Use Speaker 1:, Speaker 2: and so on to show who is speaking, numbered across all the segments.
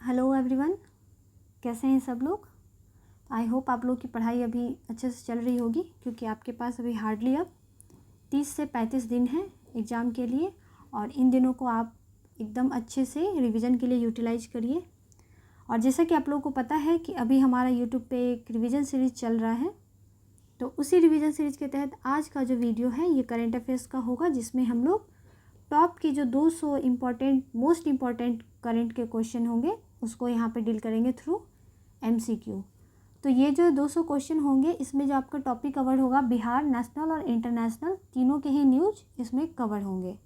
Speaker 1: Hello everyone, कैसे हैं सब लोग। आई होप आप लोग की पढ़ाई अभी अच्छे से चल रही होगी, क्योंकि आपके पास अभी हार्डली अब 30 से 35 दिन हैं एग्ज़ाम के लिए, और इन दिनों को आप एकदम अच्छे से रिवीजन के लिए यूटिलाइज करिए। और जैसा कि आप लोगों को पता है कि अभी हमारा यूट्यूब पे एक रिवीजन सीरीज़ चल रहा है, तो उसी रिवीजन सीरीज़ के तहत आज का जो वीडियो है ये करंट अफेयर्स का होगा, जिसमें हम लोग टॉप की जो 200 मोस्ट इम्पॉर्टेंट करंट के क्वेश्चन होंगे उसको यहाँ पे डील करेंगे थ्रू MCQ। तो ये जो 200 क्वेश्चन होंगे, इसमें जो आपका टॉपिक कवर होगा, बिहार, नेशनल और इंटरनेशनल तीनों के ही न्यूज इसमें कवर होंगे।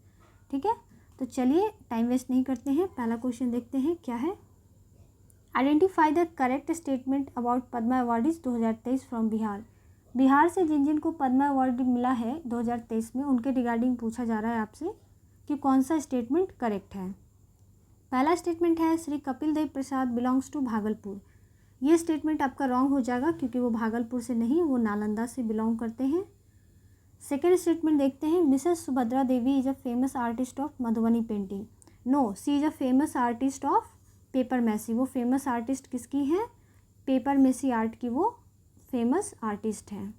Speaker 1: ठीक है, तो चलिए टाइम वेस्ट नहीं करते हैं, पहला क्वेश्चन देखते हैं क्या है। Identify the correct statement about Padma awardees 2023 from Bihar. Bihar से जिन जिन को पद्मा अवार्ड मिला है 2023 में, उनके रिगार्डिंग पूछा जा रहा है आपसे कि कौन सा स्टेटमेंट करेक्ट है। पहला स्टेटमेंट है श्री कपिल देव प्रसाद बिलोंग्स टू भागलपुर। ये स्टेटमेंट आपका रॉन्ग हो जाएगा, क्योंकि वो भागलपुर से नहीं, वो नालंदा से बिलोंग करते हैं। सेकेंड स्टेटमेंट देखते हैं, Mrs Subhadra Devi is a famous artist of Madhubani painting. No, she is a famous artist of paper mache. वो फेमस आर्टिस्ट किसकी हैं? पेपर मैसी आर्ट की वो फेमस आर्टिस्ट हैं।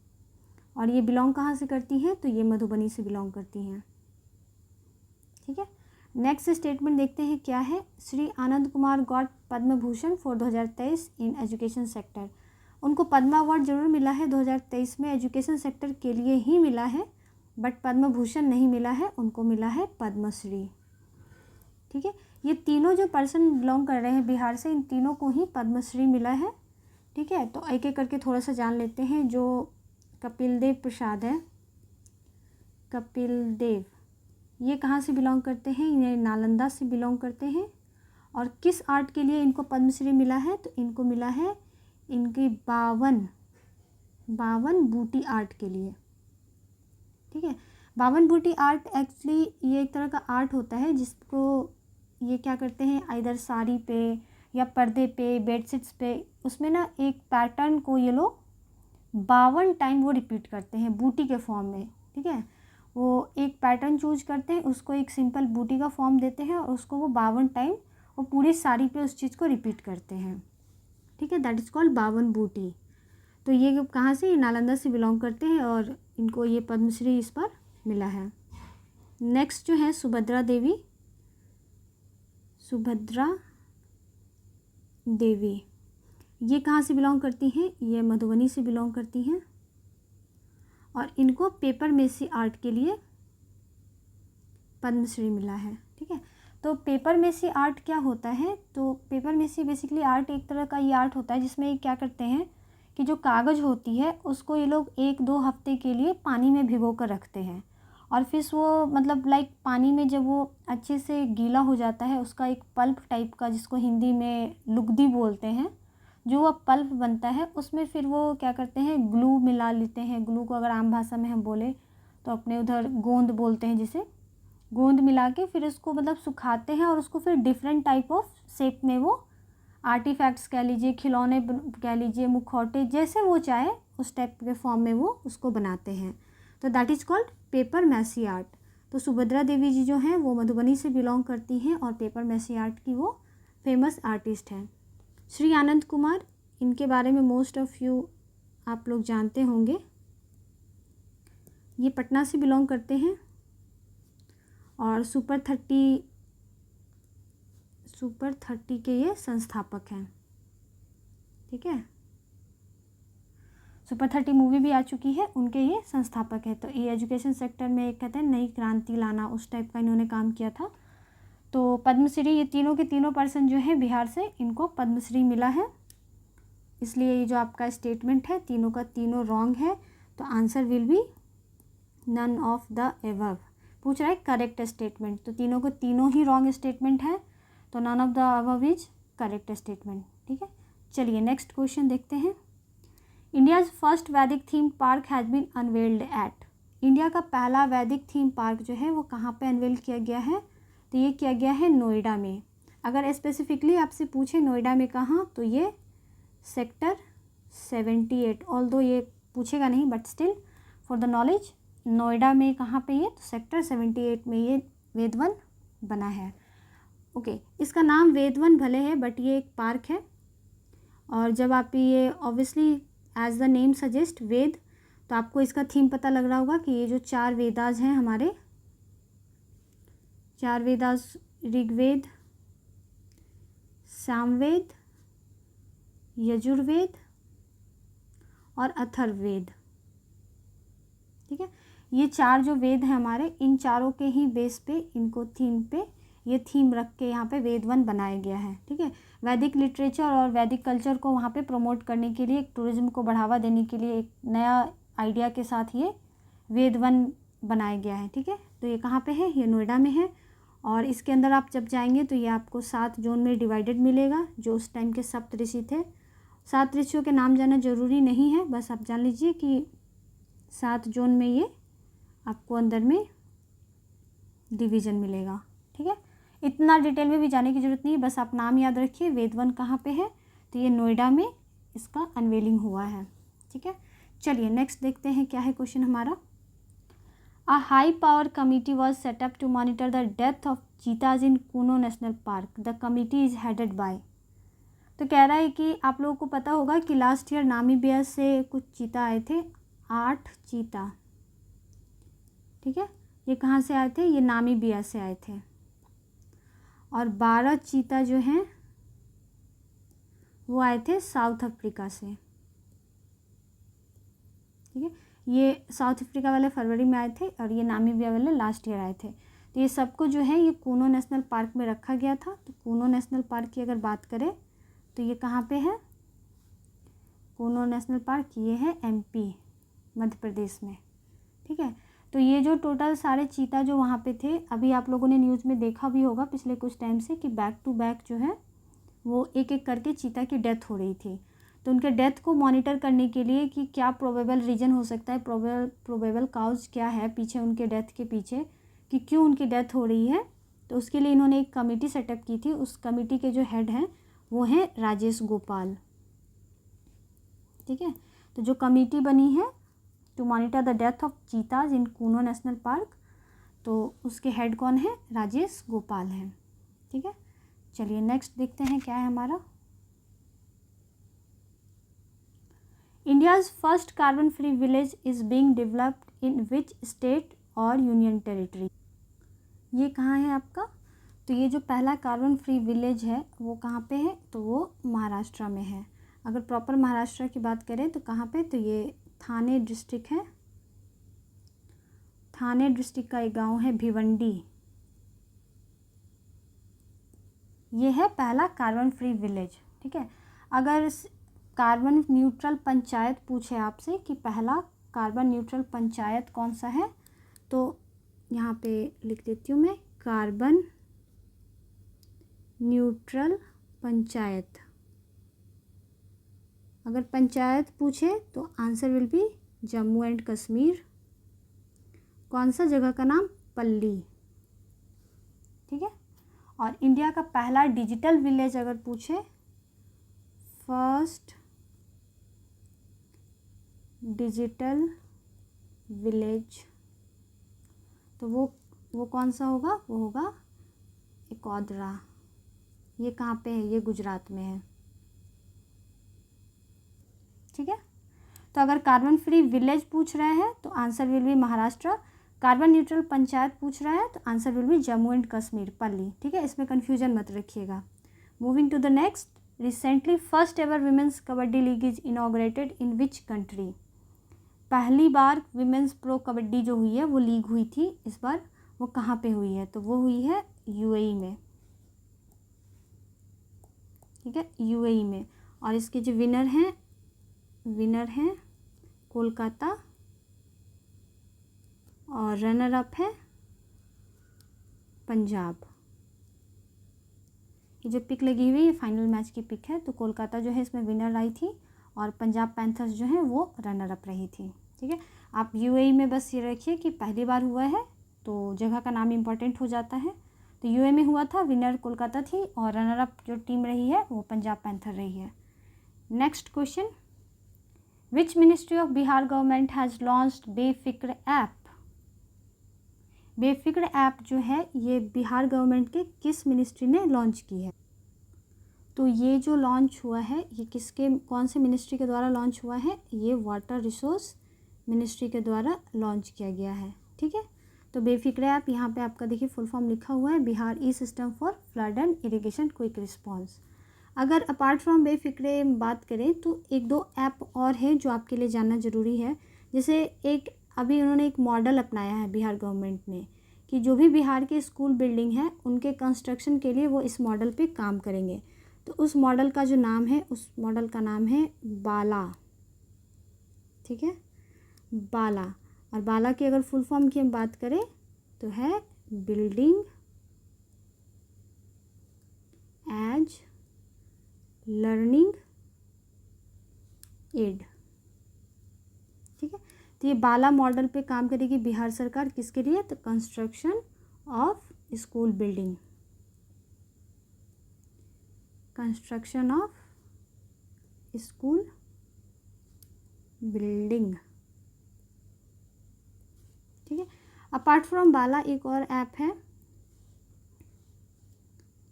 Speaker 1: और ये बिलोंग कहाँ से करती हैं? तो ये मधुबनी से बिलोंग करती हैं। ठीक है, नेक्स्ट स्टेटमेंट देखते हैं क्या है। Shri Anand Kumar got Padma Bhushan for 2023 in education sector. उनको पद्मा अवार्ड जरूर मिला है 2023 में, एजुकेशन सेक्टर के लिए ही मिला है, बट पद्म भूषण नहीं मिला है, उनको मिला है पद्मश्री। ठीक है, ये तीनों जो पर्सन बिलोंग कर रहे हैं बिहार से, इन तीनों को ही पद्मश्री मिला है। ठीक है, तो एक एक करके थोड़ा सा जान लेते हैं। जो कपिल देव प्रसाद है, कपिल देव, ये कहाँ से बिलोंग करते हैं? ये नालंदा से बिलोंग करते हैं। और किस आर्ट के लिए इनको पद्मश्री मिला है? तो इनको मिला है इनकी 52 बूटी आर्ट के लिए। ठीक है, 52 बूटी आर्ट एक्चुअली ये एक तरह का आर्ट होता है, जिसको ये क्या करते हैं, आइदर साड़ी पे या पर्दे पे, बेडशीट्स पे, उसमें ना एक पैटर्न को ये लोग 52 टाइम वो रिपीट करते हैं बूटी के फॉर्म में। ठीक है, वो एक पैटर्न चूज करते हैं, उसको एक सिंपल बूटी का फॉर्म देते हैं, और उसको वो 52 टाइम वो पूरी साड़ी पे उस चीज़ को रिपीट करते हैं। ठीक है, दैट इज़ कॉल्ड 52 बूटी। तो ये कहाँ से? नालंदा से बिलोंग करते हैं, और इनको ये पद्मश्री इस पर मिला है। नेक्स्ट जो है सुभद्रा देवी, सुभद्रा देवी, ये कहाँ से बिलोंग करती हैं? ये मधुबनी से बिलोंग करती हैं, और इनको पेपर मेसी आर्ट के लिए पद्मश्री मिला है। ठीक है, तो पेपर मेसी आर्ट क्या होता है? तो पेपर मेसी बेसिकली आर्ट एक तरह का ये आर्ट होता है, जिसमें ये क्या करते हैं कि जो कागज़ होती है उसको ये लोग 1-2 हफ्ते के लिए पानी में भिगो कर रखते हैं, और फिर वो मतलब लाइक पानी में जब वो अच्छे से गीला हो जाता है, उसका एक पल्प टाइप का, जिसको हिंदी में लुगदी बोलते हैं, जो वह पल्प बनता है, उसमें फिर वो क्या करते हैं, ग्लू मिला लेते हैं। ग्लू को अगर आम भाषा में हम बोले तो अपने उधर गोंद बोलते हैं, जिसे गोंद मिला के फिर उसको मतलब सुखाते हैं, और उसको फिर डिफरेंट टाइप ऑफ शेप में वो आर्टिफैक्ट्स कह लीजिए, खिलौने कह लीजिए, मुखौटे, जैसे वो चाहे उस टाइप के फॉर्म में वो उसको बनाते हैं। तो that is called paper mache art. तो सुभद्रा देवी जी जो हैं वो मधुबनी से बिलोंग करती हैं, और पेपर मैसी आर्ट की वो फेमस आर्टिस्ट हैं। श्री आनंद कुमार, इनके बारे में मोस्ट ऑफ यू आप लोग जानते होंगे। ये पटना से बिलोंग करते हैं, और सुपर 30 के ये संस्थापक हैं। ठीक है, सुपर 30 मूवी भी आ चुकी है, उनके ये संस्थापक है। तो ये एजुकेशन सेक्टर में एक कहते हैं नई क्रांति लाना, उस टाइप का इन्होंने काम किया था। तो पद्मश्री, ये तीनों के तीनों पर्सन जो हैं बिहार से, इनको पद्मश्री मिला है। इसलिए ये जो आपका स्टेटमेंट है तीनों का तीनों रॉन्ग है। तो answer will be none of the above. पूछ रहा है करेक्ट स्टेटमेंट, तो तीनों को तीनों ही रॉन्ग स्टेटमेंट है, तो none of the above is correct statement. ठीक है, चलिए नेक्स्ट क्वेश्चन देखते हैं। India's first Vedic theme park has been unveiled at. India का पहला वैदिक थीम पार्क जो है वो कहाँ पे अनवेल किया गया है? तो ये किया गया है नोएडा में। अगर स्पेसिफिकली आपसे पूछे नोएडा में कहाँ, तो ये सेक्टर 78, ऑल्दो ये पूछेगा नहीं, but still for the knowledge, Noida में कहाँ पे? ये तो सेक्टर 78 में ये वेद वन बना है। ओके, इसका नाम वेदवन भले है बट ये एक पार्क है। और जब आप ये obviously as the name suggest Ved, तो आपको इसका थीम पता लग रहा होगा कि ये जो 4 वेदास हैं हमारे, 4 वेदास ऋग्वेद, सामवेद, यजुर्वेद और अथर्ववेद, ठीक है। ये 4 जो वेद हैं हमारे, इन चारों के ही बेस पे, इनको थीम पे, ये थीम रख के यहाँ पे वेदवन बनाया गया है, ठीक है। वैदिक लिटरेचर और वैदिक कल्चर को वहाँ पे प्रमोट करने के लिए, एक टूरिज्म को बढ़ावा देने के लिए एक नया आइडिया के साथ ये वेदवन बनाया गया है, ठीक है। तो ये कहाँ पे है? ये नोएडा में है। और इसके अंदर आप जब जाएंगे तो ये आपको 7 जोन में डिवाइडेड मिलेगा, जो उस टाइम के सप्तऋषि थे। 7 ऋषियों के नाम जानना ज़रूरी नहीं है, बस आप जान लीजिए कि 7 जोन में ये आपको अंदर में डिवीज़न मिलेगा, ठीक है। इतना डिटेल में भी जाने की ज़रूरत नहीं है, बस आप नाम याद रखिए। वेदवन कहाँ पे है? तो ये नोएडा में इसका अनवेलिंग हुआ है, ठीक है। चलिए नेक्स्ट देखते हैं क्या है क्वेश्चन हमारा। A high power committee was set up to monitor the death of cheetahs in Kuno National Park. The committee is headed by. तो कह रहा है कि आप लोगों को पता होगा कि लास्ट ईयर नामीबिया से कुछ चीता आए थे, 8 चीता, ठीक है। ये कहाँ से आए थे? ये नामीबिया से आए थे। और 12 चीता जो हैं वो आए थे साउथ अफ्रीका से, ठीक है। ये साउथ अफ्रीका वाले फरवरी में आए थे और ये नामीबिया वाले लास्ट ईयर आए थे। तो ये सबको जो है ये कूनो नेशनल पार्क में रखा गया था। तो कूनो नेशनल पार्क की अगर बात करें तो ये कहाँ पे है? कूनो नेशनल पार्क ये है एमपी, मध्य प्रदेश में, ठीक है। तो ये जो टोटल सारे चीता जो वहाँ पे थे, अभी आप लोगों ने न्यूज़ में देखा भी होगा पिछले कुछ टाइम से कि बैक टू बैक जो है वो एक एक करके चीता की डेथ हो रही थी। तो उनके डेथ को मॉनिटर करने के लिए कि क्या प्रोबेबल रीज़न हो सकता है, प्रोबेबल काउज क्या है पीछे उनके डेथ के पीछे, कि क्यों उनकी डेथ हो रही है, तो उसके लिए इन्होंने एक कमेटी सेटअप की थी। उस कमेटी के जो हेड हैं वो हैं राजेश गोपाल, ठीक है। तो जो कमेटी बनी है to monitor the death of cheetahs in Kuno national park, तो उसके हेड कौन है? राजेश गोपाल हैं, ठीक है। चलिए नेक्स्ट देखते हैं क्या है हमारा। India's first carbon free village is being developed in which state और यूनियन टेरिटरी? ये कहाँ है आपका? तो ये जो पहला कार्बन फ्री विलेज है वो कहाँ पे है? तो वो महाराष्ट्र में है। अगर प्रॉपर महाराष्ट्र की बात करें तो कहाँ पे? तो ये थाने डिस्ट्रिक्ट है। थाने डिस्ट्रिक्ट का एक गांव है भिवंडी, ये है पहला कार्बन फ्री विलेज, ठीक है। अगर कार्बन न्यूट्रल पंचायत पूछे आपसे कि पहला कार्बन न्यूट्रल पंचायत कौन सा है, तो यहाँ पे लिख देती हूँ मैं, कार्बन न्यूट्रल पंचायत। अगर पंचायत पूछे तो answer will be Jammu and Kashmir. कौन सा जगह का नाम? पल्ली, ठीक है। और इंडिया का पहला डिजिटल विलेज अगर पूछे, फर्स्ट डिजिटल विलेज, तो वो कौन सा होगा? वो होगा इकोदरा। ये कहाँ पे है? ये गुजरात में है, ठीक है। तो अगर कार्बन फ्री विलेज पूछ रहे हैं तो answer will be Maharashtra. Carbon neutral panchayat पूछ रहा है तो answer will be Jammu and Kashmir, Palli, ठीक है। इसमें कन्फ्यूजन मत रखिएगा। Moving to the next. Recently first ever women's kabaddi league is inaugurated in which country? पहली बार विमेंस प्रो कबड्डी जो हुई है वो लीग हुई थी इस बार, वो कहाँ पे हुई है? तो वो हुई है यूएई में, ठीक है, यूएई में। और इसके जो विनर हैं कोलकाता और रनर अप है पंजाब। ये जो पिक लगी हुई है फाइनल मैच की पिक है। तो कोलकाता जो है इसमें विनर आई थी और पंजाब पैंथर्स जो है वो रनर अप रही थी, ठीक है। आप यूएई में बस ये रखिए कि पहली बार हुआ है तो जगह का नाम इम्पोर्टेंट हो जाता है। तो यूएई में हुआ था, विनर कोलकाता थी और रनर अप जो टीम रही है वो पंजाब पैंथर रही है। Next question. Which ministry of Bihar government has launched बेफिक्र ऐप? बेफिक्र ऐप जो है ये बिहार गवर्नमेंट के किस मिनिस्ट्री ने लॉन्च की है? तो ये जो लॉन्च हुआ है ये कौन से मिनिस्ट्री के द्वारा लॉन्च हुआ है? ये वाटर रिसोर्स मिनिस्ट्री के द्वारा लॉन्च किया गया है। ठीक है, तो बेफिक्र ऐप यहाँ पे आपका देखिए फुल फॉर्म लिखा हुआ है, Bihar E system for flood and irrigation quick response. अगर अपार्ट फ्रॉम बेफिक्र बात करें तो एक दो ऐप और है जो आपके लिए जानना ज़रूरी है। जैसे अभी उन्होंने एक मॉडल अपनाया है बिहार गवर्नमेंट ने कि जो भी बिहार के स्कूल बिल्डिंग है उनके कंस्ट्रक्शन के लिए वो इस मॉडल पे काम करेंगे। तो उस मॉडल का जो नाम है, उस मॉडल का नाम है बाला। ठीक है, बाला। और बाला की अगर फुल फॉर्म की हम बात करें तो है बिल्डिंग एज लर्निंग एड। ठीक है, तो ये बाला मॉडल पे काम करेगी बिहार सरकार, किसके लिए? तो construction of school building, construction of school building. ठीक है, अपार्ट फ्रॉम बाला एक और ऐप है,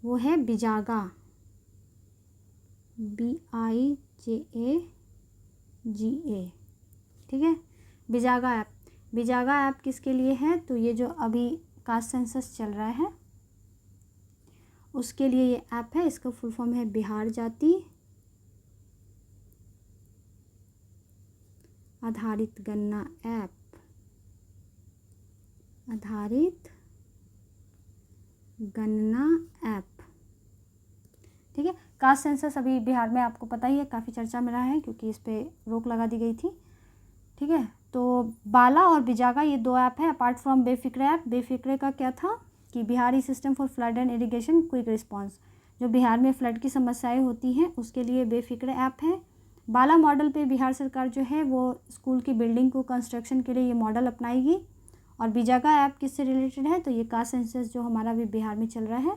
Speaker 1: वो है बिजागा, BIJAGA। ठीक है, बिजागा ऐप। बिजागा ऐप किसके लिए है? तो ये जो अभी कास्ट सेंसस चल रहा है उसके लिए ये ऐप है। इसका फुल फॉर्म है बिहार जाति आधारित गणना ऐप, आधारित गणना ऐप। ठीक है, कास्ट सेंसस अभी बिहार में आपको पता ही है काफ़ी चर्चा में रहा है क्योंकि इस पर रोक लगा दी गई थी। ठीक है, तो बाला और बिजागा ये दो ऐप है अपार्ट फ्रॉम बेफिक्र ऐप। बेफिक्र का क्या था कि Bihari system for flood and irrigation quick response, जो बिहार में फ्लड की समस्याएं होती हैं उसके लिए बेफिक्र ऐप है। बाला मॉडल पे बिहार सरकार जो है वो स्कूल की बिल्डिंग को कंस्ट्रक्शन के लिए ये मॉडल अपनाएगी। और बिजागा ऐप किससे रिलेटेड है? तो ये कास्ट सेंसस जो हमारा भी बिहार में चल रहा है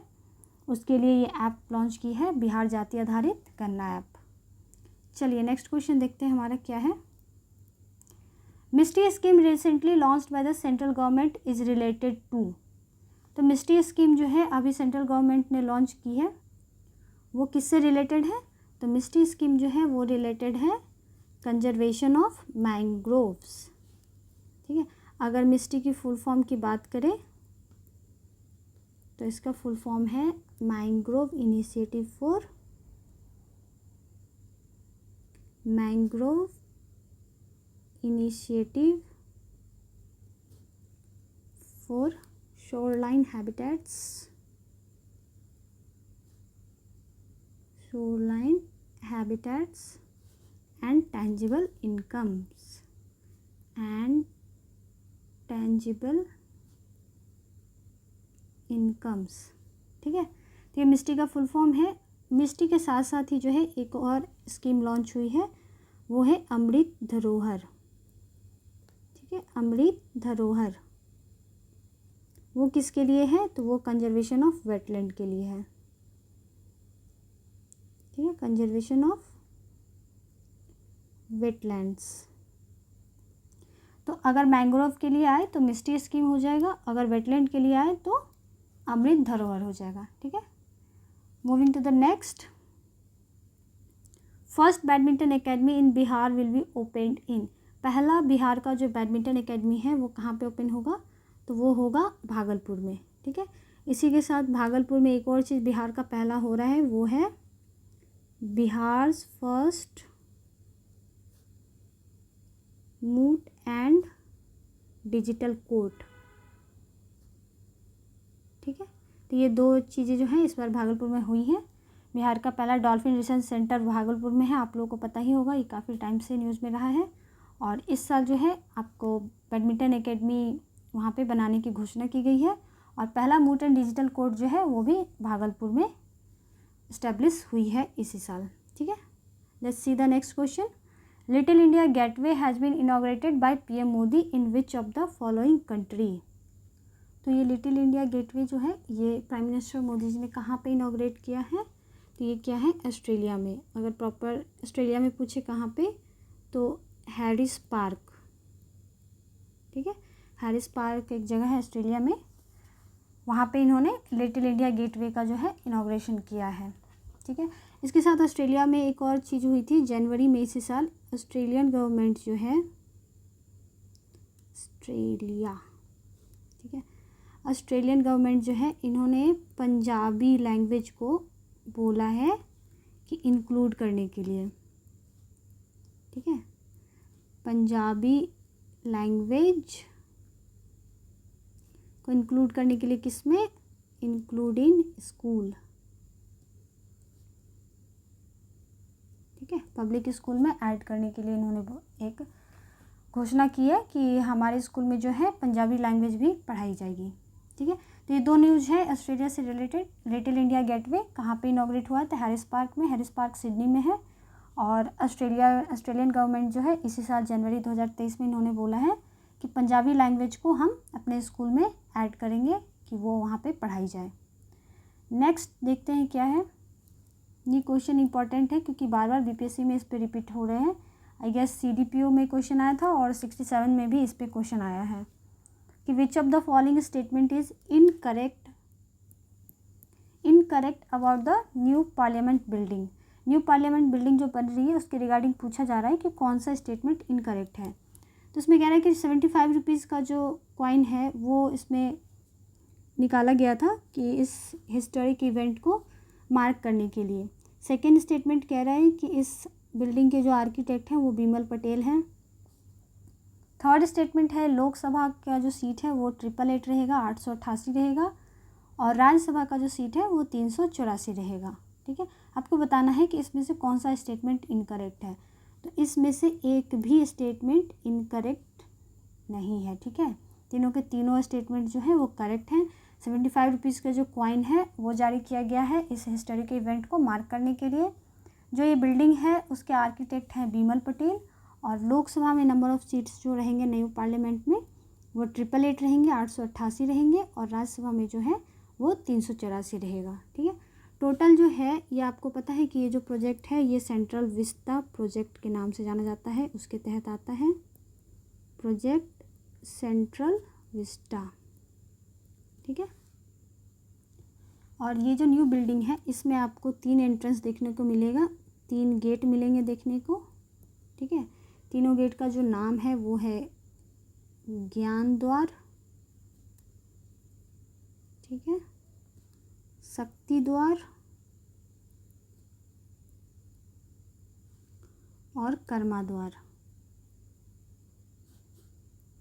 Speaker 1: उसके लिए ये ऐप लॉन्च की है, बिहार जाति आधारित गणना ऐप। चलिए नेक्स्ट क्वेश्चन देखते हैं हमारा क्या है। MISHTI scheme recently launched by the central government is related to. तो मिस्टी स्कीम जो है अभी सेंट्रल गवर्नमेंट ने लॉन्च की है वो किससे रिलेटेड है? तो मिस्टी स्कीम जो है वो रिलेटेड है कंजर्वेशन ऑफ मैंग्रोव्स। ठीक है, अगर मिस्टी की फुल फॉर्म की बात करें तो इसका फुल फॉर्म है mangrove initiative for shoreline habitats, and tangible incomes। ठीक है, तो ये मिस्टी का फुल फॉर्म है। मिस्टी के साथ साथ ही जो है एक और स्कीम लॉन्च हुई है वो है अमृत धरोहर। ठीक है, अमृत धरोहर वो किसके लिए है? तो वो कंजर्वेशन ऑफ वेटलैंड के लिए है। ठीक है, कंजर्वेशन ऑफ वेटलैंड्स। तो अगर मैंग्रोव के लिए आए तो मिस्टी स्कीम हो जाएगा, अगर वेटलैंड के लिए आए तो अमृत धरोहर हो जाएगा। ठीक है, moving to the next. First badminton academy in Bihar will be opened in. पहला बिहार का जो बैडमिंटन एकेडमी है वो कहाँ पे ओपन होगा? तो वो होगा भागलपुर में। ठीक है, इसी के साथ भागलपुर में एक और चीज़ बिहार का पहला हो रहा है वो है Bihar first moot and digital court. ठीक है, तो ये दो चीज़ें जो हैं इस बार भागलपुर में हुई हैं। बिहार का पहला डॉल्फिन रिसर्च सेंटर भागलपुर में है, आप लोगों को पता ही होगा, ये काफ़ी टाइम से न्यूज़ में रहा है। और इस साल जो है आपको बैडमिंटन एकेडमी वहाँ पे बनाने की घोषणा की गई है। और पहला मूट एंड डिजिटल कोर्ट जो है वो भी भागलपुर में इस्टेब्लिश हुई है इसी साल। ठीक है, let's see the next question. Little India gateway has been inaugurated by PM Modi in which of the following country. तो ये लिटिल इंडिया गेटवे जो है ये प्राइम मिनिस्टर मोदी जी ने कहाँ पे इनॉग्रेट किया है? तो ये क्या है? ऑस्ट्रेलिया में। अगर प्रॉपर ऑस्ट्रेलिया में पूछे कहाँ पे तो हैरिस पार्क। ठीक है, हैरिस पार्क एक जगह है ऑस्ट्रेलिया में, वहाँ पे इन्होंने लिटिल इंडिया गेटवे का जो है इनॉग्रेशन किया है। ठीक है, इसके साथ ऑस्ट्रेलिया में एक और चीज़ हुई थी, जनवरी में इसी साल ऑस्ट्रेलियन गवर्नमेंट जो है ऑस्ट्रेलिया, ठीक है, ऑस्ट्रेलियन गवर्नमेंट जो है इन्होंने पंजाबी लैंग्वेज को बोला है कि इंक्लूड करने के लिए। ठीक है, पंजाबी लैंग्वेज को इंक्लूड करने के लिए किसमें, इंक्लूड इन स्कूल। ठीक है, पब्लिक स्कूल में ऐड करने के लिए इन्होंने एक घोषणा की है कि हमारे स्कूल में जो है पंजाबी लैंग्वेज भी पढ़ाई जाएगी। ठीक है, तो ये दो न्यूज़ है ऑस्ट्रेलिया से रिलेटेड। लिटिल इंडिया गेटवे कहाँ पे इनॉग्रेट हुआ है, तो हैरिस पार्क में, हैरिस पार्क सिडनी में है। और ऑस्ट्रेलियन गवर्नमेंट जो है इसी साल जनवरी 2023 में इन्होंने बोला है कि पंजाबी लैंग्वेज को हम अपने स्कूल में ऐड करेंगे कि वो वहाँ पे पढ़ाई जाए। नेक्स्ट देखते हैं क्या है। ये क्वेश्चन इंपॉर्टेंट है क्योंकि बार बार बीपीएससी में इस पे रिपीट हो रहे हैं। आई गेस सीडीपीओ में क्वेश्चन आया था और 67 में भी इस पे क्वेश्चन आया है कि विच of the following statement is incorrect about the new parliament building. New parliament building जो बन रही है उसके रिगार्डिंग पूछा जा रहा है कि कौन सा स्टेटमेंट इनकरेक्ट है। तो इसमें कह रहा है कि 75 रुपीज़ का जो कॉइन है वो इसमें निकाला गया था कि इस हिस्टोरिक इवेंट को मार्क करने के लिए। सेकेंड स्टेटमेंट कह रहा है कि इस बिल्डिंग के जो आर्किटेक्ट हैं वो बिमल पटेल हैं। थर्ड स्टेटमेंट है लोकसभा का जो सीट है वो 888 रहेगा, 888 रहेगा, और राज्यसभा का जो सीट है वो 384 रहेगा। ठीक है, आपको बताना है कि इसमें से कौन सा स्टेटमेंट इनकरेक्ट है। तो इसमें से एक भी स्टेटमेंट इनकरेक्ट नहीं है। ठीक है, तीनों के तीनों स्टेटमेंट जो है वो करेक्ट हैं। 75 रुपीज़ का जो कॉइन है वो जारी किया गया है इस हिस्टोरिक इवेंट को मार्क करने के लिए। जो ये बिल्डिंग है उसके आर्किटेक्ट हैं बिमल पटेल, और लोकसभा में नंबर ऑफ़ सीट्स जो रहेंगे न्यू पार्लियामेंट में वो 888 रहेंगे, 888 रहेंगे, और राज्यसभा में जो है वो 384 रहेगा। ठीक है, टोटल जो है ये आपको पता है कि ये जो प्रोजेक्ट है ये सेंट्रल विस्टा प्रोजेक्ट के नाम से जाना जाता है, उसके तहत आता है प्रोजेक्ट सेंट्रल विस्टा। ठीक है, और ये जो न्यू बिल्डिंग है इसमें आपको 3 एंट्रेंस देखने को मिलेगा, 3 गेट मिलेंगे देखने को। ठीक है, तीनों गेट का जो नाम है वो है ज्ञान द्वार, ठीक है, शक्ति द्वार और कर्मा द्वार।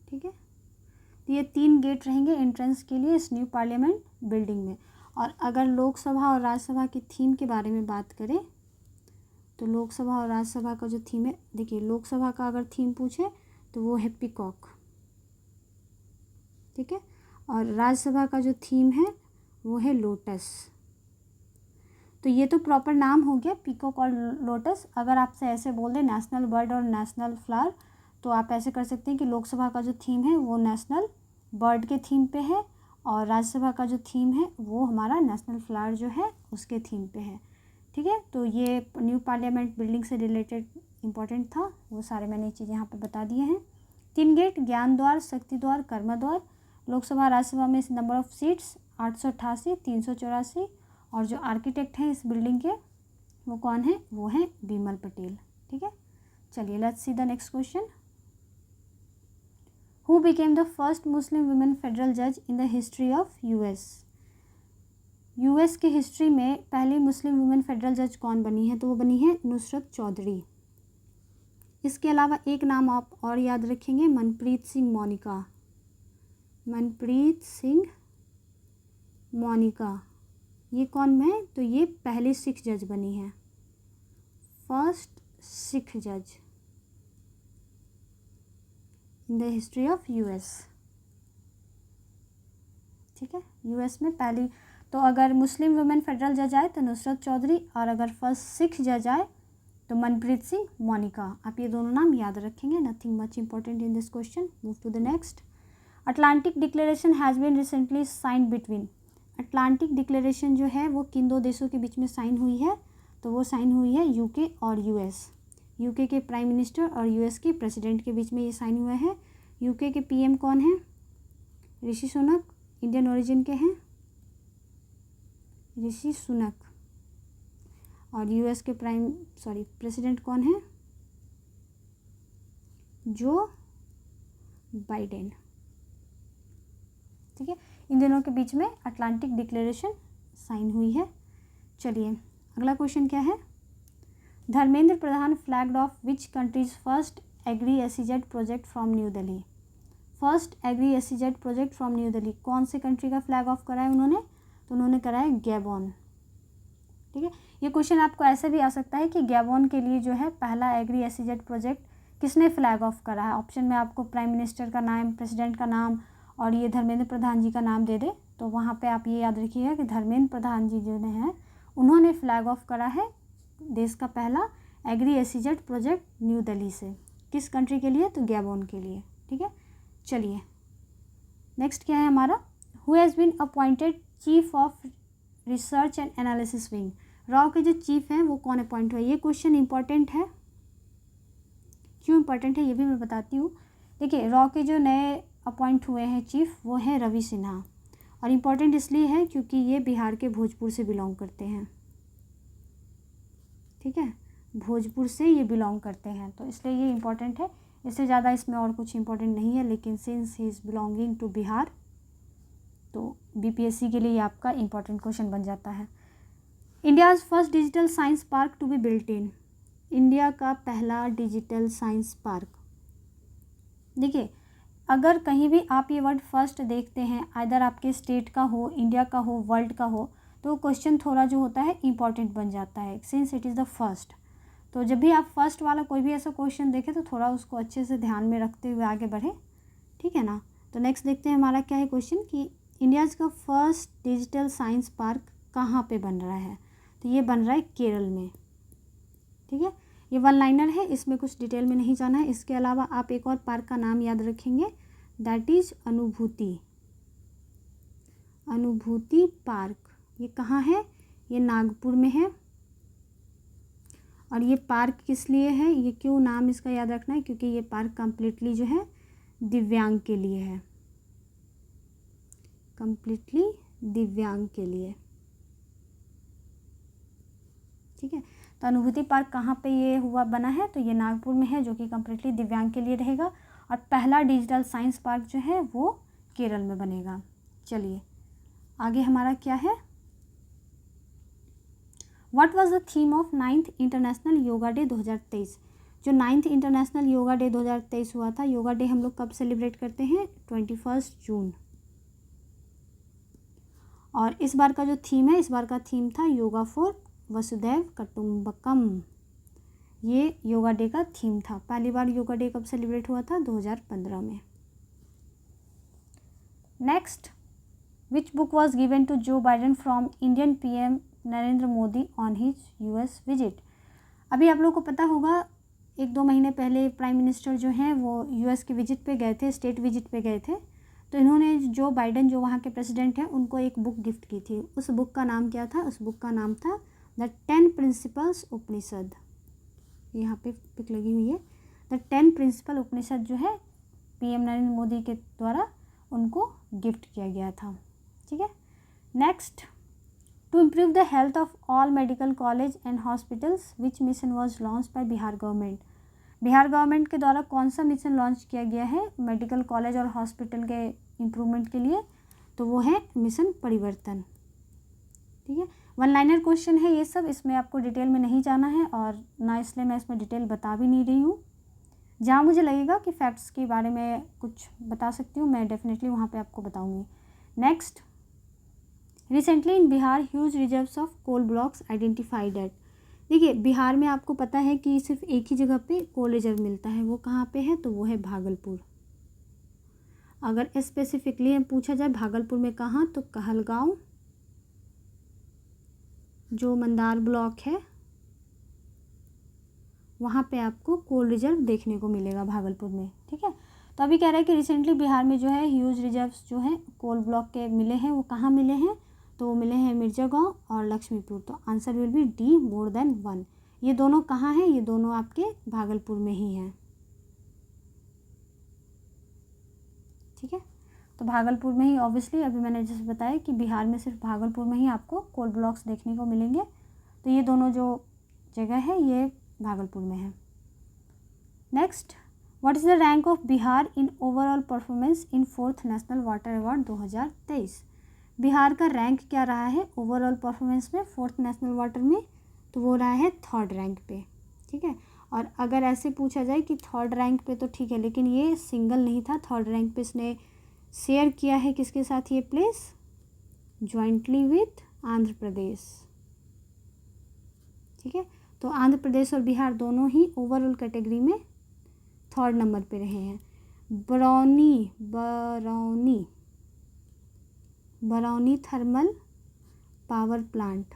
Speaker 1: ठीक है, तो ये 3 गेट रहेंगे एंट्रेंस के लिए इस न्यू पार्लियामेंट बिल्डिंग में। और अगर लोकसभा और राज्यसभा की थीम के बारे में बात करें तो लोकसभा और राज्यसभा का जो थीम है, देखिए लोकसभा का अगर थीम पूछे तो वो है पीकॉक। ठीक है, और राज्यसभा का जो थीम है वो है लोटस। तो ये तो प्रॉपर नाम हो गया पीकॉक और लोटस। अगर आपसे ऐसे बोल दें नेशनल बर्ड और नेशनल फ्लावर तो आप ऐसे कर सकते हैं कि लोकसभा का जो थीम है वो नेशनल बर्ड के थीम पे है, और राज्यसभा का जो थीम है वो हमारा नेशनल फ्लावर जो है उसके थीम पे है। ठीक है, तो ये न्यू पार्लियामेंट बिल्डिंग से रिलेटेड इंपॉर्टेंट था, वो सारे मैंने चीज़ें यहाँ पे बता दिए हैं। 3 गेट ज्ञान द्वार, शक्ति द्वार, कर्मा द्वार। लोकसभा राज्यसभा में नंबर ऑफ़ सीट्स 888, 384, और जो आर्किटेक्ट हैं इस बिल्डिंग के वो कौन है, वो है बिमल पटेल। ठीक है, चलिए let's see the next question. Who became the first Muslim women federal जज in the history of US. US के हिस्ट्री में पहली मुस्लिम वुमेन फेडरल जज कौन बनी है, तो वो बनी है नुसरत चौधरी। इसके अलावा एक नाम आप और याद रखेंगे, मनप्रीत सिंह मोनिका। मनप्रीत सिंह मोनिका ये कौन है, तो ये पहली सिख जज बनी है, फर्स्ट सिख जज in the history of US. ठीक है, यूएस में पहली, तो अगर मुस्लिम वुमेन फेडरल जज आए तो नुसरत चौधरी, और अगर फर्स्ट सिख जज आए तो मनप्रीत सिंह मोनिका। आप ये दोनों नाम याद रखेंगे, nothing much important in this question. Move to the next. Atlantic declaration has been recently signed between. Atlantic declaration जो है वो किन 2 देशों के बीच में साइन हुई है, तो वो साइन हुई है यूके और यूएस। यूके के प्राइम मिनिस्टर और यूएस के प्रेसिडेंट के बीच में ये साइन हुआ है। यूके के पीएम कौन है, ऋषि सुनक इंडियन ओरिजिन के हैं, ऋषि सुनक। और यूएस के प्रेसिडेंट कौन है? Joe Biden. ठीक है, इन दोनों के बीच में अटलांटिक डिक्लेरेशन साइन हुई है। चलिए अगला क्वेश्चन क्या है? Dharmendra Pradhan flagged off which countries first agri ACZ project from new Delhi. First agri ACZ project from new Delhi, कौन से कंट्री का फ्लैग ऑफ करा है उन्होंने? तो उन्होंने करा है गैबोन। ठीक है, ये क्वेश्चन आपको ऐसे भी आ सकता है कि गैबोन के लिए जो है पहला एग्री एसीजेड प्रोजेक्ट किसने फ्लैग ऑफ करा है। ऑप्शन में आपको प्राइम मिनिस्टर का नाम, प्रेसिडेंट का नाम और ये धर्मेंद्र प्रधान जी का नाम दे दे, तो वहाँ पे आप ये याद रखिएगा कि धर्मेंद्र प्रधान जी जो हैं उन्होंने फ्लैग ऑफ करा है देश का पहला agri ACZ project New Delhi से। किस कंट्री के लिए? तो गैबोन के लिए। ठीक है, चलिए नेक्स्ट क्या है हमारा? Who has been appointed chief of research and analysis wing. रॉ के जो चीफ हैं वो कौन अपॉइंट हुए? ये क्वेश्चन इंपॉर्टेंट है। क्यों इंपॉर्टेंट है ये भी मैं बताती हूँ। देखिए रॉ के जो नए अपॉइंट हुए हैं चीफ वो हैं रवि सिन्हा, और इम्पॉर्टेंट इसलिए है क्योंकि ये बिहार के भोजपुर से बिलोंग करते हैं। ठीक है, भोजपुर से ये बिलोंग करते हैं, तो इसलिए ये इम्पॉर्टेंट है। इससे ज़्यादा इसमें और कुछ इम्पॉर्टेंट नहीं है, लेकिन since he is belonging to Bihar तो बीपीएससी के लिए ये आपका इम्पॉर्टेंट क्वेश्चन बन जाता है। India's first digital science park to be built in. India का पहला डिजिटल साइंस पार्क। देखिए अगर कहीं भी आप ये वर्ड फर्स्ट देखते हैं, आइदर आपके स्टेट का हो, इंडिया का हो, वर्ल्ड का हो, तो क्वेश्चन थोड़ा जो होता है इम्पॉर्टेंट बन जाता है since it is the first. तो जब भी आप फर्स्ट वाला कोई भी ऐसा क्वेश्चन देखें तो थोड़ा उसको अच्छे से ध्यान में रखते हुए आगे बढ़े। ठीक है ना। तो नेक्स्ट देखते हैं हमारा क्या है क्वेश्चन कि इंडियाज़ का फर्स्ट डिजिटल साइंस पार्क कहाँ पे बन रहा है। तो ये बन रहा है केरल में। ठीक है, ये वन लाइनर है, इसमें कुछ डिटेल में नहीं जाना है। इसके अलावा आप एक और पार्क का नाम याद रखेंगे, दैट इज अनुभूति। अनुभूति पार्क ये कहाँ है? ये नागपुर में है। और ये पार्क किस लिए है, ये क्यों नाम इसका याद रखना है? क्योंकि ये पार्क कम्प्लीटली जो है दिव्यांग के लिए है, कम्प्लीटली दिव्यांग के लिए। ठीक है, तो अनुभूति पार्क कहाँ पे ये हुआ बना है? तो ये नागपुर में है, जो कि कम्प्लीटली दिव्यांग के लिए रहेगा। और पहला डिजिटल साइंस पार्क जो है वो केरल में बनेगा। चलिए आगे हमारा क्या है? What was the theme of 9th international yoga day 2023। जो 9th इंटरनेशनल योगा डे 2023 हुआ था, योगा डे हम लोग कब सेलिब्रेट करते हैं? 21 जून। और इस बार का जो थीम है, इस बार का थीम था योगा फॉर वसुधैव कुटुंबकम। ये योगा डे का थीम था। पहली बार योगा डे कब सेलिब्रेट हुआ था? 2015 में। Next, which book was given to Joe Biden from Indian PM Narendra Modi on his US visit. अभी आप लोग को पता होगा 1-2 महीने पहले प्राइम मिनिस्टर जो हैं वो यूएस के विजिट पे गए थे, स्टेट विजिट पे गए थे। तो इन्होंने जो बाइडेन जो वहाँ के प्रेसिडेंट हैं उनको एक बुक गिफ्ट की थी। उस बुक का नाम क्या था? उस बुक का नाम था द 10 प्रिंसिपल्स उपनिषद। यहाँ पे पिक लगी हुई है। द 10 प्रिंसिपल उपनिषद जो है पीएम नरेंद्र मोदी के द्वारा उनको गिफ्ट किया गया था। ठीक है, next, to improve the health of all medical college and hospitals which mission was launch by Bihar government. Bihar government के द्वारा कौन सा मिशन लॉन्च किया गया है मेडिकल कॉलेज और हॉस्पिटल के इम्प्रूवमेंट के लिए? तो वो है मिशन परिवर्तन। ठीक है, वन लाइनर क्वेश्चन है ये सब, इसमें आपको डिटेल में नहीं जाना है और ना इसलिए मैं इसमें डिटेल बता भी नहीं रही हूँ। जहाँ मुझे लगेगा कि फैक्ट्स के बारे में कुछ बता सकती हूँ मैं डेफिनेटली वहाँ पे आपको बताऊँगी। Next, recently in Bihar huge reserves of coal blocks identified at. देखिए बिहार में आपको पता है कि सिर्फ एक ही जगह पे कोल रिजर्व मिलता है, वो कहाँ पे है? तो वो है भागलपुर। अगर स्पेसिफिकली पूछा जाए भागलपुर में कहाँ, तो कहलगांव जो मंदार ब्लॉक है वहाँ पे आपको कोल रिजर्व देखने को मिलेगा भागलपुर में। ठीक है, तो अभी कह रहा है कि रिसेंटली बिहार में जो है ह्यूज रिजर्व्स जो हैं कोल ब्लॉक के मिले हैं। वो कहाँ मिले हैं? तो वो मिले हैं मिर्जागांव और लक्ष्मीपुर। तो answer will B D, more than 1। ये दोनों कहाँ हैं? ये दोनों आपके भागलपुर में ही हैं। ठीक है, तो भागलपुर में ही ऑब्वियसली, अभी मैंने जैसे बताया कि बिहार में सिर्फ भागलपुर में ही आपको कोल ब्लॉक्स देखने को मिलेंगे। तो ये दोनों जो जगह है ये भागलपुर में है। Next, what is the rank of Bihar in overall performance in 4th national water award 2023? Bihar का रैंक क्या रहा है ओवरऑल परफॉर्मेंस में 4th नेशनल वाटर में? तो वो रहा है 3rd रैंक पे, ठीक है। और अगर ऐसे पूछा जाए कि 3rd रैंक पे तो ठीक है, लेकिन ये सिंगल नहीं था, 3rd रैंक पे इसने शेयर किया है किसके साथ ये प्लेस? जॉइंटली विथ आंध्र प्रदेश, ठीक है। तो आंध्र प्रदेश और बिहार दोनों ही ओवरऑल कैटेगरी में 3rd नंबर पे रहे हैं। बरौनी थर्मल पावर प्लांट,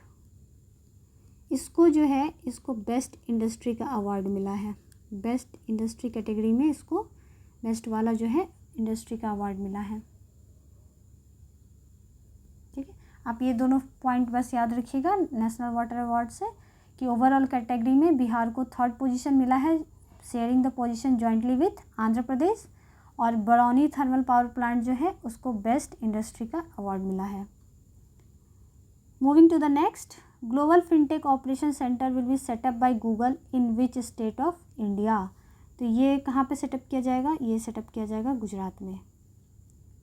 Speaker 1: इसको जो है इसको बेस्ट इंडस्ट्री का अवार्ड मिला है। बेस्ट इंडस्ट्री कैटेगरी में इसको बेस्ट वाला जो है इंडस्ट्री का अवार्ड मिला है, ठीक है। आप ये दोनों पॉइंट बस याद रखिएगा नेशनल वाटर अवार्ड से कि ओवरऑल कैटेगरी में बिहार को 3rd पोजीशन मिला है, sharing the position jointly with Andhra Pradesh, और बरौनी थर्मल पावर प्लांट जो है उसको बेस्ट इंडस्ट्री का अवार्ड मिला है। Moving to the next, global fintech operation centre will be setup by Google in which state of India? तो ये कहाँ पे सेटअप किया जाएगा? ये सेटअप किया जाएगा गुजरात में,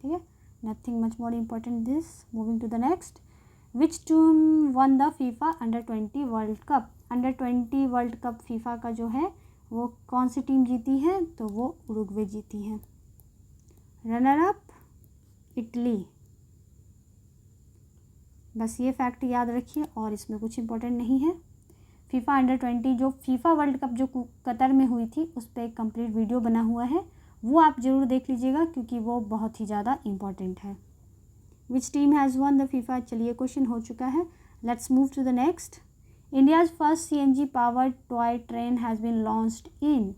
Speaker 1: ठीक है। Nothing much more important this. Moving to the next, which team won the FIFA under twenty world cup? Under twenty world cup FIFA का जो है वो कौन सी टीम जीती है? तो वो उरुग्वे जीती है। Runner up Italy. बस ये फैक्ट याद रखिए और इसमें कुछ इंपॉर्टेंट नहीं है। फीफा अंडर-20 जो फीफा वर्ल्ड कप जो कतर में हुई थी उस पर एक कंप्लीट वीडियो बना हुआ है, वो आप ज़रूर देख लीजिएगा क्योंकि वो बहुत ही ज़्यादा इम्पॉर्टेंट है। Which team has won the FIFA? चलिए क्वेश्चन हो चुका है। Let's move to the next. India's first CNG powered toy train has been launched in?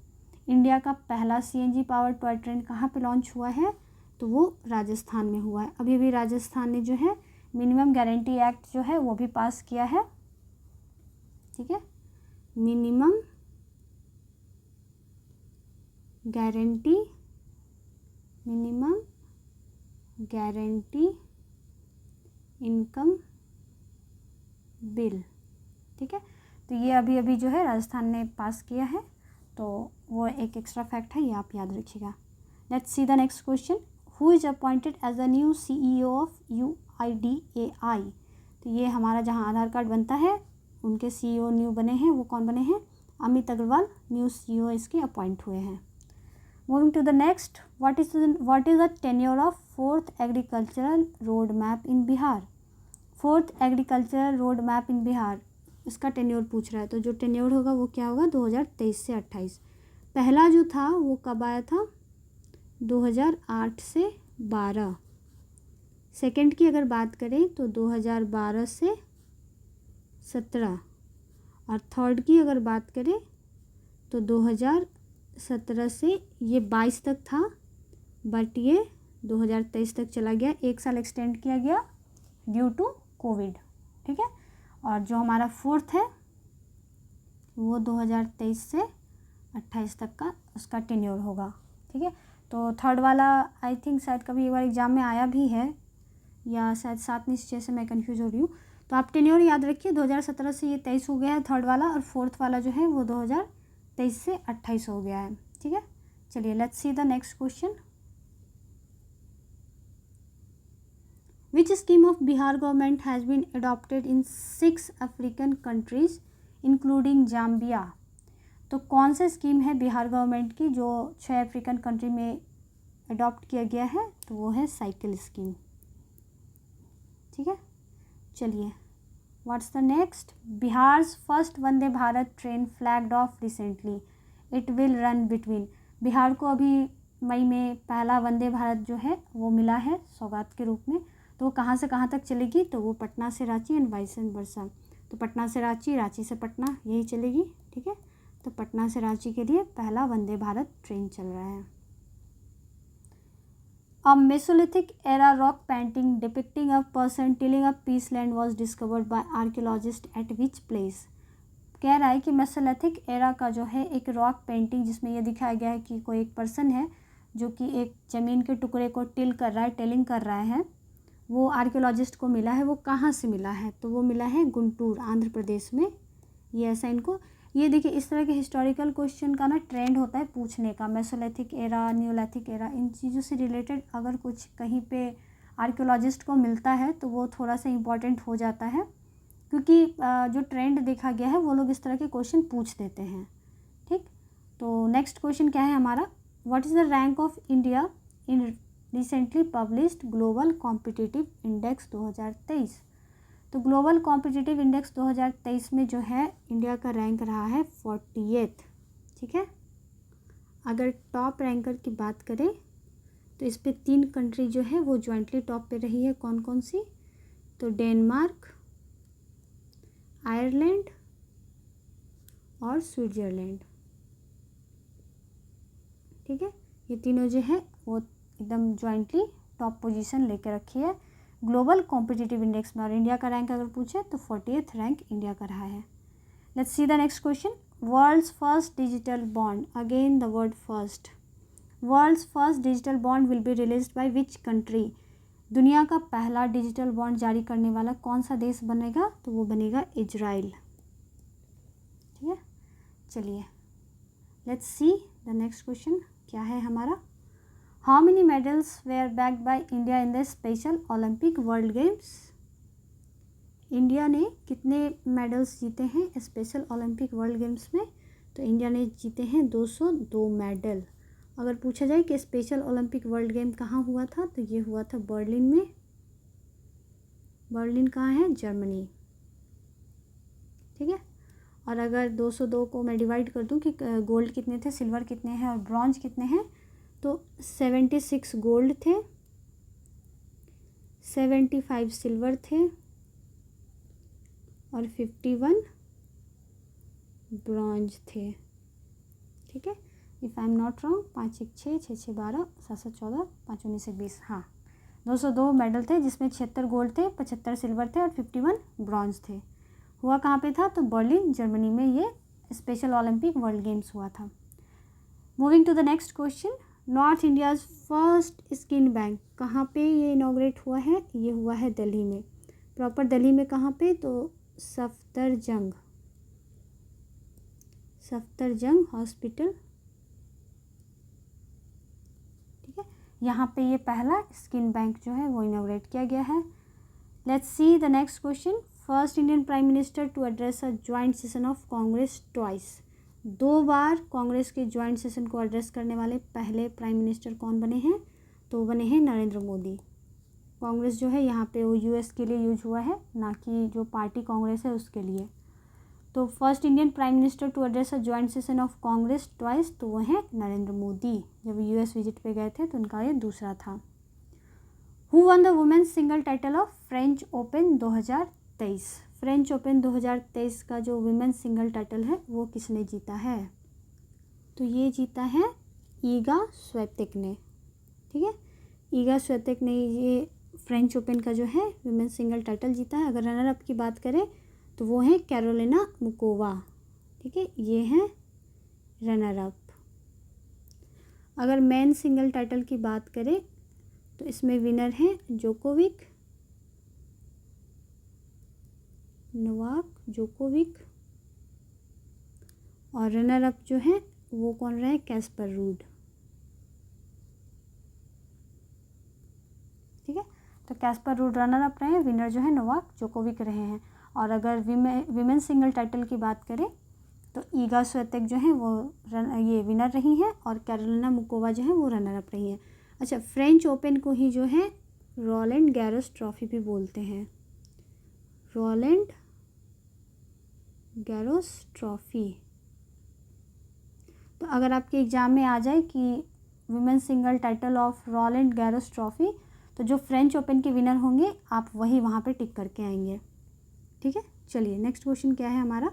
Speaker 1: India का पहला CNG पावर्ड टॉय ट्रेन कहाँ पे लॉन्च हुआ है? तो वो राजस्थान में हुआ है। अभी अभी राजस्थान ने जो है मिनिमम गारंटी एक्ट जो है वो भी पास किया है, ठीक है। मिनिमम गारंटी इनकम बिल, ठीक है। तो ये अभी अभी जो है राजस्थान ने पास किया है, तो वो एक एक्स्ट्रा फैक्ट है, ये आप याद रखिएगा। Let's see the next question. Who is appointed as the new CEO of UIDAI? तो ये हमारा जहाँ आधार कार्ड बनता है उनके CEO न्यू बने हैं, वो कौन बने हैं? अमित अग्रवाल न्यू CEO इसके अपॉइंट हुए हैं। Moving to the next, what is the tenure of 4th agricultural road map in Bihar? 4th agricultural road map in Bihar, इसका टेन्योर पूछ रहा है। तो जो टेन्योर होगा वो क्या होगा? 2023 से 28। पहला जो था वो कब आया था? 2008 से 12। सेकंड की अगर बात करें तो 2012 से 17, और थर्ड की अगर बात करें तो 2017 से ये 22 तक था, बट ये 2023 तक चला गया, 1 साल एक्सटेंड किया गया ड्यू टू कोविड, ठीक है। और जो हमारा 4th है वो 2023 से 28 तक का उसका टेन्योर होगा, ठीक है। तो थर्ड वाला आई थिंक शायद कभी एक बार एग्जाम में आया भी है, या शायद 7 निश्चय से मैं कंफ्यूज हो रही हूँ। तो आप टेन्योर याद रखिए, 2017 से ये 23 हो गया है थर्ड वाला, और 4th वाला जो है वो 2023 से 28 हो गया है, ठीक है। चलिए let's see the next question. Which scheme of Bihar government has been adopted in 6 African countries including Zambia? तो कौन सा स्कीम है बिहार गवर्नमेंट की जो 6 अफ्रीकन कंट्री में अडॉप्ट किया गया है? तो वो है साइकिल स्कीम, ठीक है। चलिए what's the next. Bihar's first Vande Bharat train flagged off recently, it will run between? Bihar को अभी मई में पहला वंदे भारत जो है वो मिला है सौगात के रूप में। तो वो कहाँ से कहाँ तक चलेगी? तो वो पटना से रांची एंड वाइस वर्सा। तो पटना से रांची, रांची से पटना, यही चलेगी, ठीक है। तो पटना से रांची के लिए पहला वंदे भारत ट्रेन चल रहा है। A Mesolithic era rock painting depicting a person tilling a peace land was discovered by archaeologists at which place? कह रहा है कि मेसोलिथिक एरा का जो है एक रॉक पेंटिंग जिसमें ये दिखाया गया है कि कोई एक पर्सन है जो कि एक ज़मीन के टुकड़े को टिलिंग कर रहा है, वो आर्कियोलॉजिस्ट को मिला है। वो कहाँ से मिला है? तो वो मिला है गुंटूर, आंध्र प्रदेश में। ये ऐसा इनको, ये देखिए इस तरह के हिस्टोरिकल क्वेश्चन का ना ट्रेंड होता है पूछने का। मेसोलिथिक एरा, न्यूलिथिक एरा, इन चीज़ों से रिलेटेड अगर कुछ कहीं पे आर्कियोलॉजिस्ट को मिलता है तो वो थोड़ा सा इम्पॉर्टेंट हो जाता है, क्योंकि जो ट्रेंड देखा गया है वो लोग इस तरह के क्वेश्चन पूछ देते हैं। ठीक, तो नेक्स्ट क्वेश्चन क्या है हमारा? What is the rank of India in recently published global competitive index 2023? तो ग्लोबल कॉम्पिटिटिव इंडेक्स 2023 में जो है इंडिया का रैंक रहा है 48। ठीक है, अगर टॉप रैंकर की बात करें तो इस पे 3 कंट्री जो है वो ज्वाइंटली टॉप पे रही है। कौन कौन सी? तो डेनमार्क, आयरलैंड और स्विट्ज़रलैंड। ठीक है, ये तीनों जो है वो एकदम ज्वाइंटली टॉप पोजीशन लेके रखी है ग्लोबल कॉम्पिटिटिव इंडेक्स में। और इंडिया का रैंक अगर पूछे तो 48th रैंक इंडिया का रहा है। Let's see the next question. World's first digital bond, again the word first. World's first digital bond will be released by which country? दुनिया का पहला डिजिटल बॉन्ड जारी करने वाला कौन सा देश बनेगा? तो वो बनेगा इजराइल। ठीक है, चलिए let's see the next question क्या है हमारा। How many medals were bagged by India in the special Olympic world games? India ने कितने मेडल्स जीते हैं स्पेशल ओलंपिक वर्ल्ड गेम्स में? तो इंडिया ने जीते हैं 202 मेडल। अगर पूछा जाए कि स्पेशल ओलंपिक वर्ल्ड गेम कहाँ हुआ था, तो ये हुआ था बर्लिन में। बर्लिन कहाँ है? जर्मनी। ठीक है, और अगर 202 को मैं डिवाइड कर दूं कि गोल्ड कितने थे, सिल्वर कितने हैं और ब्रॉन्ज कितने हैं, तो 76 गोल्ड थे, 75 सिल्वर थे और 51 ब्रॉन्ज थे। ठीक है, if I am not wrong, 5 1 6 6 6 12 7 7 14 5 19 20, हाँ 202 मेडल थे, जिसमें 76 गोल्ड थे, 75 सिल्वर थे और 51 ब्रॉन्ज थे। हुआ कहाँ पे था? तो बर्लिन जर्मनी में ये स्पेशल ओलंपिक वर्ल्ड गेम्स हुआ था। Moving to the next question. North India's first skin bank कहाँ पे ये इनॉग्रेट हुआ है? ये हुआ है दिल्ली में। प्रॉपर दिल्ली में कहाँ पे? तो सफदरजंग हॉस्पिटल। ठीक है, यहाँ पे ये पहला स्किन बैंक जो है वो इनॉग्रेट किया गया है। Let's see the next question. First Indian prime minister to address a joint session of Congress twice. 2 बार कांग्रेस के ज्वाइंट सेशन को एड्रेस करने वाले पहले प्राइम मिनिस्टर कौन बने हैं? तो वो बने हैं नरेंद्र मोदी। कांग्रेस जो है यहाँ पे वो यूएस के लिए यूज हुआ है, ना कि जो पार्टी कांग्रेस है उसके लिए। तो first Indian prime minister to address a joint session of Congress twice, तो वो है नरेंद्र मोदी। जब यूएस विजिट पे गए थे तो उनका ये दूसरा था। Who won the women's single title of French Open 2023? French Open 2023 का जो वुमेन्स सिंगल टाइटल है वो किसने जीता है? तो ये जीता है ईगा स्विएटेक ने। ठीक है, ईगा स्विएटेक ने ये फ्रेंच ओपन का जो है वुमेन्स सिंगल टाइटल जीता है। अगर रनर अप की बात करें तो वो है कैरोलिना मुकोवा। ठीक है, ये हैं रनर अप। अगर मेन सिंगल टाइटल की बात करें तो इसमें विनर हैं जोकोविक, नोवाक जोकोविक, और रनर अप जो है वो कौन रहे? Caspar rude. ठीक है, तो कैस्पर रूड रनर अप रहे हैं, विनर जो है नोवाक जोकोविक रहे हैं। और अगर विमेन सिंगल टाइटल की बात करें तो ईगा स्विएटेक जो है वो ये विनर रही हैं और कैरोलिना मुकोवा जो है वो रनर अप रही हैं। अच्छा, फ्रेंच ओपन को ही जो है रोलैंड गैरोस ट्रॉफी भी बोलते हैं। Rowland Garros trophy. तो अगर आपके एग्ज़ाम में आ जाए कि women single title of Rowland Garros trophy, तो जो फ्रेंच ओपन के विनर होंगे आप वही वहाँ पे टिक करके आएंगे। ठीक है, चलिए नेक्स्ट क्वेश्चन क्या है हमारा।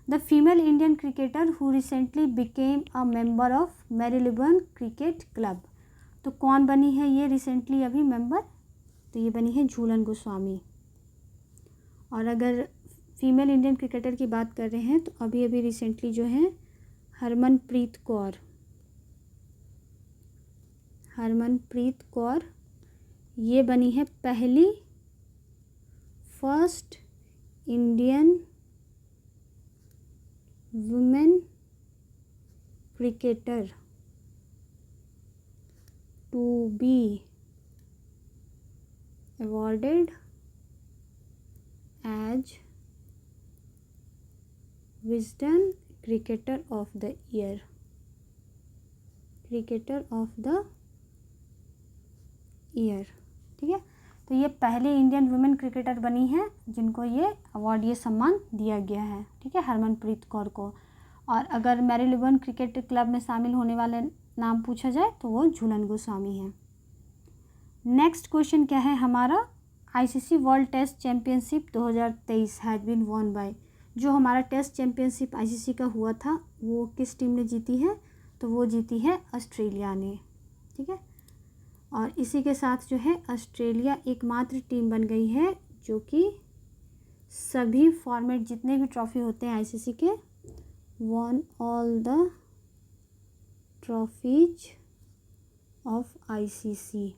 Speaker 1: The female Indian cricketer who recently became a member of Marylebone cricket club. तो कौन बनी है ये रिसेंटली अभी मेंबर? तो ये बनी है झूलन गोस्वामी। और अगर फीमेल इंडियन क्रिकेटर की बात कर रहे हैं तो अभी अभी रिसेंटली जो है हरमनप्रीत कौर हरमनप्रीत कौर ये बनी है पहली first Indian women cricketer to be awarded as Wisden Cricketer of the Year, cricketer of the year. ठीक है, तो ये पहली इंडियन वुमेन क्रिकेटर बनी है जिनको ये अवार्ड, ये सम्मान दिया गया है। ठीक है, हरमनप्रीत कौर को। और अगर मैरीलिबन क्रिकेट क्लब में शामिल होने वाले नाम पूछा जाए तो वो झूलन गोस्वामी है। नेक्स्ट क्वेश्चन क्या है हमारा, ICC world test championship 2023 has been won by. जो हमारा टेस्ट चैम्पियनशिप आईसीसी का हुआ था वो किस टीम ने जीती है, तो वो जीती है ऑस्ट्रेलिया ने। ठीक है, और इसी के साथ जो है ऑस्ट्रेलिया एकमात्र टीम बन गई है जो कि सभी फॉर्मेट जितने भी ट्रॉफी होते हैं आईसीसी के, won all the trophies of ICC.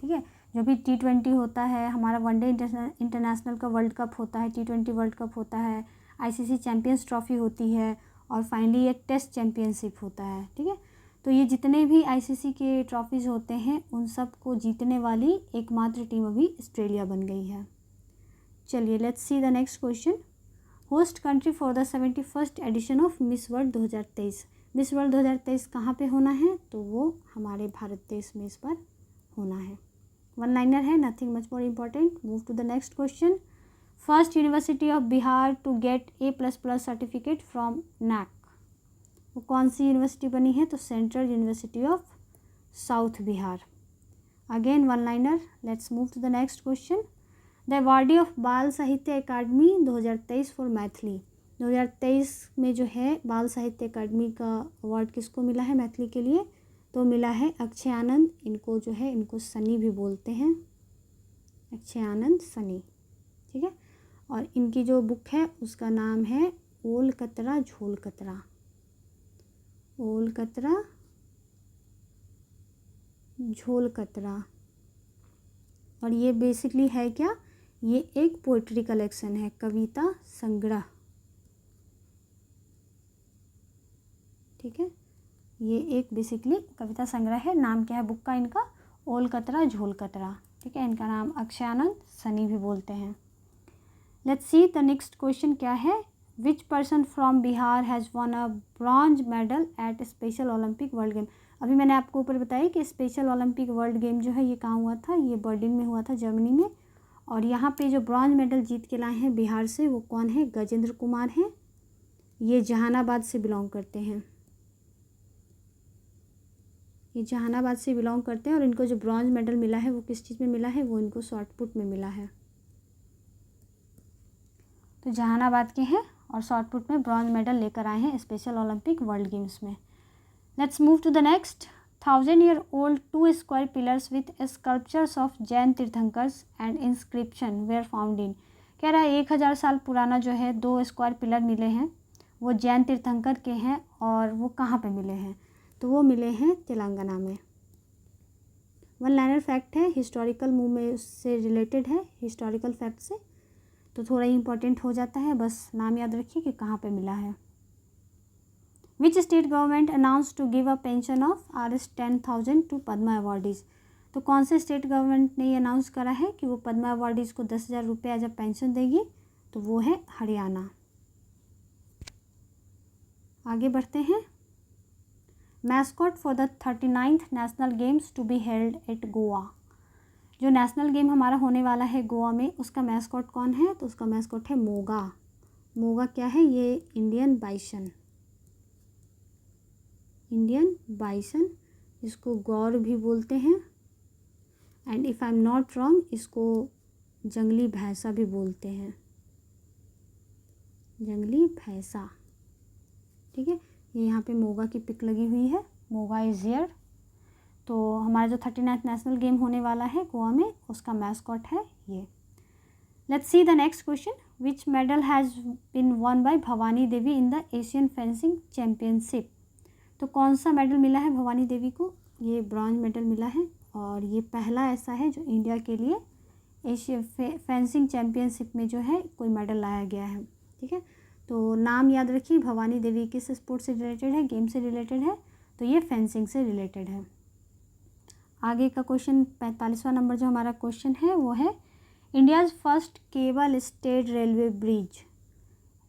Speaker 1: ठीक है, जो भी T20 होता है, हमारा वनडे इंटरनेशनल का वर्ल्ड कप होता है, T20 वर्ल्ड कप होता है, आईसीसी चैम्पियंस ट्रॉफी होती है, और फाइनली एक टेस्ट चैम्पियनशिप होता है। ठीक है, तो ये जितने भी आईसीसी के ट्रॉफीज़ होते हैं उन सब को जीतने वाली एकमात्र टीम अभी ऑस्ट्रेलिया बन गई है। चलिए let's see the next question. Host country for the 71st edition of miss world 2023। Miss world 2023 कहाँ पे होना है, तो वो हमारे भारत देश में इस पर होना है। वन लाइनर है, nothing much more important. Move to the next question. First university of Bihar to get A++ certificate from NAC। वो कौन सी यूनिवर्सिटी बनी है, तो central university of south Bihar. Again one liner. Let's move to the next question. The awardee of Bal Sahitya academy 2023 for Maithili. 2023 में जो है बाल साहित्य अकादमी का अवार्ड किसको मिला है मैथिली के लिए, तो मिला है अक्षय आनंद। इनको जो है इनको सनी भी बोलते हैं, अक्षय आनंद सनी। ठीक है, और इनकी जो बुक है उसका नाम है ओल कतरा झोल कतरा, ओल कतरा झोल कतरा। और ये बेसिकली है क्या, ये एक पोइट्री कलेक्शन है, कविता संग्रह। ठीक है, ये एक बेसिकली कविता संग्रह है। नाम क्या है बुक का इनका, ओल कतरा झोल कतरा। ठीक है, इनका नाम अक्षय आनंद सनी भी बोलते हैं। Let's see the next question क्या है। Which person from Bihar has won a bronze medal at special Olympic world game. अभी मैंने आपको ऊपर बताया कि स्पेशल ओलंपिक वर्ल्ड गेम जो है ये कहाँ हुआ था, ये बर्लिन में हुआ था, जर्मनी में। और यहाँ पे जो ब्रॉन्ज मेडल जीत के लाए हैं बिहार से वो कौन है, गजेंद्र कुमार हैं। ये जहानाबाद से बिलोंग करते हैं, ये जहानाबाद से बिलोंग करते हैं। और इनको जो ब्रॉन्ज मेडल मिला है वो किस चीज़ में मिला है, वो इनको शॉर्ट पुट में मिला है। तो जहानाबाद के हैं और शॉर्ट पुट में ब्रॉन्ज मेडल लेकर आए हैं स्पेशल ओलंपिक वर्ल्ड गेम्स में। Let's move to the next. 1000-year-old 2 square pillars with sculptures of Jain tirthankars and inscription were found in. कह रहा है 1000 साल पुराना जो है 2 स्क्वायर पिलर मिले हैं, वो जैन तीर्थंकर के हैं। और वो कहाँ पे मिले हैं, तो वो मिले हैं तेलंगाना में। वन लाइनर फैक्ट है, हिस्टोरिकल मूव से रिलेटेड है, हिस्टोरिकल फैक्ट से, तो थोड़ा इंपॉर्टेंट हो जाता है। बस नाम याद रखिए कि कहाँ पे मिला है। Which state government announce to give a pension of Rs10,000 to Padma awardees. तो कौन से स्टेट गवर्नमेंट ने ये अनाउंस करा है कि वो पद्मा अवार्डीज़ को 10,000 रुपये एज अ पेंशन देगी, तो वो है हरियाणा। आगे बढ़ते हैं। Mascot for the 39th national games to be held at Goa. जो नेशनल गेम हमारा होने वाला है गोवा में, उसका मैस्कॉट कौन है, तो उसका मैस्कॉट है मोगा। मोगा क्या है, ये इंडियन बाइसन, इंडियन बाइसन, इसको गौर भी बोलते हैं। And if I am not wrong इसको जंगली भैंसा भी बोलते हैं, जंगली भैंसा। ठीक है, ये यहाँ पे मोगा की पिक लगी हुई है, मोगा इज़ हियर। तो हमारा जो 39th नेशनल गेम होने वाला है गोवा में, उसका मैस्कॉट है ये। Let's see the next question. Which medal has been one by Bhavani Devi in the Asian fencing championship. तो कौन सा मेडल मिला है भवानी देवी को ये ब्रॉन्ज मेडल मिला है और ये पहला ऐसा है जो इंडिया के लिए एशिया फेंसिंग चैम्पियनशिप में जो है कोई मेडल लाया गया है। ठीक है, तो नाम याद रखिए, भवानी देवी किस स्पोर्ट से रिलेटेड है, गेम से रिलेटेड है, तो ये फेंसिंग से रिलेटेड है। आगे का क्वेश्चन 45वां नंबर जो हमारा क्वेश्चन है वो है India's first cable stayed railway bridge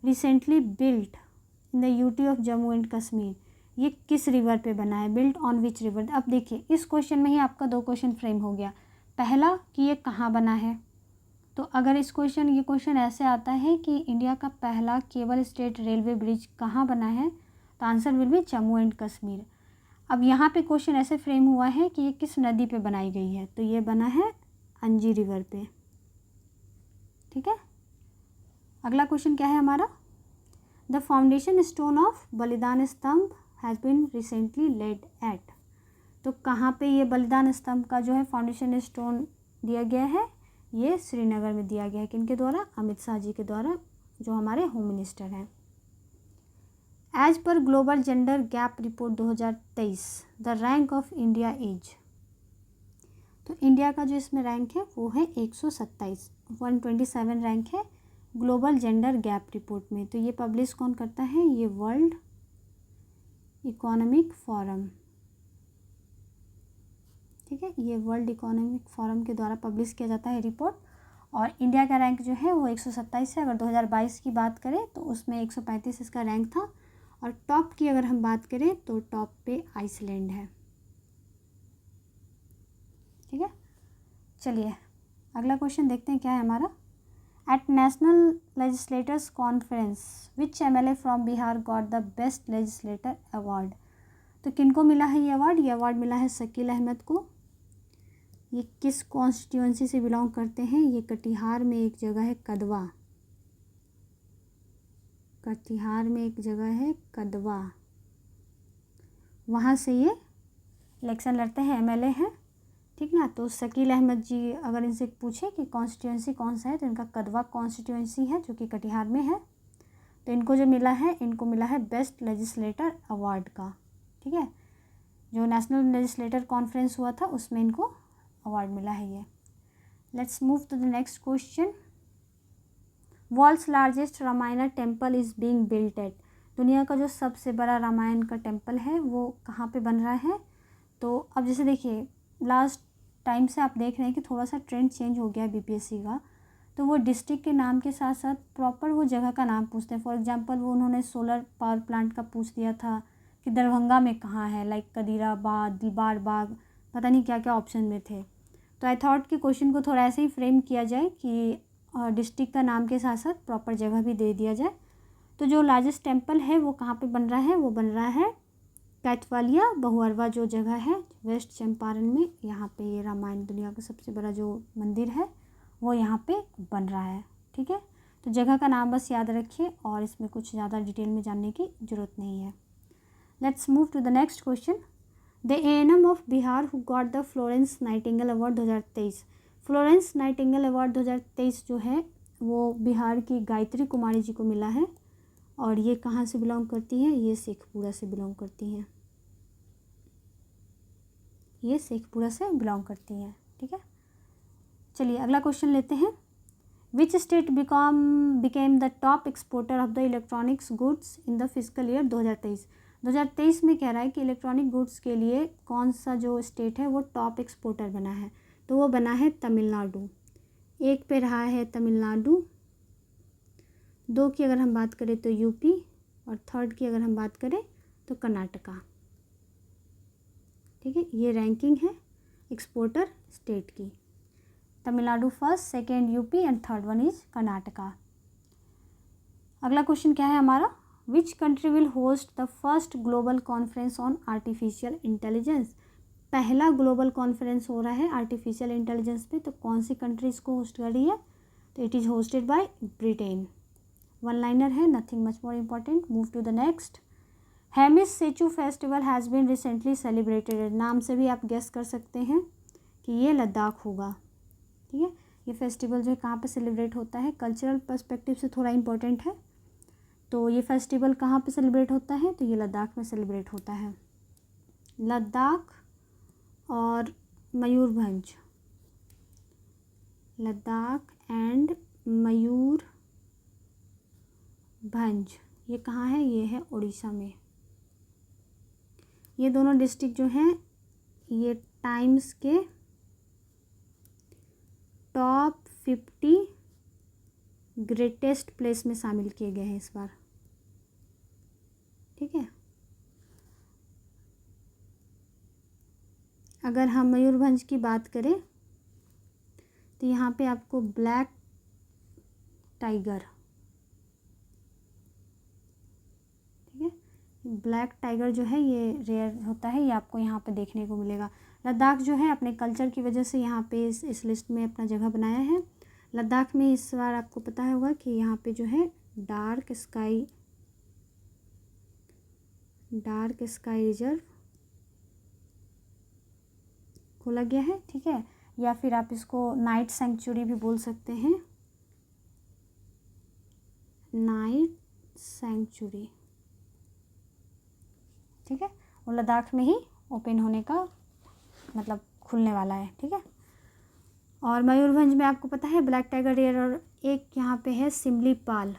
Speaker 1: recently built in the UT of Jammu and Kashmir, ये किस रिवर पे बना है, बिल्ट ऑन विच रिवर। अब देखिए इस क्वेश्चन में ही आपका 2 क्वेश्चन फ्रेम हो गया। पहला कि ये कहाँ बना है, तो अगर ये क्वेश्चन ऐसे आता है कि इंडिया का पहला केबल स्टेट रेलवे ब्रिज कहाँ बना है, तो answer will be Jammu and Kashmir. अब यहाँ पे क्वेश्चन ऐसे फ्रेम हुआ है कि ये किस नदी पे बनाई गई है, तो ये बना है अंजी रिवर पे। ठीक है, अगला क्वेश्चन क्या है हमारा, the foundation stone of Balidan Stambh has been recently laid at, तो कहाँ पे ये बलिदान स्तंभ का जो है फाउंडेशन स्टोन दिया गया है, ये श्रीनगर में दिया गया है। किनके द्वारा, अमित शाह जी के द्वारा, जो हमारे होम मिनिस्टर हैं। As per global gender gap report 2023 the rank of India is, तो इंडिया का जो इसमें रैंक है वो है 127, 127 रैंक है ग्लोबल जेंडर गैप रिपोर्ट में। तो ये पब्लिश कौन करता है, ये वर्ल्ड इकोनॉमिक फोरम। ठीक है, ये वर्ल्ड इकोनॉमिक फोरम के द्वारा पब्लिश किया जाता है रिपोर्ट, और इंडिया का रैंक जो है वो 127 है। अगर 2022 की बात करें तो उसमें 135 इसका रैंक था, और टॉप की अगर हम बात करें तो टॉप पे आइसलैंड है। ठीक है, चलिए अगला क्वेश्चन देखते हैं क्या है हमारा। At national legislators conference which MLA from Bihar got the best legislator award, तो किनको मिला है ये अवार्ड, ये अवार्ड मिला है शकील अहमद को। ये किस कॉन्स्टिट्यूंसी से बिलोंग करते हैं, ये कटिहार में एक जगह है कदवा, कटिहार में एक जगह है कदवा, वहाँ से ये इलेक्शन लड़ते हैं, एमएलए हैं। ठीक ना, तो शकील अहमद जी अगर इनसे पूछे कि कॉन्स्टिट्यूंसी कौन सा है, तो इनका कदवा कॉन्स्टिट्यूंसी है जो कि कटिहार में है। तो इनको जो मिला है, इनको मिला है बेस्ट लेजिस्लेटर अवार्ड का। ठीक है, जो नेशनल लेजिस्लेटर कॉन्फ्रेंस हुआ था उसमें इनको अवार्ड मिला है ये। Let's move to the next question. World's largest Ramayan temple is being built at, दुनिया का जो सबसे बड़ा रामायण का टेम्पल है वो कहाँ पे बन रहा है। तो अब जैसे देखिए लास्ट टाइम से आप देख रहे हैं कि थोड़ा सा ट्रेंड चेंज हो गया है बीपीएससी का, तो वो डिस्ट्रिक्ट के नाम के साथ साथ प्रॉपर वो जगह का नाम पूछते हैं। फॉर एग्जांपल वो उन्होंने सोलर पावर प्लांट का पूछ दिया था कि दरभंगा में कहाँ है, लाइक कदीराबाद, दिलबार बाग, पता नहीं क्या क्या ऑप्शन में थे। तो आई थॉट कि क्वेश्चन को थोड़ा ऐसे ही फ्रेम किया जाए कि डिस्ट्रिक्ट का नाम के साथ साथ प्रॉपर जगह भी दे दिया जाए। तो जो लार्जेस्ट टेम्पल है वो कहाँ पे बन रहा है, वो बन रहा है कैथवालिया बहुअरवा जो जगह है वेस्ट चंपारण में, यहाँ पे ये रामायण दुनिया का सबसे बड़ा जो मंदिर है वो यहाँ पे बन रहा है। ठीक है, तो जगह का नाम बस याद रखिए और इसमें कुछ ज़्यादा डिटेल में जानने की ज़रूरत नहीं है। Let's move to the next question. The ANM of Bihar who got the Florence Nightingale award 2023, Florence Nightingale award 2023 जो है वो बिहार की गायत्री कुमारी जी को मिला है, और ये कहाँ से बिलोंग करती हैं, ये शेखपुरा से बिलोंग करती हैं, ये शेखपुरा से बिलोंग करती हैं। ठीक है, चलिए अगला क्वेश्चन लेते हैं। Which state became the top exporter of the electronics goods in the physical year 2023, 2023 में कह रहा है कि इलेक्ट्रॉनिक गुड्स के लिए कौन सा जो स्टेट है वो टॉप एक्सपोर्टर बना है, तो वो बना है तमिलनाडु। एक पे रहा है तमिलनाडु, 2 की अगर हम बात करें तो यूपी, और 3rd की अगर हम बात करें तो कर्नाटका। ठीक है, ये रैंकिंग है एक्सपोर्टर स्टेट की, Tamil Nadu 1st, 2nd UP and 3rd one is Karnataka. अगला क्वेश्चन क्या है हमारा, which country will host the first global conference on artificial intelligence, पहला ग्लोबल कॉन्फ्रेंस हो रहा है आर्टिफिशियल इंटेलिजेंस पे, तो कौन सी कंट्री इसको होस्ट कर रही है, तो it is hosted by Britain. One liner है, nothing much more important. Move to the next. Hemis Tsechu festival has been recently celebrated, नाम से भी आप गेस कर सकते हैं कि ये लद्दाख होगा। ठीक है, ये फेस्टिवल जो है कहाँ पे सेलिब्रेट होता है, कल्चरल पर्सपेक्टिव से थोड़ा इम्पोर्टेंट है, तो ये फेस्टिवल कहाँ पे सेलिब्रेट होता है, तो ये लद्दाख में सेलिब्रेट होता है। लद्दाख और मयूरभंज, लद्दाख एंड मयूरभंज, ये कहाँ है? ये है उड़ीसा में। ये दोनों डिस्ट्रिक्ट जो हैं ये टाइम्स के टॉप 50 ग्रेटेस्ट प्लेस में शामिल किए गए हैं इस बार। ठीक है, अगर हम मयूरभंज की बात करें तो यहाँ पे आपको ब्लैक टाइगर, ठीक है, ब्लैक टाइगर जो है ये रेयर होता है, ये आपको यहाँ पे देखने को मिलेगा। लद्दाख जो है अपने कल्चर की वजह से यहाँ पे इस लिस्ट में अपना जगह बनाया है। लद्दाख में इस बार आपको पता होगा कि यहाँ पे जो है डार्क स्काई रिजर्व खोला गया है। ठीक है, या फिर आप इसको नाइट सेंचुरी भी बोल सकते हैं, नाइट सेंचुरी। ठीक है, वो लद्दाख में ही ओपन होने का मतलब खुलने वाला है। ठीक है, और मयूरभंज में आपको पता है ब्लैक टाइगर रेयर, और एक यहाँ पे है सिमलीपाल।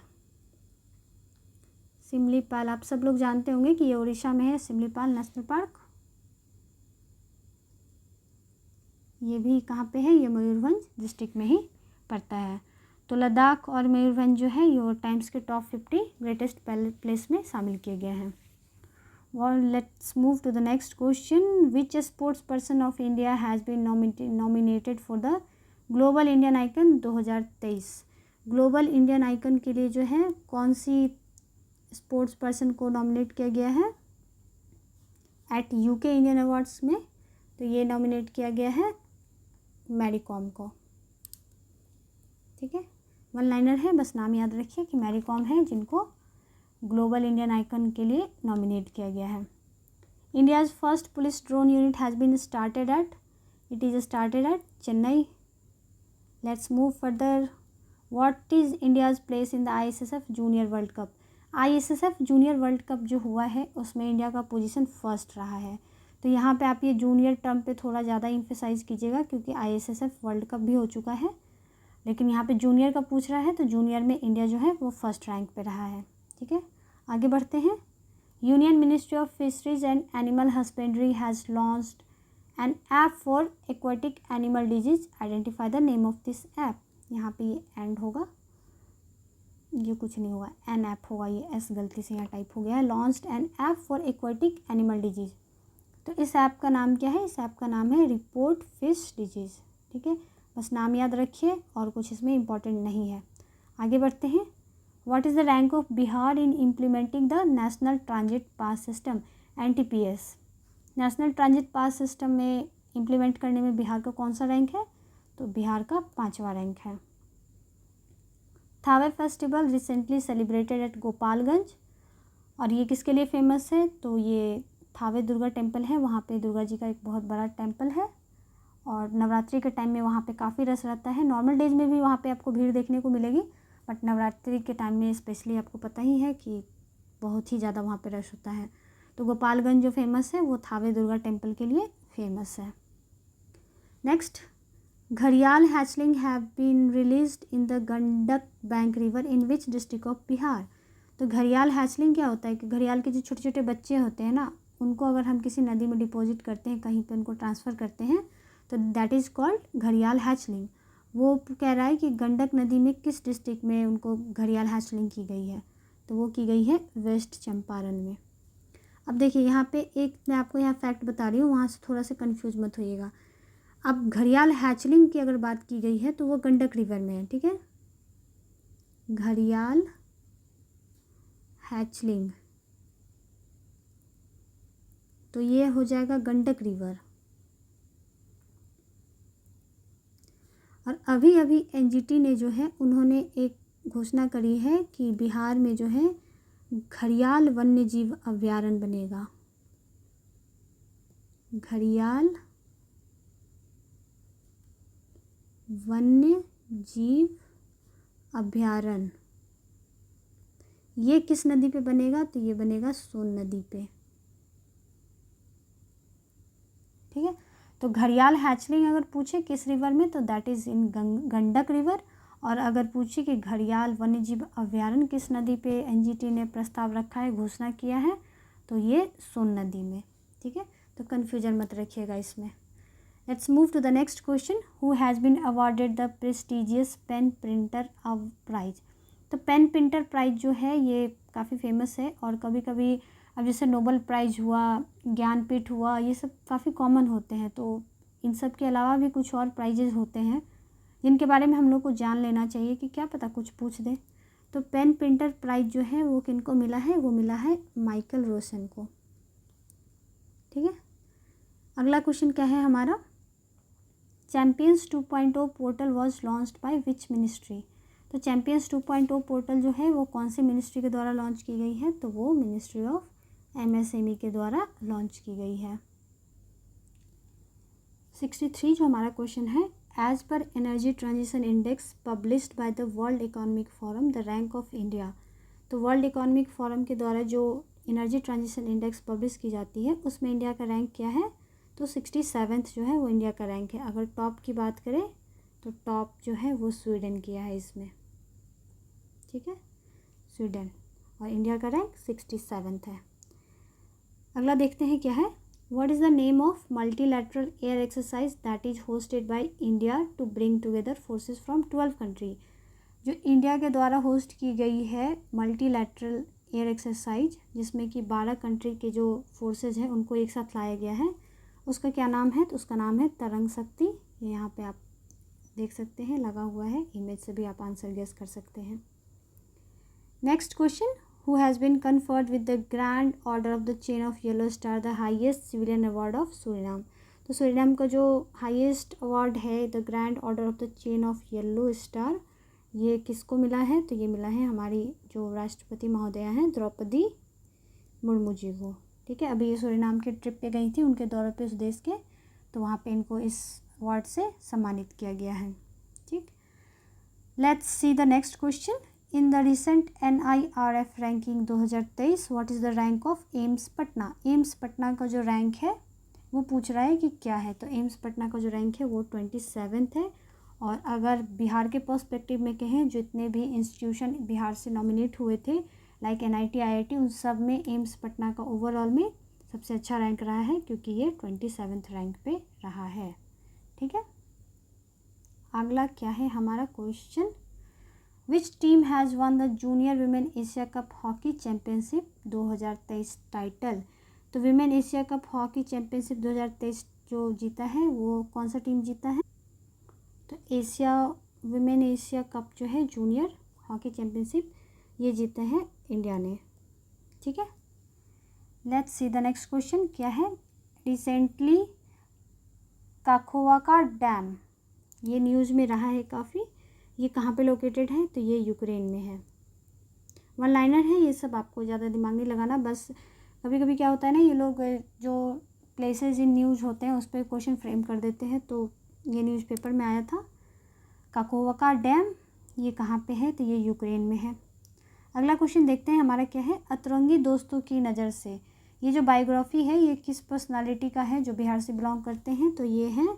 Speaker 1: आप सब लोग जानते होंगे कि ये उड़ीसा में है, सिमलीपाल नेशनल पार्क। ये भी कहाँ पे है? ये मयूरभंज डिस्ट्रिक्ट में ही पड़ता है। तो लद्दाख और मयूरभंज जो है ये टाइम्स के टॉप 50 ग्रेटेस्ट प्लेस में शामिल किए गए हैं। Well, let's move to the next question. Which sports person of India has been nominated for the Global Indian Icon 2023? Global Indian icon के लिए जो है कौन सी स्पोर्ट्स पर्सन को नॉमिनेट किया गया है एट यूके इंडियन अवार्ड्स में? तो ये नॉमिनेट किया गया है मैरी कॉम को। ठीक है, वन लाइनर है, बस नाम याद रखिए कि मैरी कॉम है जिनको ग्लोबल इंडियन आइकन के लिए नॉमिनेट किया गया है। India's first police drone unit has been started at Chennai. Let's move further. What is India's place in the ISSF junior world cup? ISSF junior world cup जो हुआ है उसमें इंडिया का पोजीशन फर्स्ट रहा है। तो यहाँ पे आप ये जूनियर टर्म पे थोड़ा ज़्यादा इम्फेसाइज कीजिएगा क्योंकि ISSF वर्ल्ड कप भी हो चुका है, लेकिन यहाँ पे जूनियर का पूछ रहा है तो जूनियर में इंडिया जो है वो फर्स्ट रैंक पे रहा है। ठीक है, आगे बढ़ते हैं। Union ministry of fisheries and animal husbandry has launched N app for aquatic animal disease, identify the name of this app. यहाँ पे ये एंड होगा, ये कुछ नहीं होगा, एन ऐप होगा, ये एस गलती से यहाँ टाइप हो गया है। Launched N app for aquatic animal disease. तो इस ऐप का नाम क्या है? इस ऐप का नाम है रिपोर्ट फिश डिजीज। ठीक है, बस नाम याद रखिए और कुछ इसमें इम्पॉर्टेंट नहीं है। आगे बढ़ते हैं। What is the rank of Bihar in implementing the national transit pass system NTPS? National transit pass system में इम्प्लीमेंट करने में बिहार का कौन सा रैंक है? तो बिहार का 5वां रैंक है। Thawe festival recently celebrated at Gopalganj, और ये किसके लिए फेमस है? तो ये थावे दुर्गा टेम्पल है, वहाँ पे दुर्गा जी का एक बहुत बड़ा टेम्पल है और नवरात्रि के टाइम में वहाँ पे काफ़ी रश रहता है। नॉर्मल डेज में भी वहाँ पे आपको भीड़ देखने को मिलेगी, बट नवरात्रि के टाइम में स्पेशली आपको पता ही है कि बहुत ही ज़्यादा वहाँ पे रश होता है। तो गोपालगंज जो फेमस है वो थावे दुर्गा टेम्पल के लिए फेमस है। नेक्स्ट, घड़ियाल hatchling have been released in the Gandak bank river in which district of Bihar? तो घड़ियाल हैचलिंग क्या होता है कि घड़ियाल के जो छोटे छोटे बच्चे होते हैं ना, उनको अगर हम किसी नदी में डिपॉजिट करते हैं, कहीं पे उनको ट्रांसफ़र करते हैं, तो दैट इज़ कॉल्ड घड़ियाल हैचलिंग। वो कह रहा है कि गंडक नदी में किस डिस्ट्रिक्ट में उनको घड़ियाल हैचलिंग की गई है? तो वो की गई है वेस्ट चंपारण में। अब देखिए यहाँ पे एक मैं आपको यहाँ फैक्ट बता रही हूँ, वहाँ से थोड़ा सा कंफ्यूज मत होइएगा। अब घड़ियाल हैचलिंग की अगर बात की गई है तो वो गंडक रिवर में है। ठीक है, घड़ियाल हैचलिंग तो ये हो जाएगा गंडक रिवर। और अभी अभी NGT ने जो है उन्होंने एक घोषणा करी है कि बिहार में जो है घड़ियाल वन्य जीव अभयारण्य बनेगा। घड़ियाल वन्य जीव अभयारण्य, ये किस नदी पे बनेगा? तो ये बनेगा सोन नदी पे। ठीक है, तो घड़ियाल हैचलिंग अगर पूछे किस रिवर में, तो that is in Gandak river. और अगर पूछे कि घड़ियाल वन्यजीव अभयारण्य किस नदी पे एनजीटी ने प्रस्ताव रखा है, घोषणा किया है, तो ये सोन नदी में। ठीक है, तो कन्फ्यूजन मत रखिएगा इसमें। Let's move to the next question. Who has been awarded the prestigious pen printer prize. तो पेन प्रिंटर प्राइज जो है ये काफ़ी फेमस है, और कभी कभी अब जैसे नोबल प्राइज हुआ, ज्ञानपीठ हुआ, ये सब काफ़ी कॉमन होते हैं। तो इन सब के अलावा भी कुछ और प्राइजेज होते हैं जिनके बारे में हम लोग को जान लेना चाहिए कि क्या पता कुछ पूछ दे। तो पेन प्रिंटर प्राइज जो है वो किनको मिला है, वो मिला है माइकल रोसन को। ठीक है, अगला क्वेश्चन क्या है हमारा, champions 2.0 portal was launched by which ministry. तो चैम्पियंस 2.0 पोर्टल जो है वो कौन सी मिनिस्ट्री के द्वारा लॉन्च की गई है, तो वो मिनिस्ट्री ऑफ एमएसएमई के द्वारा लॉन्च की गई है। 63 जो हमारा क्वेश्चन है, as per energy transition index published by the world economic forum the rank of India. तो वर्ल्ड इकोनॉमिक फोरम के द्वारा जो एनर्जी ट्रांजिशन इंडेक्स पब्लिश की जाती है उसमें इंडिया का रैंक क्या है, तो 67th जो है वो इंडिया का रैंक है। अगर टॉप की बात करें तो टॉप जो है वो स्वीडन किया है इसमें। ठीक है, स्वीडन, और इंडिया का रैंक 67th है। अगला देखते हैं क्या है, what is the name of multilateral air exercise that is hosted by India to bring together forces from 12 country. जो इंडिया के द्वारा होस्ट की गई है मल्टीलैटरल एयर एक्सरसाइज, जिसमें कि 12 कंट्री के जो फोर्सेज हैं उनको एक साथ लाया गया है, उसका क्या नाम है, तो उसका नाम है तरंग शक्ति। ये यहाँ पे आप देख सकते हैं लगा हुआ है, इमेज से भी आप आंसर गेस कर सकते हैं। Next question, who has been conferred with the grand order of the chain of yellow star the highest civilian award of Suriname. तो सूरीनाम का जो हाईएस्ट अवार्ड है the grand order of the chain of yellow star, ये किसको मिला है, तो ये मिला है हमारी जो राष्ट्रपति महोदया हैं द्रौपदी मुर्मू जी को। ठीक है, अभी ये सूरीनाम के ट्रिप पे गई थी उनके दौरे पे उस देश के, तो वहाँ पे इनको इस अवार्ड से सम्मानित किया गया है। ठीक, let's see the next question, in the recent NIRF ranking 2023 what is the rank of AIIMS Patna. AIIMS Patna का जो रैंक है वो पूछ रहा है कि क्या है, तो एम्स पटना का जो रैंक है वो 27th है। और अगर बिहार के पर्सपेक्टिव में कहें, जितने भी इंस्टीट्यूशन बिहार से नॉमिनेट हुए थे लाइक NIT IIT, उन सब में एम्स पटना का ओवरऑल में सबसे अच्छा रैंक रहा है, क्योंकि ये 27th रैंक पे रहा है। ठीक है, अगला क्या है हमारा question, which team has won the junior women Asia cup hockey championship 2023 title. तो women Asia cup hockey championship 2023 जो जीता है वो कौन सा टीम जीता है, तो विमेन एशिया कप जो है जूनियर हॉकी चैम्पियनशिप ये जीते हैं इंडिया ने। ठीक है, let's see the next question क्या है, रिसेंटली काखोवाका डैम, ये न्यूज़ में रहा है काफ़ी, ये कहाँ पे लोकेटेड है, तो ये यूक्रेन में है। वन लाइनर है ये सब, आपको ज़्यादा दिमाग नहीं लगाना, बस कभी कभी क्या होता है ना, ये लोग जो प्लेसेस इन न्यूज़ होते हैं उस पर क्वेश्चन फ्रेम कर देते हैं। तो ये न्यूज़पेपर में आया था, काखोवाका डैम ये कहाँ पे है, तो ये यूक्रेन में है। अगला क्वेश्चन देखते हैं हमारा क्या है, अतरंगी दोस्तों की नज़र से, ये जो बायोग्राफी है ये किस पर्सनालिटी का है जो बिहार से बिलोंग करते हैं, तो ये हैं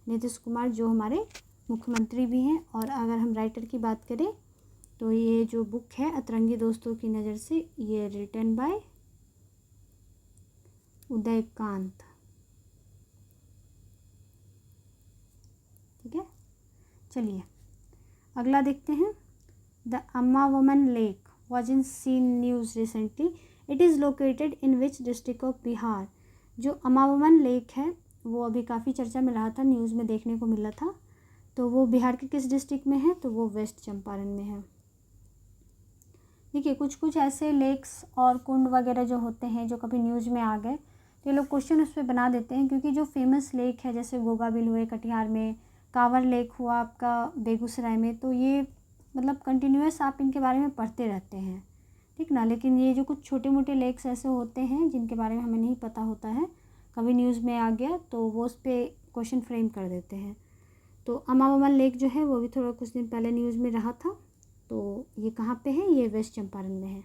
Speaker 1: नीतीश कुमार जो हमारे मुख्यमंत्री भी हैं। और अगर हम राइटर की बात करें तो ये जो बुक है अतरंगी दोस्तों की नज़र से, ये रिटन बाय उदयकांत। ठीक है, चलिए अगला देखते हैं, the Ammavaman lake was in seen news recently, it is located in which district of Bihar. जो अम्मावमन लेक है वो अभी काफ़ी चर्चा में रहा था, न्यूज़ में देखने को मिला था, तो वो बिहार के किस डिस्ट्रिक्ट में है, तो वो वेस्ट चंपारण में है। देखिए कुछ कुछ ऐसे लेक्स और कुंड वगैरह जो होते हैं जो कभी न्यूज़ में आ गए तो ये लोग क्वेश्चन उस पर बना देते हैं, क्योंकि जो फेमस लेक है जैसे गोगाबिल हुए कटिहार में, कांवर लेक हुआ आपका बेगूसराय में, तो ये मतलब कंटिन्यूस आप इनके बारे में पढ़ते रहते हैं। ठीक ना, लेकिन ये जो कुछ छोटे मोटे लेक्स ऐसे होते हैं जिनके बारे में हमें नहीं पता होता है, कभी न्यूज़ में आ गया तो वो उस पर क्वेश्चन फ्रेम कर देते हैं। तो अम्मावमन लेक जो है वो भी थोड़ा कुछ दिन पहले न्यूज़ में रहा था, तो ये कहाँ पे है, ये वेस्ट चंपारण में है।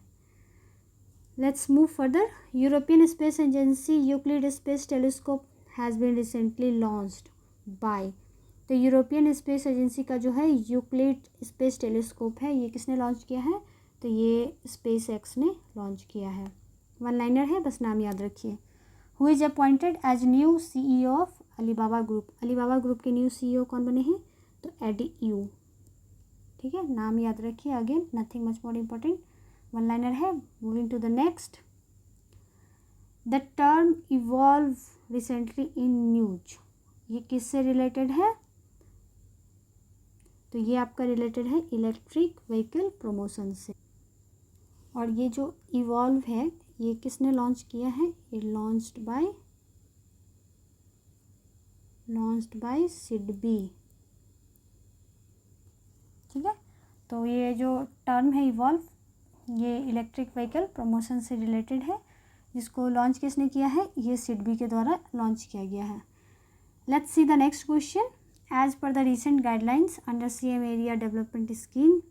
Speaker 1: Let's move further, European space agency Euclid space telescope has been recently launched by. तो यूरोपियन स्पेस एजेंसी का जो है यूक्लिड स्पेस टेलीस्कोप है, ये किसने लॉन्च किया है? तो ये स्पेस एक्स ने लॉन्च किया है। वन लाइनर है, बस नाम याद रखिए। Who is appointed as new CEO of Alibaba group. Alibaba group के न्यू CEO कौन बने हैं? तो एडी यू। ठीक है, नाम याद रखिए। Again nothing much more important, one liner है। Moving to the next, the term evolve recently in news, ये किससे रिलेटेड है? तो ये आपका रिलेटेड है इलेक्ट्रिक व्हीकल प्रमोशन से। और ये जो इवॉल्व है ये किसने लॉन्च किया है? ये लॉन्च्ड बाय सिडबी। ठीक है, तो ये जो टर्म है इवॉल्व, ये इलेक्ट्रिक व्हीकल प्रमोशन से रिलेटेड है, जिसको लॉन्च किसने किया है? ये सिडबी के द्वारा लॉन्च किया गया है। Let's see the next question. As per the recent guidelines under CM area development scheme,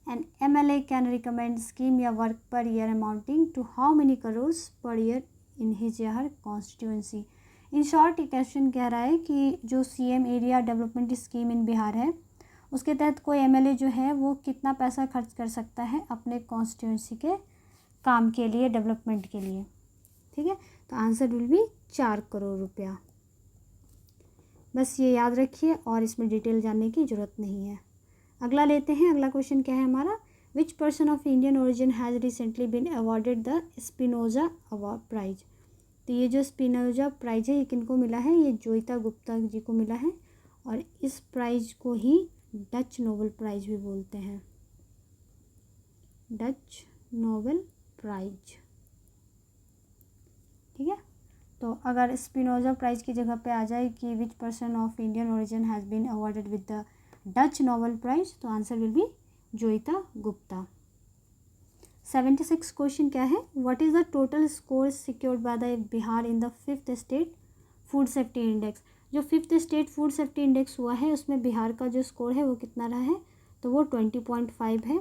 Speaker 1: an MLA can recommend scheme या work per year amounting to how many crores per year in his या her constituency। In short ये question कह रहा है कि जो CM area development scheme in Bihar है, उसके तहत कोई MLA जो है वो कितना पैसा खर्च कर सकता है अपने कॉन्स्टिट्यूंसी के काम के लिए, डेवलपमेंट के लिए। ठीक है, तो आंसर विल बी 4 करोड़ रुपया। बस ये याद रखिए और इसमें डिटेल जानने की ज़रूरत नहीं है। अगला लेते हैं। अगला क्वेश्चन क्या है हमारा? Which person of Indian origin has recently been awarded the Spinoza award prize. तो ये जो स्पिनोजा प्राइज है ये किनको मिला है? ये जोइता गुप्ता जी को मिला है। और इस प्राइज को ही डच नोबेल प्राइज भी बोलते हैं, डच नोबेल प्राइज। ठीक है, तो अगर स्पिनोजा प्राइज की जगह पे आ जाए कि which person of Indian origin has been awarded with the Dutch Nobel prize, तो answer will be Joyeeta Gupta. 76 question क्या है? What is the total score secured by the Bihar in the 5th state food safety index. जो 5th state food safety index हुआ है उसमें बिहार का जो score है वो कितना रहा है? तो वो 20.5 है।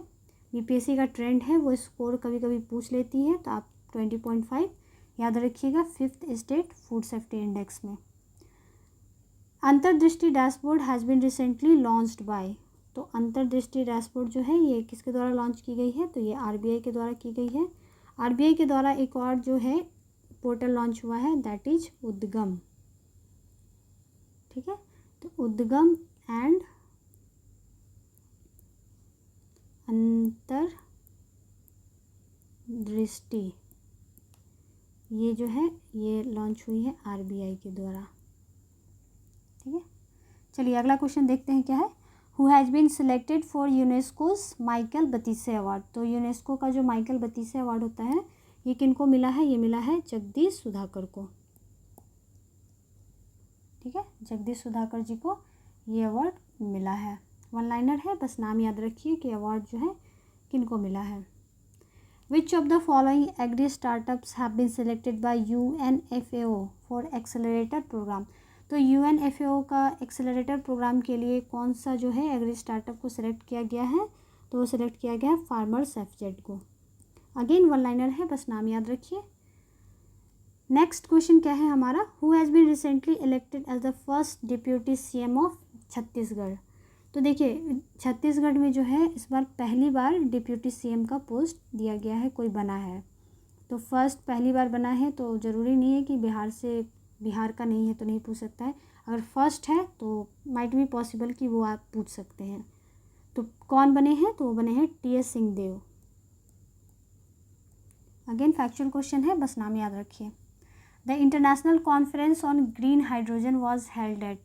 Speaker 1: BPSC का ट्रेंड है, वो स्कोर कभी कभी पूछ लेती है, तो आप 20.5 याद रखिएगा 5th state food safety index में। Antardrishti dashboard has been recently launched by. तो अंतर्दृष्टि डैशबोर्ड जो है ये किसके द्वारा लॉन्च की गई है? तो ये RBI के द्वारा की गई है। RBI के द्वारा एक और जो है पोर्टल लॉन्च हुआ है, दैट इज उद्गम। ठीक है, तो उद्गम एंड अंतर्दृष्टि ये जो है ये लॉन्च हुई है RBI के द्वारा। ठीक है, चलिए अगला क्वेश्चन देखते हैं क्या है। Who has been selected for UNESCO's Michael Batisse award. तो यूनेस्को का जो माइकल बतीसे अवार्ड होता है ये किनको मिला है? ये मिला है जगदीश सुधाकर को। ठीक है, जगदीश सुधाकर जी को ये अवार्ड मिला है। वन लाइनर है, बस नाम याद रखिए कि अवार्ड जो है किनको मिला है। Which of the following agri startups have been selected by UNFAO for accelerator program. तो UNFAO का एक्सेलरेटर प्रोग्राम के लिए कौन सा जो है एग्री स्टार्टअप को सिलेक्ट किया गया है? तो वो सिलेक्ट किया गया है फार्मर्स FZ को। अगेन वन लाइनर है, बस नाम याद रखिए। नेक्स्ट क्वेश्चन क्या है हमारा? Who has been recently elected as the first deputy CM of Chhattisgarh. तो देखिए छत्तीसगढ़ में जो है इस बार पहली बार डिप्यूटी CM का पोस्ट दिया गया है, कोई बना है। तो फर्स्ट पहली बार बना है तो ज़रूरी नहीं है कि बिहार का नहीं है तो नहीं पूछ सकता है। अगर फर्स्ट है तो माइट बी पॉसिबल कि वो आप पूछ सकते हैं। तो कौन बने हैं? तो वो बने हैं TS Singhdeo. Again factual question है, बस नाम याद रखिए। The international conference on green hydrogen was held at.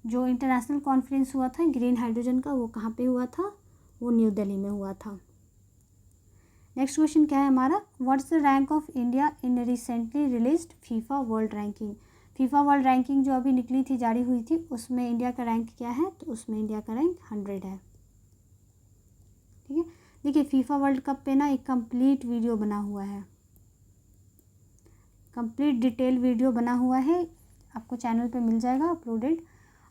Speaker 1: जो इंटरनेशनल कॉन्फ्रेंस हुआ था ग्रीन हाइड्रोजन का वो कहाँ पे हुआ था? वो न्यू दिल्ली में हुआ था। नेक्स्ट क्वेश्चन क्या है हमारा? What's the rank of India in recently released FIFA world ranking. FIFA world ranking जो अभी निकली थी, जारी हुई थी, उसमें इंडिया का रैंक क्या है? तो उसमें इंडिया का रैंक 100 है। ठीक है, देखिए फीफा वर्ल्ड कप पे ना एक कंप्लीट वीडियो बना हुआ है, कंप्लीट डिटेल वीडियो बना हुआ है, आपको चैनल पे मिल जाएगा अपलोडेड।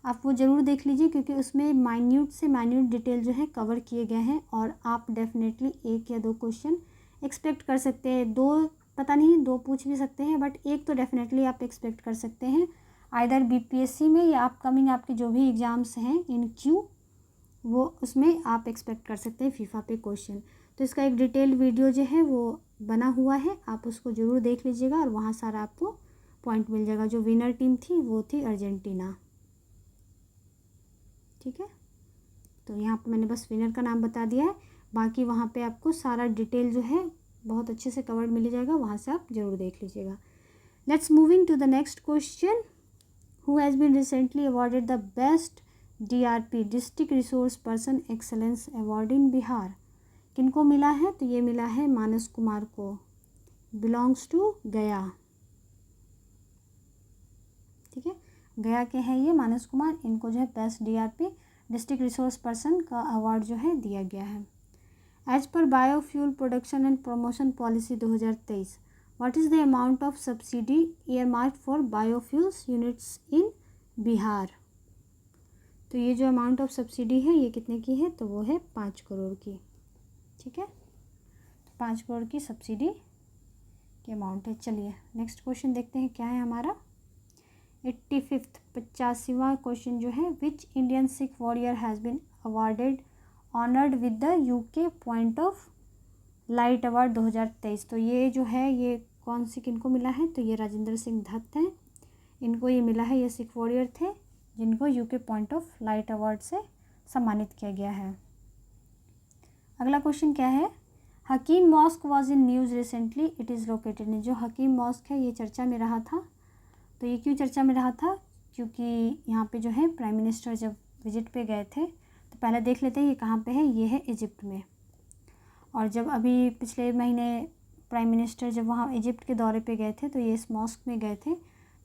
Speaker 1: आप वो ज़रूर देख लीजिए क्योंकि उसमें माइन्यूट से माइन्यूट डिटेल जो है कवर किए गए हैं और आप डेफिनेटली 1 या 2 क्वेश्चन एक्सपेक्ट कर सकते हैं। 2 पता नहीं 2 पूछ भी सकते हैं, बट 1 तो डेफिनेटली आप एक्सपेक्ट कर सकते हैं आइदर बीपीएससी में या अपकमिंग आपके जो भी एग्ज़ाम्स हैं इन क्यू, वो उसमें आप एक्सपेक्ट कर सकते हैं फीफा पे क्वेश्चन। तो इसका एक डिटेल वीडियो जो है वो बना हुआ है, आप उसको ज़रूर देख लीजिएगा और वहाँ सारा आपको पॉइंट मिल जाएगा। जो विनर टीम थी वो थी अर्जेंटीना, ठीक है। तो यहाँ पे मैंने बस विनर का नाम बता दिया है, बाकी वहाँ पे आपको सारा डिटेल जो है बहुत अच्छे से कवर्ड मिल जाएगा, वहाँ से आप ज़रूर देख लीजिएगा। Let's moving to the next question. Who has been recently awarded the best DRP district resource person excellence award in Bihar? किनको मिला है? तो ये मिला है मानस कुमार को, बिलोंग्स टू गया, ठीक है। गया के हैं ये मानस कुमार, इनको जो है best DRP district resource person का अवार्ड जो है दिया गया है। As per biofuel production and promotion policy 2023, what is the amount of subsidy earmarked for biofuels units in Bihar? तो ये जो अमाउंट ऑफ सब्सिडी है ये कितने की है? तो वो है 5 करोड़ की, ठीक है। तो 5 करोड़ की सब्सिडी की अमाउंट है। चलिए नेक्स्ट क्वेश्चन देखते हैं क्या है हमारा। 85वां क्वेश्चन जो है, which Indian Sikh warrior has been awarded honoured with the UK point of light award 2023? तो ये जो है ये कौन सी किनको मिला है? तो ये राजेंद्र सिंह दत्त हैं, इनको ये मिला है। ये सिख वॉरियर थे जिनको UK point of light award से सम्मानित किया गया है। अगला क्वेश्चन क्या है, Hakim mosque was in news recently, it is located in. जो हकीम मॉस्क है ये चर्चा में रहा था। तो ये क्यों चर्चा में रहा था? क्योंकि यहाँ पे जो है प्राइम मिनिस्टर जब विजिट पे गए थे, तो पहले देख लेते हैं ये कहाँ पे है। ये है इजिप्ट में। और जब अभी पिछले महीने प्राइम मिनिस्टर जब वहाँ इजिप्ट के दौरे पे गए थे तो ये इस मॉस्क में गए थे,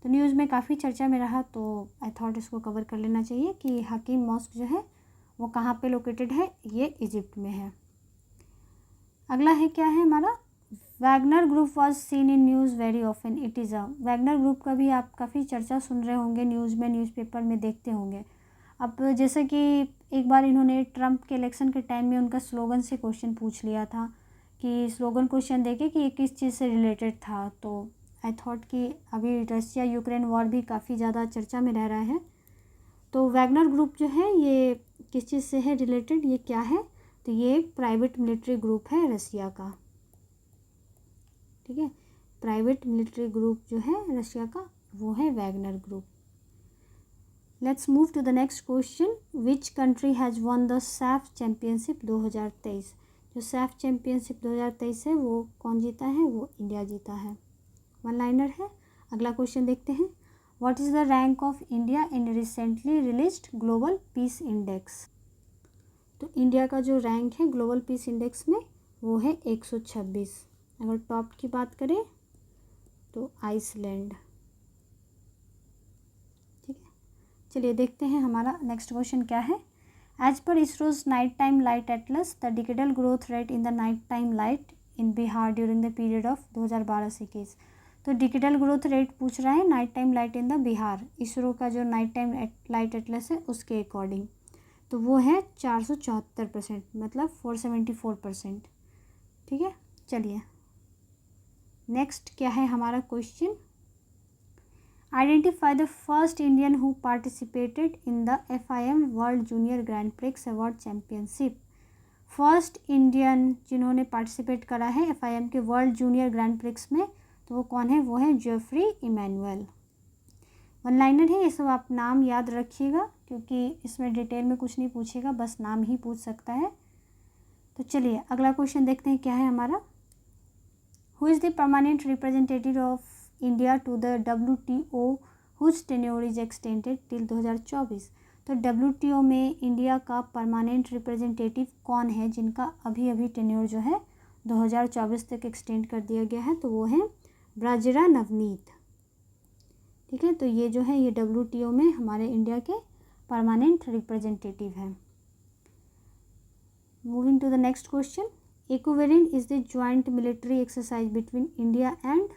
Speaker 1: तो न्यूज़ में काफ़ी चर्चा में रहा। तो आई थॉट इसको कवर कर लेना चाहिए कि हकीम मॉस्क जो है वो कहाँ पे लोकेटेड है, ये इजिप्ट में है। अगला है क्या है हमारा, Wagner group was seen in news very often, it is a. Wagner group का भी आप काफ़ी चर्चा सुन रहे होंगे न्यूज़ में, न्यूज़पेपर में देखते होंगे। अब जैसे कि एक बार इन्होंने ट्रंप के इलेक्शन के टाइम में उनका स्लोगन से क्वेश्चन पूछ लिया था कि स्लोगन क्वेश्चन देके कि ये किस चीज़ से रिलेटेड था। तो आई थॉट कि अभी रशिया यूक्रेन वॉर भी काफ़ी ज़्यादा चर्चा में रह रहा है, तो वैगनर ग्रुप जो है ये किस चीज़ से है रिलेटेड, ये क्या है? तो ये एक प्राइवेट मिलिट्री ग्रुप है रशिया का, ठीक है। प्राइवेट मिलिट्री ग्रुप जो है रशिया का वो है Wagner group. Let's move to the next question, which country has won the SAFF championship 2023? जो सैफ चैम्पियनशिप 2023 है वो कौन जीता है? वो इंडिया जीता है। वन लाइनर है। अगला क्वेश्चन देखते हैं, what is the rank of India in recently released global peace index? तो इंडिया का जो रैंक है ग्लोबल पीस इंडेक्स में वो है 126। अगर टॉप की बात करें तो आइसलैंड, ठीक है। चलिए देखते हैं हमारा नेक्स्ट क्वेश्चन क्या है। As per ISRO's night time light atlas, the decadal growth rate in the night time light in Bihar during the period of 2012 से 21। तो डिकेडल ग्रोथ रेट पूछ रहा है night time light in the Bihar, ISRO का जो नाइट टाइम लाइट एटलस है उसके according, तो वो है 474%, मतलब 474%, ठीक है। चलिए नेक्स्ट क्या है हमारा question, identify the first Indian who participated in the FIM world junior grand prix award championship. First Indian जिन्होंने पार्टिसिपेट करा है FIM के वर्ल्ड जूनियर ग्रैंड प्रिक्स में, तो वो कौन है? वो है जेफरी इमैनुअल। वन लाइनर है, ये सब आप नाम याद रखिएगा क्योंकि इसमें डिटेल में कुछ नहीं पूछेगा, बस नाम ही पूछ सकता है। तो चलिए अगला क्वेश्चन देखते हैं क्या है हमारा, who is the permanent representative of India to the WTO whose tenure is extended till 2024। तो WTO में इंडिया का परमानेंट रिप्रेजेंटेटिव कौन है जिनका अभी अभी टेन्योर जो है 2024 तक एक्सटेंड कर दिया गया है? तो वो है ब्राजरा नवनीत, ठीक है। तो ये जो है ये WTO में हमारे इंडिया के परमानेंट रिप्रेजेंटेटिव हैं। Moving to the next question, Ekuverin is the joint military exercise between India and.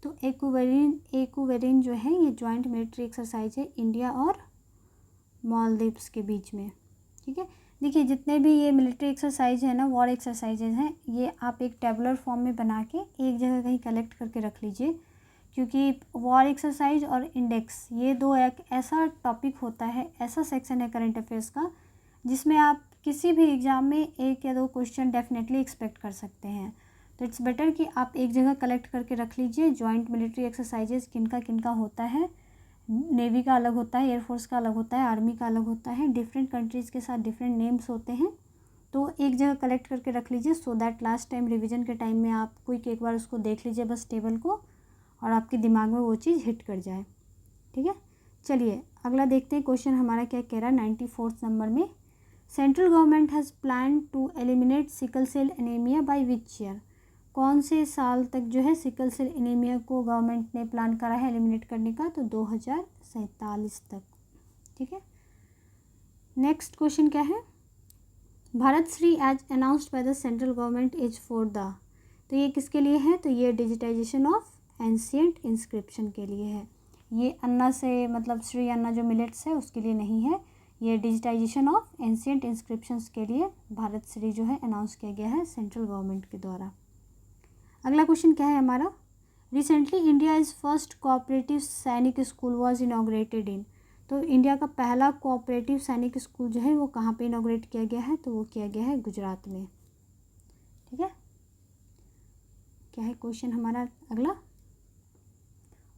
Speaker 1: तो एक्वेरिन जो है ये ज्वाइंट मिलिट्री एक्सरसाइज है इंडिया और मालदीव्स के बीच में, ठीक है। देखिए जितने भी ये मिलिट्री एक्सरसाइज है ना, वॉर एक्सरसाइजेज हैं, ये आप एक टेबुलर फॉर्म में बना के एक जगह कहीं कलेक्ट करके रख लीजिए, क्योंकि वॉर एक्सरसाइज और इंडेक्स ये दो एक ऐसा टॉपिक होता है, ऐसा सेक्शन है करंट अफेयर्स का जिसमें आप किसी भी एग्ज़ाम में 1 या 2 क्वेश्चन डेफिनेटली एक्सपेक्ट कर सकते हैं। तो इट्स बेटर कि आप एक जगह कलेक्ट करके रख लीजिए जॉइंट मिलिट्री एक्सरसाइजेज किनका किनका होता है। नेवी का अलग होता है, एयरफोर्स का अलग होता है, आर्मी का अलग होता है, डिफरेंट कंट्रीज़ के साथ डिफरेंट नेम्स होते हैं। तो एक जगह कलेक्ट करके रख लीजिए so that last time revision के टाइम में आप क्विक एक बार उसको देख लीजिए बस टेबल को, और आपके दिमाग में वो चीज़ हिट कर जाए। ठीक है, चलिए अगला देखते हैं क्वेश्चन हमारा क्या कह रहा है 94 नंबर में। Central government has plan to eliminate sickle cell anaemia by which year. कौन से साल तक जो है सिकल सेल एनीमिया को गवर्नमेंट ने प्लान करा है एलिमिनेट करने का, तो 2047 तक। ठीक है, नेक्स्ट क्वेश्चन क्या है, Bharat Shri as announced by the central government is for the, तो ये किसके लिए है, तो ये डिजिटाइजेशन ऑफ एंशिएंट इंस्क्रिप्शन के लिए है। ये अन्ना से मतलब श्री अन्ना जो मिलेट्स है उसके लिए नहीं है, ये डिजिटाइजेशन ऑफ एंशिएंट इंस्क्रिप्शंस के लिए भारत श्री जो है अनाउंस किया गया है सेंट्रल गवर्नमेंट के द्वारा। अगला क्वेश्चन क्या है हमारा, recently India is first cooperative सैनिक स्कूल वाज इनॉग्रेटेड इन, तो इंडिया का पहला कोऑपरेटिव सैनिक स्कूल जो है वो कहाँ पे इनॉग्रेट किया गया है, तो वो किया गया है गुजरात में। ठीक है, क्या है क्वेश्चन हमारा अगला,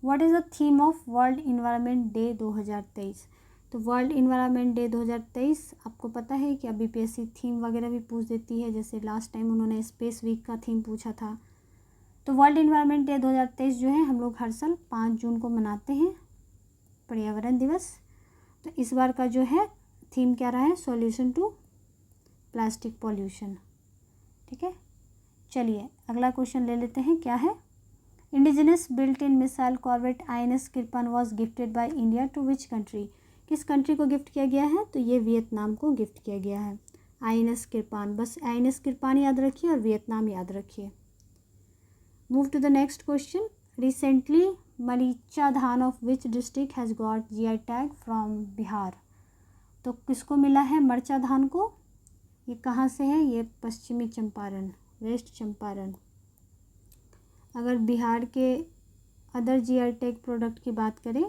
Speaker 1: what is the theme of world environment day 2023। तो वर्ल्ड इन्वायरमेंट डे 2023 आपको पता है कि अभी बीपीएससी थीम वगैरह भी पूछ देती है, जैसे लास्ट टाइम उन्होंने स्पेस वीक का थीम पूछा था। तो वर्ल्ड इन्वायरमेंट डे 2023 जो है हम लोग हर साल 5 जून को मनाते हैं, पर्यावरण दिवस। तो इस बार का जो है थीम क्या रहा है, सॉल्यूशन टू प्लास्टिक पॉल्यूशन। ठीक है, चलिए अगला क्वेश्चन ले लेते हैं, क्या है, indigenous built in missile corvette INS Kirpan was gifted by India to which country, किस कंट्री को गिफ्ट किया गया है, तो ये वियतनाम को गिफ्ट किया गया है। INS किरपान, बस INS किरपान याद रखिए और वियतनाम याद रखिए। Move to the next question, recently Maricha Dhan of which district has got GI tag from Bihar, तो किसको मिला है मरचा धान को, ये कहाँ से है, ये पश्चिमी चंपारण, वेस्ट चंपारण। अगर बिहार के अदर GI टैग प्रोडक्ट की बात करें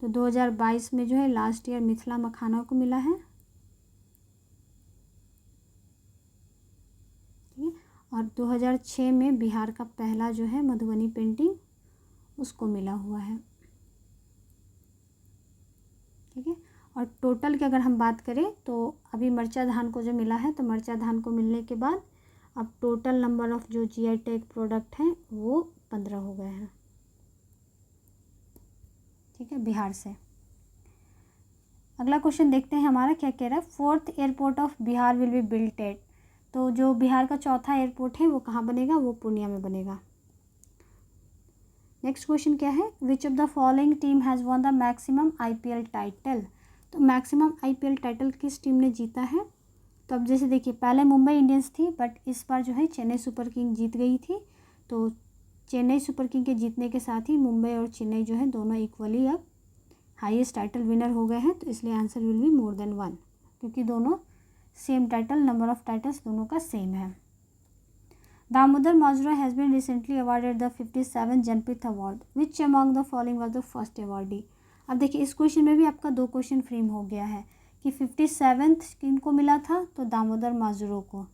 Speaker 1: तो 2022 में जो है लास्ट ईयर मिथिला मखाना को मिला है। ठीक है, और 2006 में बिहार का पहला जो है मधुबनी पेंटिंग उसको मिला हुआ है। ठीक है, और टोटल की अगर हम बात करें तो अभी मरचा धान को जो मिला है, तो मरचा धान को मिलने के बाद अब टोटल नंबर ऑफ जो GI टैग प्रोडक्ट हैं वो 15 हो गए हैं। ठीक है, बिहार से। अगला क्वेश्चन देखते हैं हमारा क्या कह रहा है, 4th airport of Bihar will be built at, तो जो बिहार का चौथा एयरपोर्ट है वो कहाँ बनेगा, वो पूर्णिया में बनेगा। नेक्स्ट क्वेश्चन क्या है, which of the following team has won the maximum IPL title, तो मैक्सिमम IPL टाइटल किस टीम ने जीता है, तो अब जैसे देखिए पहले मुंबई इंडियंस थी बट इस बार जो है चेन्नई सुपर किंग जीत गई थी, तो चेन्नई सुपर किंग के जीतने के साथ ही मुंबई और चेन्नई जो है दोनों इक्वली अब हाईएस्ट टाइटल विनर हो गए हैं, तो इसलिए answer will be more than 1, क्योंकि दोनों same title, number of titles दोनों का सेम है। Damodar Mauzo has been recently awarded the 57th Jnanpith award, which among the following was the first awardee. अब देखिए इस क्वेश्चन में भी आपका 2 क्वेश्चन फ्रेम हो गया है कि 57th किनको मिला था, तो दामोदर माजुरो को।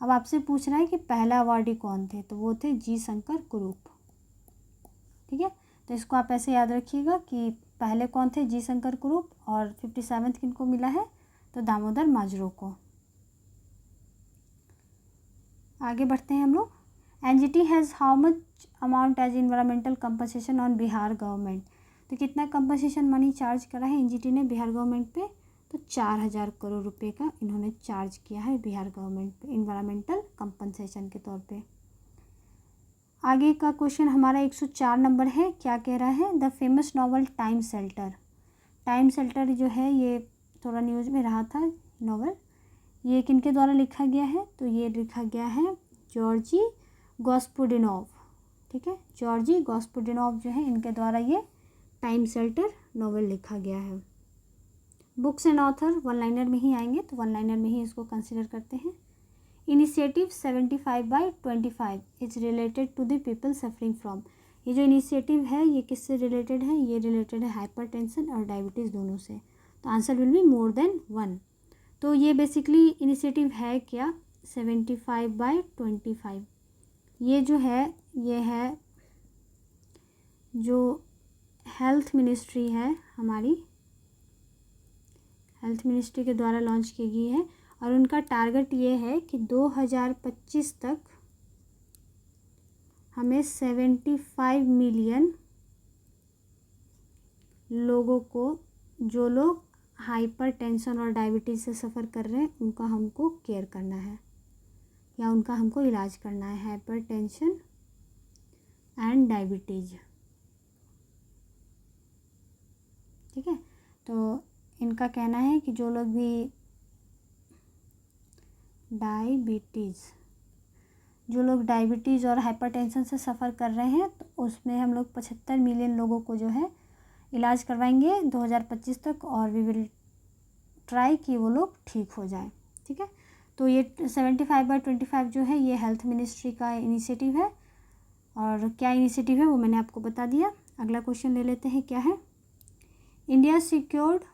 Speaker 1: अब आपसे पूछ रहा है कि पहला अवार्डी कौन थे, तो वो थे जी शंकर कुरूप। ठीक है, तो इसको आप ऐसे याद रखिएगा कि पहले कौन थे, जी शंकर कुरूप, और 57th किनको मिला है, तो दामोदर माजुरो को। आगे बढ़ते हैं हम लोग, NGT has how much amount as environmental compensation on Bihar government, तो कितना कंपनसेशन मनी चार्ज करा है NGT ने बिहार गवर्नमेंट पे, तो 4000 करोड़ रुपए का इन्होंने चार्ज किया है बिहार गवर्नमेंट पे इन्वायरमेंटल कंपनसेशन के तौर पे। आगे का क्वेश्चन हमारा 104 नंबर है, क्या कह रहा है, the famous novel time shelter, time shelter जो है ये थोड़ा न्यूज़ में रहा था नॉवल, ये किनके द्वारा लिखा गया है, तो ये लिखा गया है जॉर्जी गॉस्पुडिनोव। ठीक है, जॉर्जी गॉस्पुडिनोव जो है इनके द्वारा ये टाइम शेल्टर नॉवल लिखा गया है। Books and author one liner में ही आएंगे, तो वन लाइनर में ही इसको कंसिडर करते हैं। Initiative 75/25 is related to the people suffering from. ये जो इनिशिएटिव है ये किससे रिलेटेड है? ये रिलेटेड है हाइपरटेंशन और डायबिटीज़ दोनों से। तो answer will be more than 1। तो ये बेसिकली इनिशिएटिव है क्या? 75/25। ये जो है ये है जो हेल्थ मिनिस्ट्री है हमारी, हेल्थ मिनिस्ट्री के द्वारा लॉन्च की गई है और उनका टारगेट ये है कि 2025 तक हमें 75 मिलियन लोगों को, जो लोग हाइपरटेंशन और डायबिटीज़ से सफ़र कर रहे हैं, उनका हमको केयर करना है या उनका हमको इलाज करना है, हाइपरटेंशन एंड डायबिटीज़। ठीक है, तो इनका कहना है कि जो लोग भी डायबिटीज़ और हाइपरटेंशन से सफ़र कर रहे हैं तो उसमें हम लोग 75 मिलियन लोगों को जो है इलाज करवाएंगे 2025 तक और वी विल ट्राई कि वो लोग ठीक हो जाए। ठीक है, तो ये 75/25 जो है ये हेल्थ मिनिस्ट्री का इनिशिएटिव है और क्या इनिशिएटिव है वो मैंने आपको बता दिया। अगला क्वेश्चन ले लेते हैं, क्या है? India secured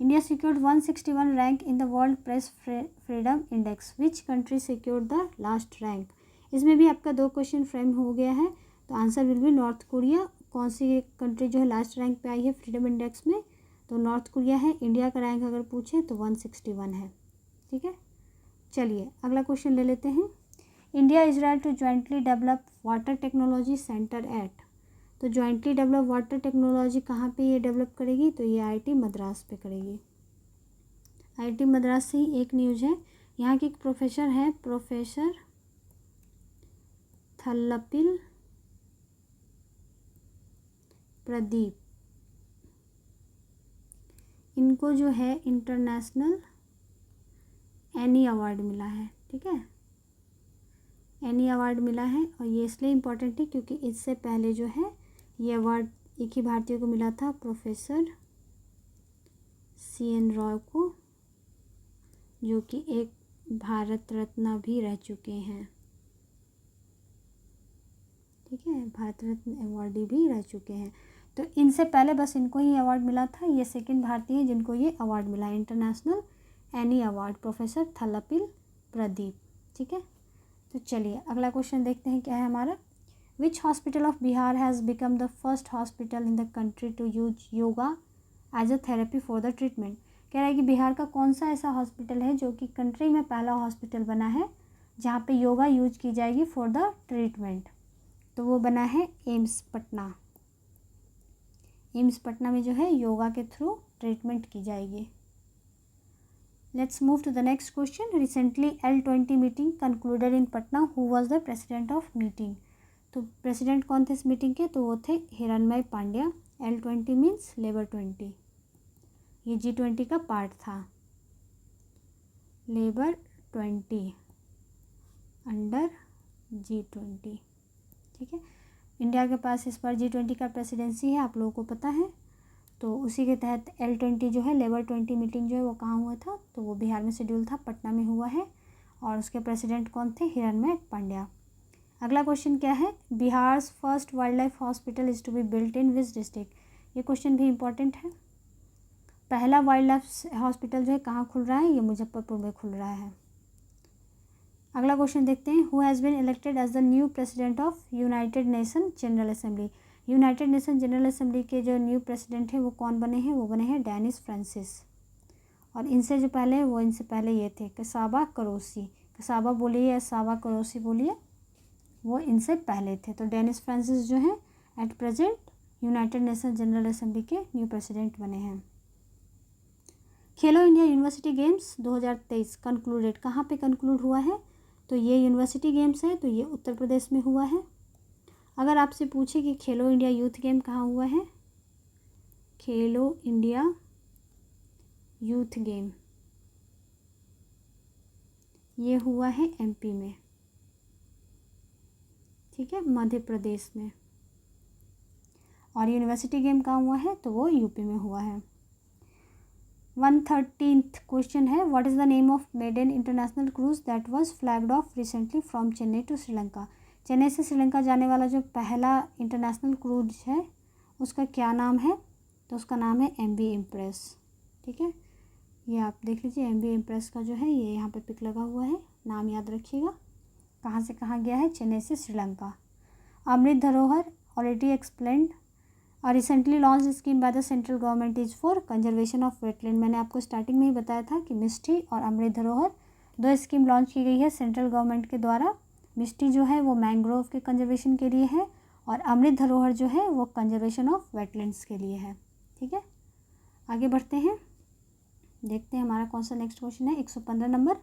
Speaker 1: 161 rank in the world press freedom index, which country secured the last rank. इसमें भी आपका 2 क्वेश्चन फ्रेम हो गया है, तो answer will B north Korea. कौन सी कंट्री जो है लास्ट रैंक पे आई है फ्रीडम इंडेक्स में? तो नॉर्थ कोरिया है। इंडिया का रैंक अगर पूछे तो 161 है। ठीक है, चलिए अगला क्वेश्चन ले लेते हैं। India Israel to jointly develop water technology centre at. तो जॉइंटली डेवलप वाटर टेक्नोलॉजी कहाँ पे ये डेवलप करेगी? तो ये IIT मद्रास पे करेगी। IIT मद्रास से ही एक न्यूज़ है, यहाँ के एक प्रोफेसर है, प्रोफेसर थल्लपिल प्रदीप, इनको जो है इंटरनेशनल एनी अवार्ड मिला है। ठीक है, एनी अवार्ड मिला है और ये इसलिए इम्पोर्टेंट है क्योंकि इससे पहले जो है ये अवार्ड एक ही भारतीय को मिला था, प्रोफेसर CN रॉय को, जो कि एक भारत रत्न भी रह चुके हैं। ठीक है, भारत रत्न अवार्डी भी रह चुके हैं। तो इनसे पहले बस इनको ही अवार्ड मिला था, ये सेकंड भारतीय हैं जिनको ये अवार्ड मिला है, international Eni award, professor Thalappil Pradeep. ठीक है, तो चलिए अगला क्वेश्चन देखते हैं, क्या है हमारा? Which hospital of Bihar has become the first hospital in the country to use yoga as a therapy for the treatment. कह रहा है कि बिहार का कौन सा ऐसा हॉस्पिटल है जो कि कंट्री में पहला हॉस्पिटल बना है जहाँ पे योगा यूज की जाएगी फॉर द ट्रीटमेंट। तो वो बना है एम्स पटना। एम्स पटना में जो है योगा के थ्रू ट्रीटमेंट की जाएगी। Let's move to the next question. Recently L20 meeting concluded in Patna, who was the president of meeting. तो प्रेसिडेंट कौन थे इस मीटिंग के? तो वो थे हिरण्मय पांड्या। L20 मीन्स लेबर 20, ये G20 का पार्ट था, लेबर 20 अंडर G20। ठीक है, इंडिया के पास इस बार G20 का प्रेसिडेंसी है, आप लोगों को पता है। तो उसी के तहत L20 जो है लेबर 20 मीटिंग जो है वो कहाँ हुआ था? तो वो बिहार में शेड्यूल था, पटना में हुआ है और उसके प्रेसिडेंट कौन थे? हिरण्मय पांड्या। अगला क्वेश्चन क्या है? Bihar first wildlife hospital is to be built in which district. ये क्वेश्चन भी इम्पोर्टेंट है। पहला वाइल्ड लाइफ हॉस्पिटल जो है कहाँ खुल रहा है? ये मुजफ्फरपुर में खुल रहा है। अगला क्वेश्चन देखते हैं, who has been elected as the new president of United Nation General Assembly. United Nation General Assembly के जो न्यू प्रेसिडेंट हैं वो कौन बने हैं? वो बने हैं डेनिस फ्रांसिस। और इनसे जो पहले वो इनसे पहले ये थे कसाबा करोसी। कसाबा बोलिए या साबा करोसी बोलिए, वो इनसे पहले थे। तो डेनिस फ्रांसिस जो हैं at present United Nation General Assembly के न्यू प्रेसिडेंट बने हैं। खेलो इंडिया यूनिवर्सिटी गेम्स 2023 कंक्लूडेड, कहाँ पे कंक्लूड हुआ है? तो ये यूनिवर्सिटी गेम्स है, तो ये उत्तर प्रदेश में हुआ है। अगर आपसे पूछे कि खेलो इंडिया यूथ गेम कहाँ हुआ है? खेलो इंडिया यूथ गेम ये हुआ है MP में। ठीक है, मध्य प्रदेश में। और यूनिवर्सिटी गेम कहाँ हुआ है? तो वो UP में हुआ है। 113th क्वेश्चन है, what is the name of maiden international cruise that was flagged off recently from Chennai to Sri Lanka. Chennai से श्रीलंका जाने वाला जो पहला इंटरनेशनल क्रूज है उसका क्या नाम है? तो उसका नाम है MV इम्प्रेस। ठीक है, ये आप देख लीजिए, MV इम्प्रेस का जो है ये यहाँ पे पिक लगा हुआ है, नाम याद रखिएगा। कहाँ से कहाँ गया है? चेन्नई से श्रीलंका। अमृत धरोहर ऑलरेडी एक्सप्लेन्ड। और recently launch scheme bye the central government is for conservation of wetland. मैंने आपको स्टार्टिंग में ही बताया था कि मिष्टी और अमृत धरोहर दो स्कीम लॉन्च की गई है सेंट्रल गवर्नमेंट के द्वारा। मिष्टी जो है वो मैंग्रोव के कंजर्वेशन के लिए है और अमृत धरोहर जो है वो कंजर्वेशन ऑफ वेटलैंड्स के लिए है। ठीक है, आगे बढ़ते हैं, देखते हैं हमारा कौन सा नेक्स्ट क्वेश्चन है। 115 नंबर,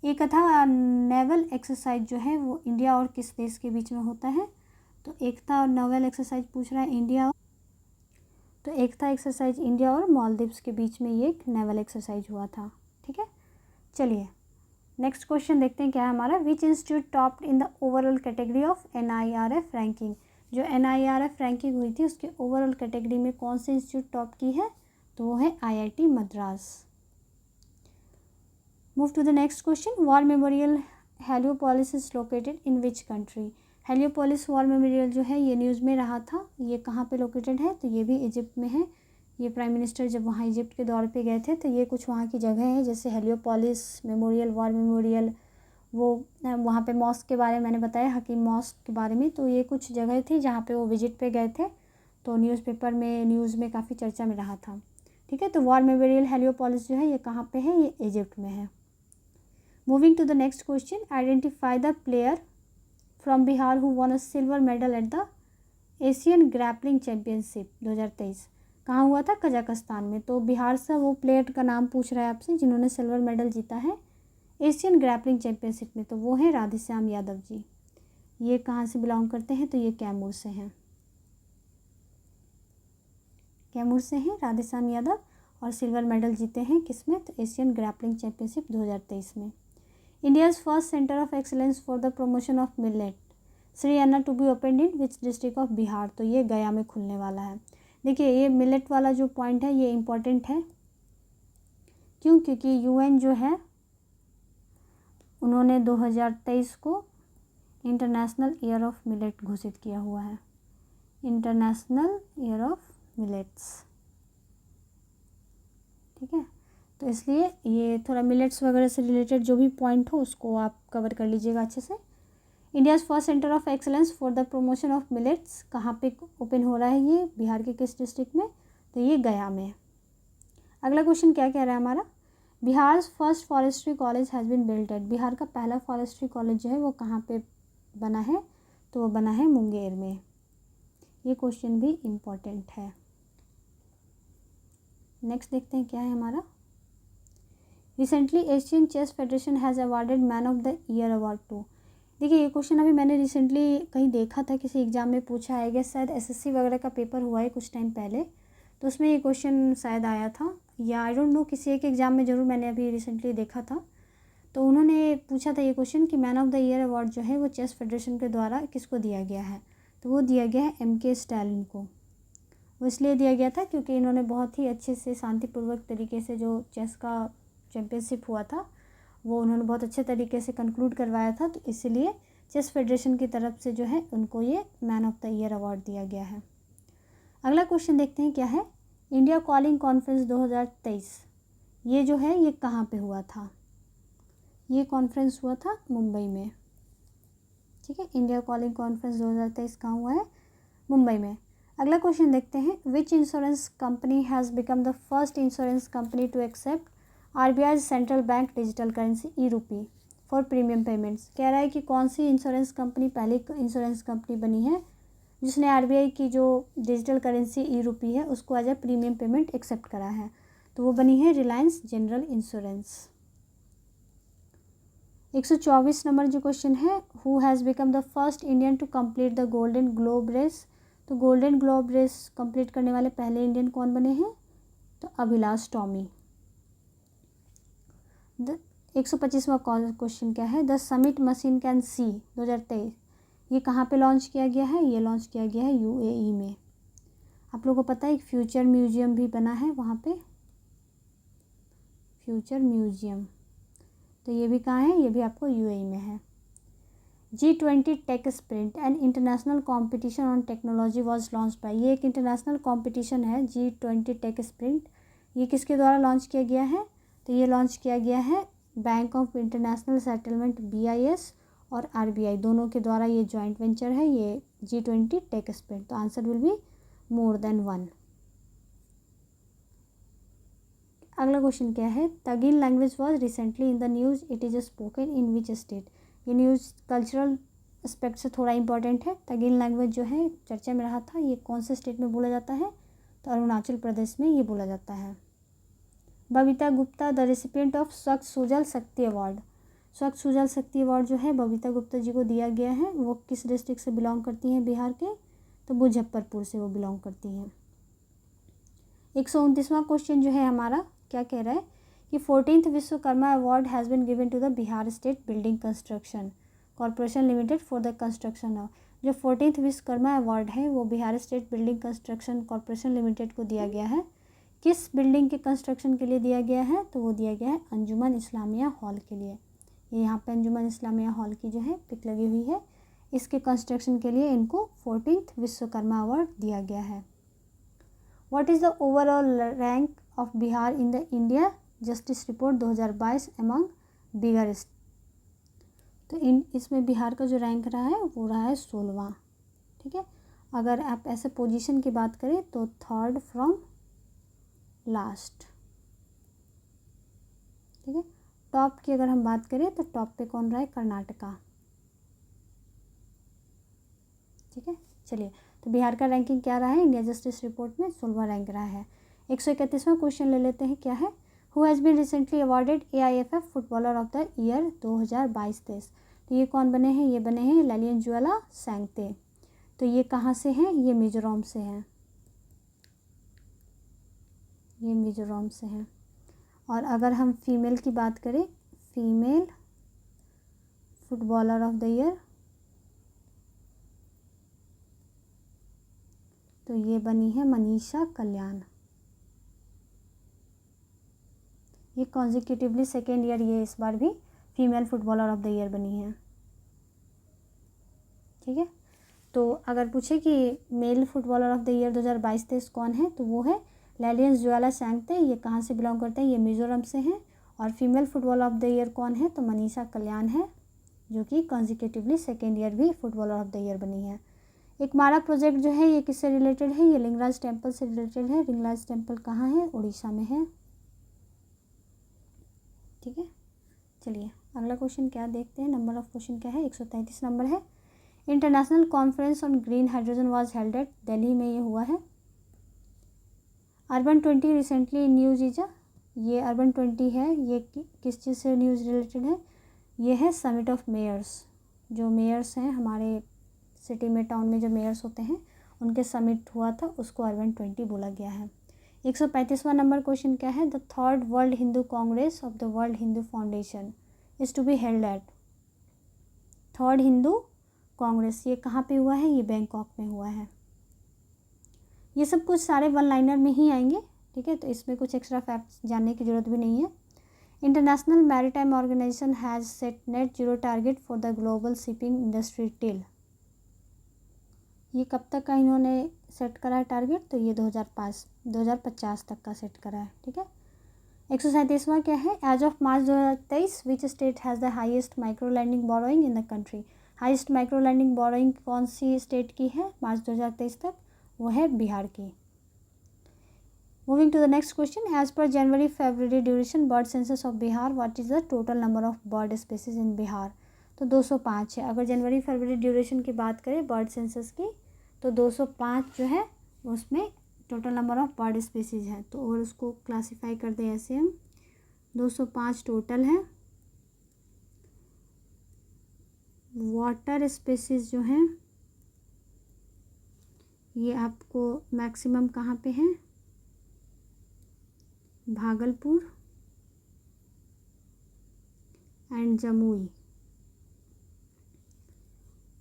Speaker 1: एक था नेवल एक्सरसाइज जो है वो इंडिया और किस देश के बीच में होता है? तो एक था नेवल एक्सरसाइज पूछ रहा है इंडिया, तो एक था एक्सरसाइज इंडिया और मालदीव्स के बीच में ये एक नेवल एक्सरसाइज हुआ था। ठीक है, चलिए नेक्स्ट क्वेश्चन देखते हैं क्या है हमारा। Which institute topped in the overall category of NIRF ranking. जो NIRF रैंकिंग हुई थी उसके ओवरऑल कैटेगरी में कौन से इंस्टीट्यूट टॉप की है? तो वो है IIT Madras. Move to the next question, war memorial Heliopolis is located in which country. Heliopolis war memorial जो है ये न्यूज़ में रहा था, ये कहाँ पे लोकेटेड है? तो ये भी इजिप्ट में है। ये प्राइम मिनिस्टर जब वहाँ इजिप्ट के दौरे पे गए थे तो ये कुछ वहाँ की जगह है, जैसे हेलियोपोलिस मेमोरियल, वॉर मेमोरियल, वो वहाँ पे मॉस्क के बारे में मैंने बताया, हकीम मॉस्क के बारे में। तो ये कुछ जगह थी जहाँ पे वो विजिट पे गए थे, तो न्यूज़पेपर में न्यूज़ में काफ़ी चर्चा में रहा था। ठीक है, तो वॉर मेमोरियल हेलियोपोलिस जो है ये कहाँ पे है? ये इजिप्ट में है। Moving to the next question, identify the player from Bihar who won a silver medal at the Asian grappling championship 2023। कहाँ हुआ था? कजाकिस्तान में। तो बिहार से वो प्लेयर का नाम पूछ रहा है आपसे जिन्होंने सिल्वर मेडल जीता है एशियन ग्रैपलिंग चैम्पियनशिप में, तो वो है राधेश्याम यादव जी। ये कहाँ से बिलोंग करते हैं? तो ये कैमूर से हैं, कैमूर से हैं राधेश्याम यादव, और सिल्वर मेडल जीते हैं किसमें? तो एशियन ग्रैपलिंग चैम्पियनशिप 2023 में। India's first centre of excellence for the promotion of millet Shri Anna to be opened in which district of Bihar. तो ये गया में खुलने वाला है। देखिए ये मिलेट वाला जो पॉइंट है ये इम्पॉर्टेंट है, क्यों? क्योंकि UN जो है उन्होंने 2023 को इंटरनेशनल ईयर ऑफ मिलेट घोषित किया हुआ है, इंटरनेशनल ईयर ऑफ मिलेट्स। ठीक है, तो इसलिए ये थोड़ा मिलेट्स वगैरह से रिलेटेड जो भी पॉइंट हो उसको आप कवर कर लीजिएगा अच्छे से। India's first centre of excellence for the promotion of millets कहाँ पे ओपन हो रहा है? ये बिहार के किस डिस्ट्रिक्ट में? तो ये गया में। अगला क्वेश्चन क्या कह रहा है हमारा, Bihar first forestry college has been built at. Bihar का पहला फॉरेस्ट्री कॉलेज जो है वो कहाँ पे बना है? तो वो बना है मुंगेर में। ये क्वेश्चन भी इम्पॉर्टेंट है। नेक्स्ट देखते हैं क्या है हमारा। Recently Asian chess federation has awarded man of the year award to. देखिए ये क्वेश्चन अभी मैंने रिसेंटली कहीं देखा था, किसी एग्ज़ाम में पूछा है, शायद SSC वगैरह का पेपर हुआ है कुछ टाइम पहले, तो उसमें ये क्वेश्चन शायद आया था, या आई डोंट नो, किसी एक एग्ज़ाम में ज़रूर मैंने अभी रिसेंटली देखा था। तो उन्होंने पूछा था ये क्वेश्चन कि man of the year award जो है वो चेस फेडरेशन के द्वारा किसको दिया गया है? तो वो दिया गया है MK स्टैलिन को। वो इसलिए दिया गया था क्योंकि इन्होंने बहुत ही अच्छे से शांतिपूर्वक तरीके से जो चेस का चैम्पियनशिप हुआ था वो उन्होंने बहुत अच्छे तरीके से कंक्लूड करवाया था, तो इसीलिए चेस फेडरेशन की तरफ से जो है उनको ये man of the year award दिया गया है। अगला क्वेश्चन देखते हैं क्या है। इंडिया कॉलिंग कॉन्फ्रेंस 2023 ये जो है ये कहाँ पे हुआ था? ये कॉन्फ्रेंस हुआ था मुंबई में। ठीक है, इंडिया कॉलिंग कॉन्फ्रेंस 2023 कहाँ हुआ है? मुंबई में। अगला क्वेश्चन देखते हैं, which insurance company has become the first insurance company to accept RBI central bank digital currency e rupee for premium payments. कह रहा है कि कौन सी इंश्योरेंस कंपनी पहली इंश्योरेंस कंपनी बनी है जिसने RBI की जो डिजिटल करेंसी e-रूपी है उसको as a premium payment accept करा है? तो वो बनी है रिलायंस जनरल इंश्योरेंस। 124 नंबर जो क्वेश्चन है, who has become the first Indian to complete the golden globe race. तो गोल्डन ग्लोब रेस कंप्लीट करने वाले पहले इंडियन कौन बने हैं? तो अभिलाष टॉमी। 125वां क्वेश्चन क्या है, the summit machine can see 2023 ये कहाँ पे लॉन्च किया गया है? ये लॉन्च किया गया है UAE में। आप लोगों को पता है एक फ्यूचर म्यूजियम भी बना है वहाँ पे। Future museum. तो ये भी कहाँ है, ये भी आपको यूएई में है। G20 tech sprint and international competition on technology was launch by, ये एक इंटरनेशनल कॉम्पिटिशन है G20 टेक स्प्रिंट। ये किसके द्वारा लॉन्च किया गया है, तो ये लॉन्च किया गया है bank of international settlement BIS और RBI दोनों के द्वारा ये जॉइंट वेंचर है ये G20 टेक स्प्रिंट। तो answer will be more than one. अगला क्वेश्चन क्या है, Tagin language was recently in the news, it is spoken in which state. ये न्यूज़ कल्चरल एस्पेक्ट से थोड़ा इंपॉर्टेंट है। तगिन लैंग्वेज जो है चर्चा में रहा था, ये कौन से स्टेट में बोला जाता है, तो अरुणाचल प्रदेश में ये बोला जाता है। Babita Gupta the recipient of स्वच्छ सुजल शक्ति अवार्ड, स्वच्छ सुजल शक्ति अवार्ड जो है बबीता गुप्ता जी को दिया गया है, वो किस डिस्ट्रिक्ट से बिलोंग करती हैं बिहार के, तो मुजफ्फरपुर से वो बिलोंग करती हैं। 129वां क्वेश्चन जो है हमारा क्या कह रहा है कि 14th Vishwakarma award has been given to the Bihar state building construction corporation limited for the construction of, जो 14th विश्वकर्मा अवार्ड है वो Bihar state building construction corporation limited को दिया गया है। किस बिल्डिंग के कंस्ट्रक्शन के लिए दिया गया है, तो वो दिया गया है अंजुमन इस्लामिया हॉल के लिए। ये यहाँ पे अंजुमन इस्लामिया हॉल की जो है पिक लगी हुई है, इसके कंस्ट्रक्शन के लिए इनको 14th विश्वकर्मा अवार्ड दिया गया है। What is the overall rank of Bihar in the India justice report 2022 among bigger, तो इसमें बिहार का जो रैंक रहा है वो रहा है 16वां। ठीक है, अगर आप ऐसे पोजीशन की बात करें तो 3rd फ्रॉम लास्ट। ठीक है, टॉप की अगर हम बात करें तो टॉप पे कौन रहा है, कर्नाटका। ठीक है, चलिए तो बिहार का रैंकिंग क्या रहा है इंडिया जस्टिस रिपोर्ट में, 16वां रैंक रहा है। 131वां क्वेश्चन ले लेते हैं, क्या है, who has been recently awarded AIFF footballer of the year 2022-23। तो ये कौन बने हैं, ये बने हैं ललियनजुएला सैंगते। तो ये कहाँ से हैं, ये मिजोरम से हैं, ये मिजोरम से हैं। और अगर हम फीमेल की बात करें, female footballer of the year, तो ये बनी है मनीषा कल्याण। ये कॉन्जिक्यूटिवली सेकेंड ईयर ये इस बार भी female footballer of the year बनी है। ठीक है, तो अगर पूछे कि male footballer of the year 2022-23 कौन है, तो वो है ललियनजुएला सैंगते। ये कहाँ से बिलोंग करते हैं, ये मिजोरम से हैं। और female footballer of the year कौन है, तो मनीषा कल्याण है, जो कि कॉन्जिक्यूटिवली सेकेंड ईयर भी फुटबॉलर ऑफ द ईयर बनी है। एक मारा प्रोजेक्ट जो है ये किससे रिलेटेड है, ये लिंगराज टेम्पल से रिलेटेड है। लिंगराज टेम्पल कहाँ है, उड़ीसा में है। ठीक है, चलिए अगला क्वेश्चन क्या देखते हैं, नंबर ऑफ क्वेश्चन क्या है, 133 नंबर है। International conference on green hydrogen was held at Delhi में ये हुआ है। अर्बन 20 रिसेंटली इन न्यूज़ इजा, ये अर्बन 20 है, ये किस चीज़ से न्यूज़ रिलेटेड है, ये है समिट ऑफ मेयर्स। जो मेयर्स हैं हमारे सिटी में, टाउन में जो मेयर्स होते हैं उनके समिट हुआ था, उसको अर्बन 20 बोला गया है। 135वां नंबर क्वेश्चन क्या है, the 3rd world Hindu congress of the world Hindu foundation is to be held at, 3rd Hindu congress ये कहाँ पे हुआ है, ये बैंकॉक में हुआ है। ये सब कुछ सारे वन लाइनर में ही आएंगे। ठीक है, तो इसमें कुछ एक्स्ट्रा फैक्ट्स जानने की ज़रूरत भी नहीं है। International maritime organisation has set net zero target for the global shipping industry till, ये कब तक का इन्होंने सेट करा है टारगेट, तो ये 2050 तक का सेट करा है। ठीक है, 137वां क्या है, as of March 2023 which state has the highest micro lending borrowing in the country, highest micro lending borrowing कौन सी स्टेट की है मार्च 2023 तक, वो है बिहार की। Moving to the next question, as per January February duration bird census of Bihar what is the total number of bird species in Bihar, तो 205 है। अगर जनवरी फरवरी ड्यूरेशन की बात करें बर्ड सेंसस की, तो 205 जो है उसमें total number of bird species है। तो और उसको क्लासीफाई कर दें ऐसे हम, 205 टोटल है। वाटर स्पीसीज जो हैं ये आपको मैक्सिमम कहाँ पे है, भागलपुर एंड जमुई।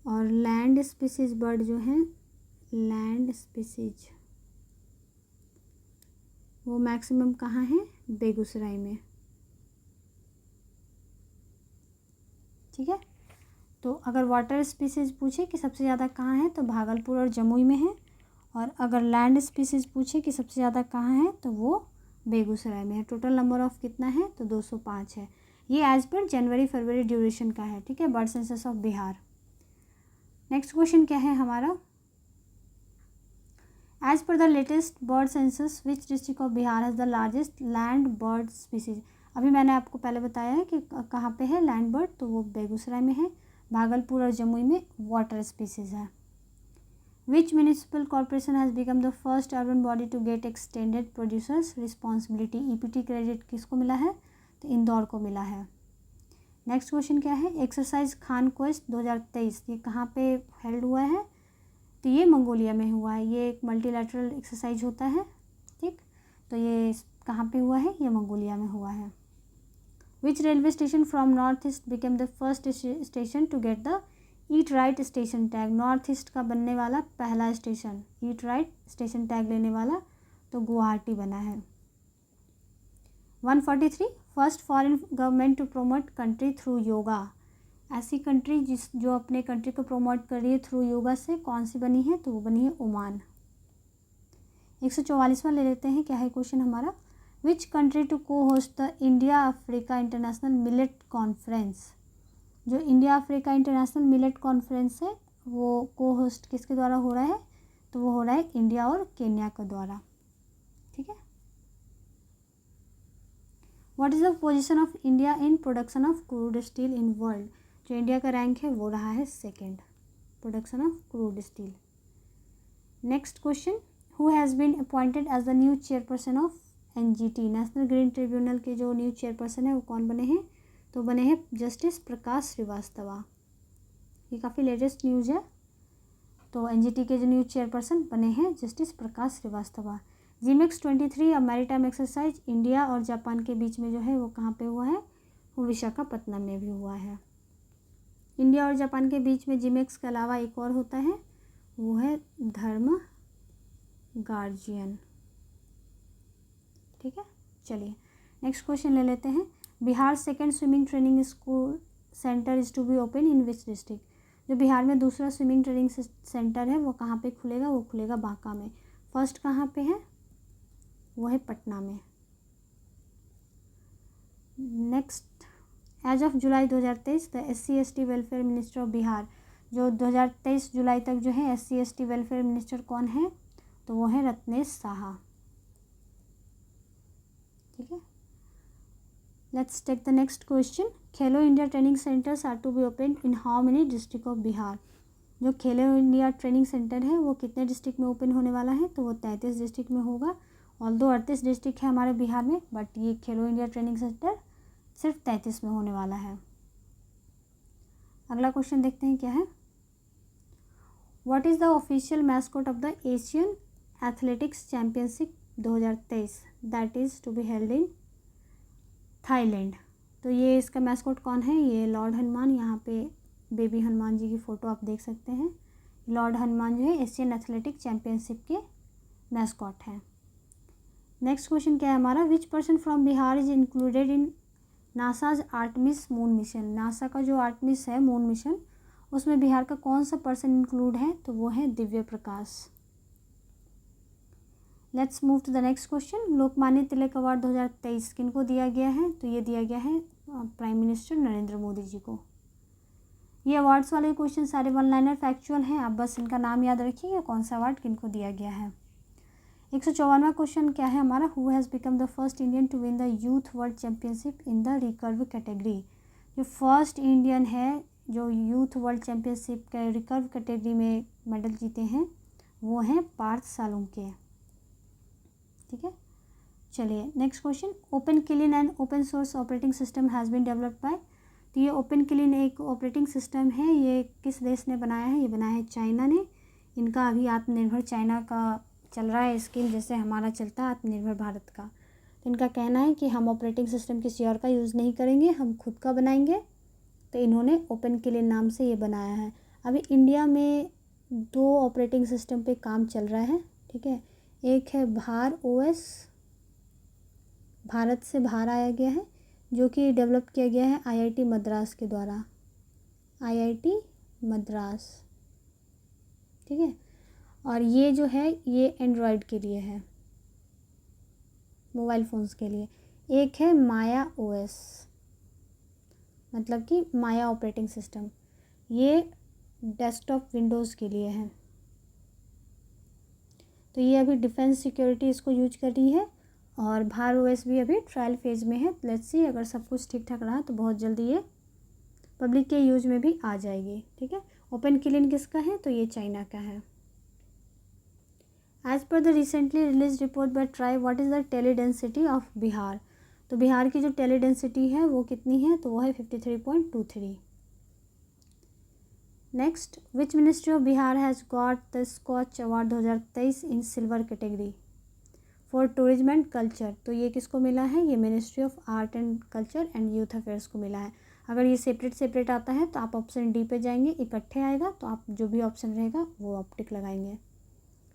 Speaker 1: और लैंड स्पीसीज बर्ड जो हैं, लैंड स्पीसीज वो मैक्सिमम कहाँ है, बेगूसराय में। ठीक है। तो अगर वाटर स्पीसीज़ पूछे कि सबसे ज़्यादा कहाँ है तो भागलपुर और जमुई में है, और अगर लैंड स्पीसीज़ पूछे कि सबसे ज़्यादा कहाँ है तो वो बेगूसराय में है। टोटल नंबर ऑफ़ कितना है तो 205 है। ये as per January February duration का है, ठीक है, bird census of Bihar. Next question क्या है हमारा, as per the latest bird census which district of Bihar has the largest land bird species. अभी मैंने आपको पहले बताया है कि कहाँ पे है लैंड बर्ड, तो वो बेगूसराय में है। भागलपुर और जमुई में वाटर स्पीसीज है। Which municipal corporation has become the first urban body to get extended producers responsibility. EPR credit किसको मिला है तो इंदौर को मिला है। नेक्स्ट क्वेश्चन क्या है, एक्सरसाइज खान क्वेस्ट 2023 ये कहाँ पे हेल्ड हुआ है तो ये मंगोलिया में हुआ है। ये एक मल्टीलैटरल एक्सरसाइज होता है, ठीक, तो ये कहाँ पे हुआ है, ये मंगोलिया में हुआ है। Which railway station from north east became the first station to get the eat right station tag. North east का बनने वाला पहला station eat right station tag लेने वाला तो गुवाहाटी बना है। 143 first foreign government to promote country through yoga. ऐसी कंट्री जो अपने कंट्री को प्रोमोट कर रही है थ्रू योगा से कौन सी बनी है तो वो बनी है ओमान। 144वां ले लेते हैं, क्या है क्वेश्चन हमारा, which country to co host the India Africa international millet conference. जो India Africa international millet conference है वो को होस्ट किसके द्वारा हो रहा है तो वो हो रहा है इंडिया और केन्या के द्वारा, ठीक है। What is the position of India in production of crude steel in world. जो इंडिया का रैंक है वो रहा है second, production of crude steel. Next question, who has been appointed as the new chairperson of NGT. National green tribunal के जो new chairperson है वो कौन बने हैं तो बने हैं जस्टिस प्रकाश श्रीवास्तवा। ये काफ़ी लेटेस्ट न्यूज़ है। तो एनजीटी के जो न्यू चेयरपर्सन बने हैं जस्टिस प्रकाश श्रीवास्तवा। जीमेक्स 23 अब मैरीटाइम एक्सरसाइज इंडिया और जापान के बीच में जो है वो कहाँ पे हुआ है वो विशाखापत्तनम में भी हुआ है। इंडिया और जापान के बीच में जीमेक्स के अलावा एक और होता है वो है धर्म गार्जियन, ठीक है। चलिए नेक्स्ट क्वेश्चन ले लेते हैं, Bihar second swimming training school centre is to be open in which district. जो बिहार में दूसरा स्विमिंग ट्रेनिंग सेंटर है वो कहाँ पे खुलेगा, वो खुलेगा बांका में। फर्स्ट कहाँ पे है वो है पटना में। Next, as of July 2023 the SC/ST welfare minister of Bihar. जो 2023 जुलाई तक जो है SC/ST वेलफेयर मिनिस्टर कौन है तो वो है रत्नेश साहा, ठीक है। Let's take the next question, Khelo India training centers are to be open in how many district of Bihar. जो खेलो इंडिया ट्रेनिंग सेंटर है वो कितने डिस्ट्रिक्ट में ओपन होने वाला है तो वो 33 डिस्ट्रिक्ट में होगा। ऑल्दो 38 डिस्ट्रिक्ट है हमारे बिहार में, बट ये खेलो इंडिया ट्रेनिंग सेंटर सिर्फ 33 में होने वाला है। अगला क्वेश्चन देखते हैं क्या है, what is the official mascot of the Asian athletics championship 2023 that is to be held in Thailand. तो ये इसका मैस्कॉट कौन है, ये लॉर्ड हनुमान। यहाँ पे बेबी हनुमान जी की फ़ोटो आप देख सकते हैं। लॉर्ड हनुमान जो है एशियन एथलेटिक चैम्पियनशिप के मैस्कॉट हैं। नेक्स्ट क्वेश्चन क्या है हमारा, which person from Bihar is included in NASA's Artemis moon mission. NASA का जो आर्टमिस है मून मिशन उसमें बिहार का कौन सा पर्सन इंक्लूड है तो वो है Divya Prakash. Let's move to the next question, Lokmanya Tilak award 2023 किनको दिया गया है तो ये दिया गया है प्राइम मिनिस्टर नरेंद्र मोदी जी को। ये अवार्ड्स वाले क्वेश्चन सारे वन लाइनर फैक्चुअल हैं, आप बस इनका नाम याद रखिएगा कौन सा अवार्ड किनको दिया गया है। 154वां क्वेश्चन क्या है हमारा, who has become the first Indian to win the youth world championship in the recurve category. जो फर्स्ट इंडियन है जो यूथ वर्ल्ड चैम्पियनशिप के रिकर्व कैटेगरी में मेडल जीते हैं वो हैं पार्थ सालुंके, ठीक है। चलिए next question, open clean and open source operating system has been developed by. तो ये ओपन क्लीन एक ऑपरेटिंग सिस्टम है, ये किस देश ने बनाया है, ये बनाया है चाइना ने। इनका अभी आत्मनिर्भर चाइना का चल रहा है स्कीम, जैसे हमारा चलता है आत्मनिर्भर भारत का। तो इनका कहना है कि हम ऑपरेटिंग सिस्टम किसी और का यूज़ नहीं करेंगे, हम खुद का बनाएंगे। तो इन्होंने ओपन क्लीन नाम से ये बनाया है। अभी इंडिया में 2 ऑपरेटिंग सिस्टम पे काम चल रहा है, ठीक है। एक है भार OS, भारत से बाहर आया गया है, जो कि डेवलप किया गया है IIT मद्रास के द्वारा, IIT मद्रास, ठीक है। और ये जो है ये एंड्रॉयड के लिए है, मोबाइल फ़ोन्स के लिए। एक है माया OS, मतलब कि माया ऑपरेटिंग सिस्टम, ये डेस्कटॉप विंडोज़ के लिए है। तो ये अभी डिफेंस सिक्योरिटी इसको यूज कर रही है और भार OS भी अभी ट्रायल फेज़ में है। लेट्स सी, अगर सब कुछ ठीक ठाक रहा तो बहुत जल्दी ये पब्लिक के यूज में भी आ जाएगी, ठीक है। ओपन किलिन किसका है, तो ये चाइना का है। As per the recently release report by TRAI, what is the teledensity of Bihar. तो बिहार की जो टेली डेंसिटी है वो कितनी है, तो वो है 53.23। Next, which ministry of Bihar has got the SKOCH award 2023 in silver category for tourism and culture. तो ये किसको मिला है, ये ministry of art and culture and youth affairs को मिला है। अगर ये सेपरेट आता है तो आप ऑप्शन डी पे जाएंगे, इकट्ठे आएगा तो आप जो भी ऑप्शन रहेगा वो आप टिक लगाएंगे।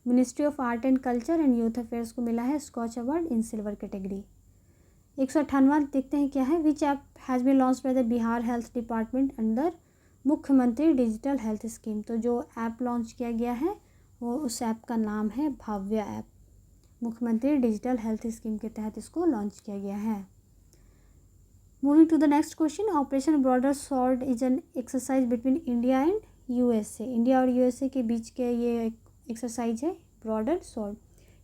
Speaker 1: Ministry of art and culture and youth affairs को मिला है Skoch award in silver category. 198वां देखते हैं क्या है, which app has been launched by the Bihar health department under Mukhyamantri digital health scheme. तो जो ऐप लॉन्च किया गया है वो उस ऐप का नाम है भाव्य ऐप, मुख्यमंत्री डिजिटल हेल्थ स्कीम के तहत इसको लॉन्च किया गया है। Moving to the next question, operation broader sword is an exercise between India and USA। India और USA के बीच के ये एक्सरसाइज है ब्रॉडर स्वॉर्ड।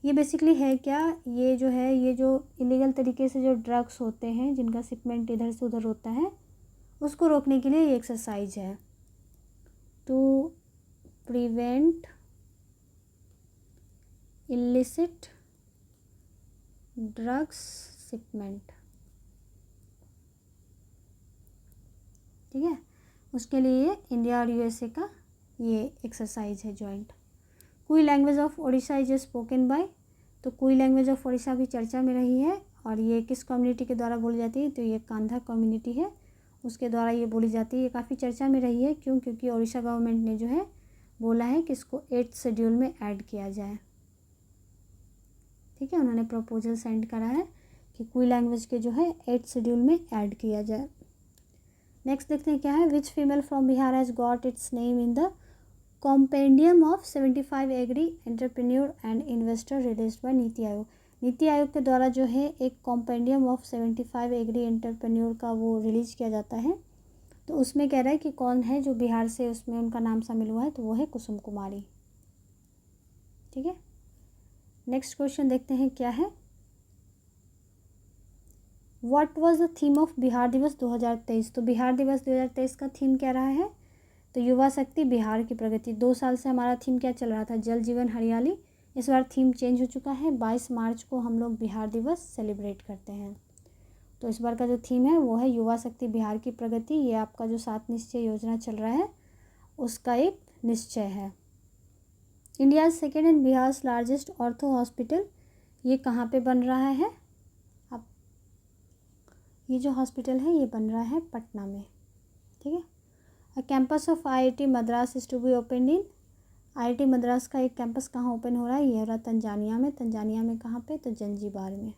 Speaker 1: ये बेसिकली है क्या, ये जो है ये जो इलीगल तरीके से जो ड्रग्स होते हैं जिनका शिपमेंट इधर से उधर होता है उसको रोकने के लिए ये एक्सरसाइज है, to prevent illicit drugs shipment, ठीक है। उसके लिए इंडिया और USA का ये एक्सरसाइज है जॉइंट। कोई language of Odisha is spoken by. तो कोई लैंग्वेज ऑफ ओडिशा भी चर्चा में रही है और ये किस कम्युनिटी के द्वारा बोली जाती है, तो ये कांधा कम्युनिटी है, उसके द्वारा ये बोली जाती है। ये काफ़ी चर्चा में रही है, क्यों, क्योंकि ओडिशा गवर्नमेंट ने जो है बोला है कि इसको 8th शेड्यूल में ऐड किया जाए, ठीक है। उन्होंने प्रपोजल सेंड करा है कि कोई लैंग्वेज के जो है 8th शेड्यूल में ऐड किया जाए। नेक्स्ट देखते हैं क्या है, which female from Bihar has got its name in the compendium of 75 agri entrepreneur and investor released by NITI Aayog. नीति आयोग के द्वारा जो है एक कॉम्पेंडियम ऑफ 75 एग्री एंटरप्रेन्योर का वो रिलीज किया जाता है। तो उसमें कह रहा है कि कौन है जो बिहार से उसमें उनका नाम शामिल हुआ है, तो वो है कुसुम कुमारी, ठीक है। नेक्स्ट क्वेश्चन देखते हैं क्या है, what was the theme of Bihar दिवस 2023। तो बिहार दिवस 2023 का थीम क्या रहा है, तो युवा शक्ति बिहार की प्रगति। 2 साल से हमारा थीम क्या चल रहा था, जल जीवन हरियाली। इस बार थीम चेंज हो चुका है, 22 मार्च को हम लोग बिहार दिवस सेलिब्रेट करते हैं। तो इस बार का जो थीम है वो है युवा शक्ति बिहार की प्रगति। ये आपका जो 7 निश्चय योजना चल रहा है उसका एक निश्चय है। India second and Bihar largest ortho hospital, ये कहाँ पे बन रहा है, अब ये जो हॉस्पिटल है ये बन रहा है पटना में, ठीक है। A campus of IIT Madras is to be open in. IIT Madras का एक कैंपस कहाँ ओपन हो रहा है, ये हो रहा है तंजानिया में। तंजानिया में कहाँ पे, तो जंजीबार में।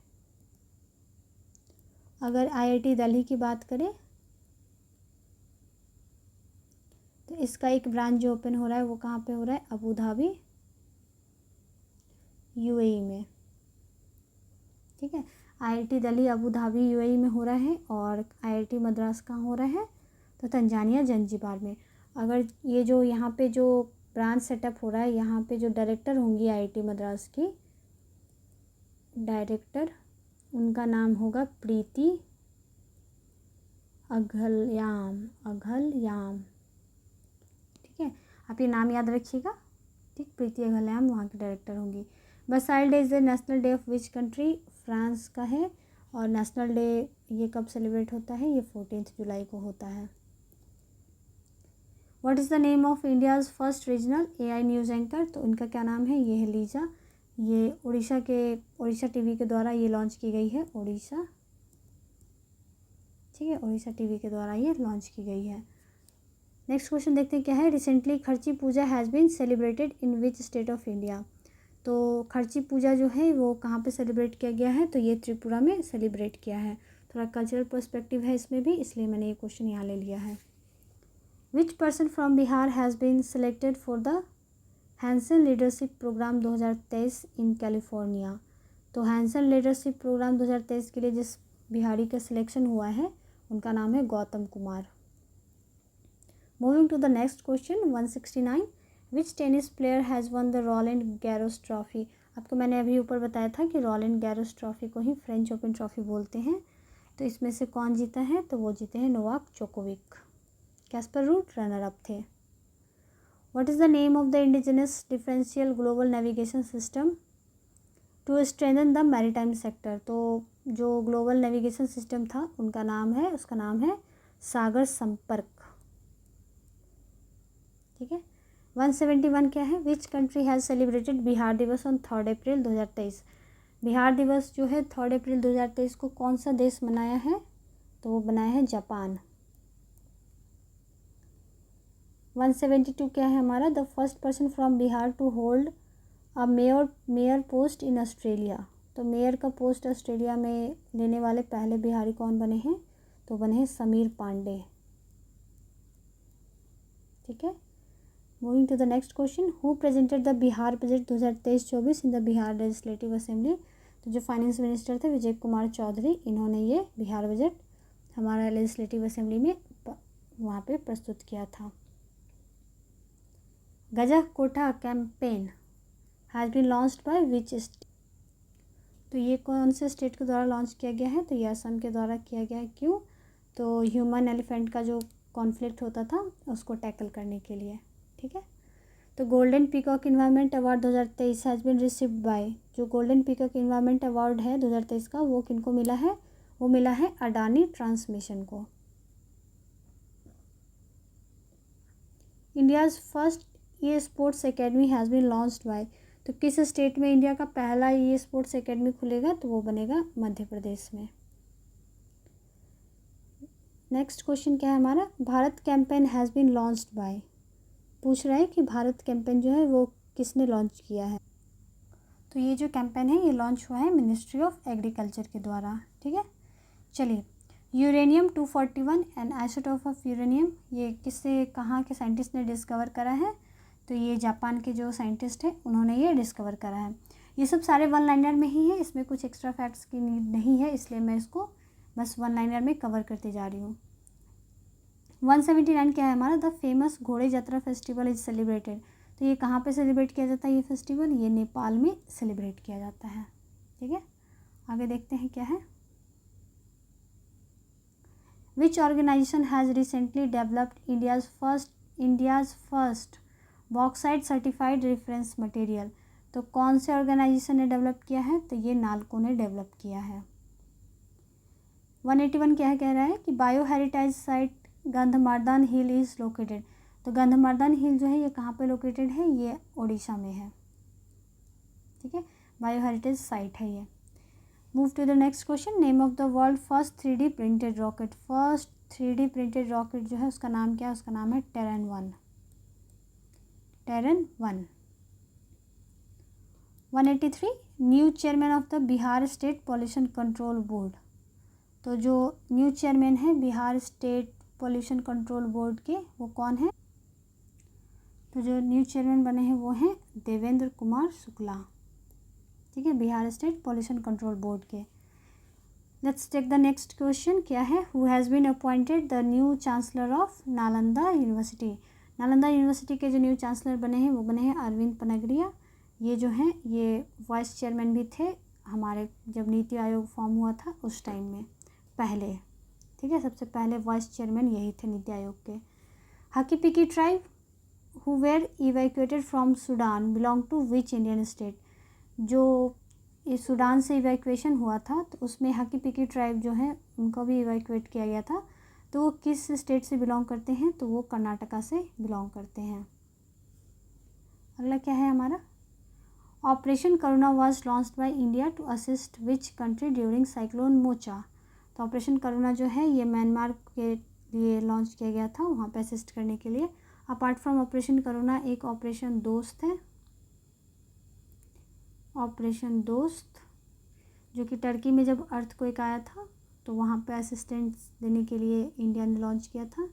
Speaker 1: अगर IIT दिल्ली की बात करें तो इसका एक ब्रांच जो ओपन हो रहा है वो कहाँ पे हो रहा है, अबू धाबी UAE में, ठीक है। IIT Delhi Abu Dhabi UAE में हो रहा है और IIT मद्रास कहाँ हो रहा है, तो तंजानिया जंजीबार में। अगर ये जो यहाँ पे जो ब्रांच सेटअप हो रहा है, यहाँ पे जो डायरेक्टर होंगी IIT मद्रास की, डायरेक्टर उनका नाम होगा प्रीति अघलयाम, ठीक है। आप ये नाम याद रखिएगा, ठीक। प्रीति अघलयाम वहाँ की डायरेक्टर होंगी। Bastille day is the national day of which country, France का है। और नेशनल डे ये कब सेलिब्रेट होता है, ये 14 जुलाई को होता है। What is the name of India's first regional AI news anchor, तो इनका क्या नाम है, ये है लीजा। ये उड़ीसा TV के द्वारा ये लॉन्च की गई है, उड़ीसा, ठीक है। उड़ीसा TV के द्वारा ये लॉन्च की गई है। नेक्स्ट क्वेश्चन देखते हैं क्या है, recently Kharchi Puja has been celebrated in which state of India. तो खर्ची पूजा जो है वो कहाँ पे सेलिब्रेट किया गया है, तो ये त्रिपुरा में सेलिब्रेट किया है। थोड़ा कल्चरल पर्सपेक्टिव है इसमें भी, इसलिए मैंने ये क्वेश्चन यहाँ ले लिया है। Which person from Bihar has been selected for the Hanson leadership programme 2023 in California. तो हैंसन लीडरशिप प्रोग्राम 2023 के लिए जिस बिहारी का सिलेक्शन हुआ है उनका नाम है Gautam Kumar. Moving to the next question 169, which tennis player has won the Roland Garros trophy. आपको मैंने अभी ऊपर बताया था कि रोलैंड गैरोस ट्रॉफी को ही फ्रेंच ओपन ट्रॉफी बोलते हैं। तो इसमें से कौन जीता है, तो वो जीते हैं Novak Djokovic. Casper Ruud runner up थे। What is the name of the indigenous differential global navigation system to strengthen the maritime sector. तो जो ग्लोबल नेविगेशन सिस्टम था उसका नाम है सागर संपर्क। ठीक है। 171 क्या है, विच कंट्री हैज़ सेलिब्रेटेड बिहार दिवस ऑन 3 अप्रैल 2023। बिहार दिवस जो है 3 अप्रैल 2023 को कौन सा देश मनाया है, तो वो बनाया है जापान। 172 क्या है हमारा, the first person from Bihar to hold a mayor post in Australia. तो मेयर का पोस्ट ऑस्ट्रेलिया में लेने वाले पहले बिहारी कौन बने हैं, तो बने हैं समीर पांडे। ठीक है। Moving to the next question, who presented the Bihar budget 2023-24 in the Bihar legislative assembly. तो जो फाइनेंस मिनिस्टर थे विजय कुमार चौधरी, इन्होंने ये बिहार बजट हमारा लेजिस्लेटिव असेंबली में वहाँ पे प्रस्तुत किया था। गजह कोठा campaign has been launched by which state. तो ये कौन से स्टेट के द्वारा लॉन्च किया गया है, तो ये असम के द्वारा किया गया है। क्यों, तो ह्यूमन एलिफेंट का जो कॉन्फ्लिक्ट होता था उसको टैकल करने के लिए। ठीक है। तो golden peacock environment award 2023 has been received by, जो गोल्डन पीकॉक इन्वायरमेंट अवार्ड है 2023 का, वो किनको मिला है, वो मिला है अडानी ट्रांसमिशन को। India's first esports academy has been launched by. तो किस स्टेट में इंडिया का पहला ई स्पोर्ट्स एकेडमी खुलेगा, तो वो बनेगा मध्य प्रदेश में। नेक्स्ट क्वेश्चन क्या है हमारा, Bharat campaign has been launched by. पूछ रहा है कि भारत कैंपेन जो है वो किसने लॉन्च किया है। तो ये जो कैंपेन है ये लॉन्च हुआ है मिनिस्ट्री ऑफ एग्रीकल्चर के द्वारा। ठीक है। चलिए, uranium 241 and isotope of uranium, ये किससे कहाँ के साइंटिस्ट ने डिस्कवर करा है, तो ये जापान के जो साइंटिस्ट हैं उन्होंने ये डिस्कवर करा है। ये सब सारे वन लाइनर में ही है, इसमें कुछ एक्स्ट्रा फैक्ट्स की नीड नहीं है, इसलिए मैं इसको बस वन लाइनर में कवर करते जा रही हूँ। 179 क्या है हमारा, द फेमस घोड़े यात्रा फेस्टिवल इज सेलिब्रेटेड। तो ये कहाँ पे सेलिब्रेट किया जाता है ये फेस्टिवल, ये नेपाल में सेलिब्रेट किया जाता है। ठीक है। आगे देखते हैं क्या है, which organisation has recently developed India's first bauxite certified reference material. तो कौन से ऑर्गेनाइजेशन ने डेवलप किया है, तो ये नालको ने डेवलप किया है। 181 क्या है, कह रहा है कि bio heritage site Gandhamardan hill is located. तो गंधमार्दन हिल जो है ये कहाँ पे लोकेटेड है, ये ओडिशा में है। ठीक है। बायो हेरिटेज साइट है ये। Move to the next question, name of the world first 3D printed rocket. First 3D printed rocket जो है उसका नाम क्या है, उसका नाम है Terran 1। 183 new chairman of the Bihar state pollution control board. तो जो न्यू चेयरमैन है Bihar state pollution control board के, वो कौन है, तो जो न्यू चेयरमैन बने हैं वो हैं देवेंद्र कुमार शुक्ला। ठीक है, Bihar state pollution control board के। Let's take the next question, क्या है, who has been appointed the new chancellor of Nalanda university. Nalanda university के जो न्यू चांसलर बने हैं वो बने हैं अरविंद पनगरिया। ये जो हैं ये वाइस चेयरमैन भी थे हमारे जब नीति आयोग फॉर्म हुआ था उस टाइम में पहले। ठीक है, सबसे पहले वाइस चेयरमैन यही थे नीति आयोग के। Hakki Pikki tribe who were evacuated from Sudan belong to which Indian state. जो इस सूडान से इवैक्यूएशन हुआ था तो उसमें हकी पिकी ट्राइब जो है उनको भी इवैक्यूएट किया गया था। तो वो किस स्टेट से बिलोंग करते हैं, तो वो कर्नाटका से बिलोंग करते हैं। अगला क्या है हमारा, operation Karuna was launched by India to assist which country during cyclone Mocha. तो ऑपरेशन करुणा जो है ये म्यांमार के लिए लॉन्च किया गया था, वहाँ पे असिस्ट करने के लिए। अपार्ट फ्रॉम ऑपरेशन करुणा एक ऑपरेशन दोस्त है, ऑपरेशन दोस्त, जो कि टर्की में जब अर्थक्वेक आया था तो वहाँ पे असिस्टेंस देने के लिए इंडिया ने लॉन्च किया था।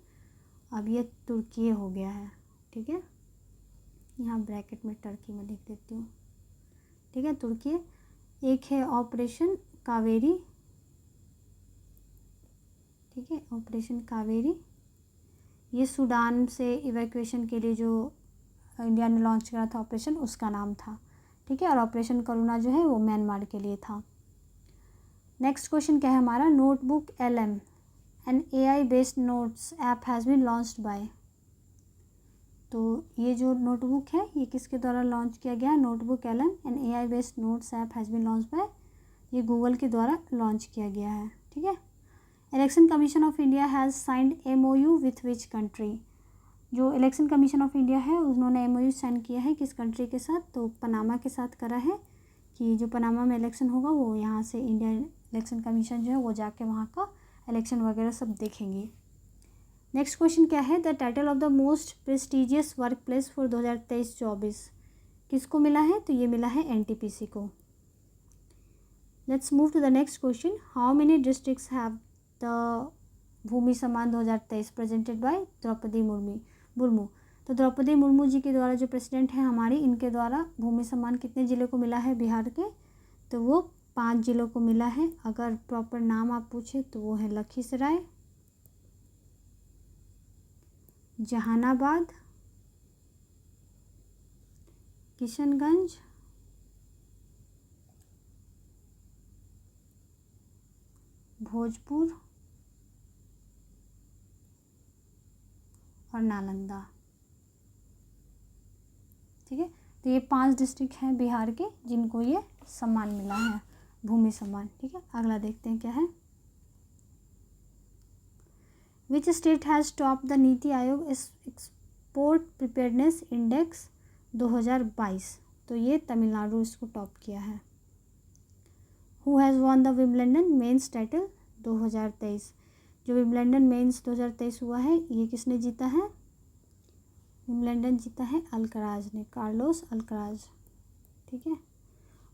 Speaker 1: अब ये तुर्की हो गया है, ठीक है, यहाँ ब्रैकेट में टर्की में लिख देती हूँ, ठीक है, तुर्की। एक है ऑपरेशन कावेरी, ठीक है, ऑपरेशन कावेरी, ये सूडान से इवैक्यूएशन के लिए जो इंडिया ने लॉन्च करा था ऑपरेशन, उसका नाम था, ठीक है। और ऑपरेशन करुणा जो है वो म्यांमार के लिए था। नेक्स्ट क्वेश्चन क्या है हमारा, notebook LM an AI based notes app has been launched by. तो ये जो नोटबुक है ये किसके द्वारा लॉन्च किया गया है, notebook LM an AI based notes app has been launch by, ये गूगल के द्वारा लॉन्च किया गया है, ठीक है। Election commission of India has signed MOU with which country. जो इलेक्शन कमीशन ऑफ इंडिया है उन्होंने MOU साइन किया है किस कंट्री के साथ, तो पनामा के साथ करा है, कि जो पनामा में इलेक्शन होगा वो यहाँ से इंडियन इलेक्शन कमीशन जो है वो जाके वहाँ का इलेक्शन वगैरह सब देखेंगे। नेक्स्ट क्वेश्चन क्या है, the title of the most prestigious work place for 2023-24 किसको मिला है, तो ये मिला है NTPC को। Let's move to the next question, how many districts have the Bhoomi Samman 2023 presented by Draupadi Murmu. तो द्रौपदी मुर्मू जी के द्वारा जो प्रेसिडेंट हैं हमारी, इनके द्वारा भूमि सम्मान कितने ज़िले को मिला है बिहार के, तो वो 5 ज़िलों को मिला है। अगर प्रॉपर नाम आप पूछे तो वो है लखीसराय, जहानाबाद, किशनगंज, भोजपुर और नालंदा, ठीक है। तो ये 5 डिस्ट्रिक्ट हैं बिहार के जिनको ये सम्मान मिला है, भूमि सम्मान, ठीक है। अगला देखते हैं क्या है, which state has top the NITI Aayog export preparedness index 2022। तो ये तमिलनाडु इसको टॉप किया है। Who has won the Wimbledon men's title 2023। जो विम्बलडन मेंस 2023 हुआ है ये किसने जीता है, विम्बलडन जीता है अल्कराज ने, कार्लोस अल्कराज, ठीक है।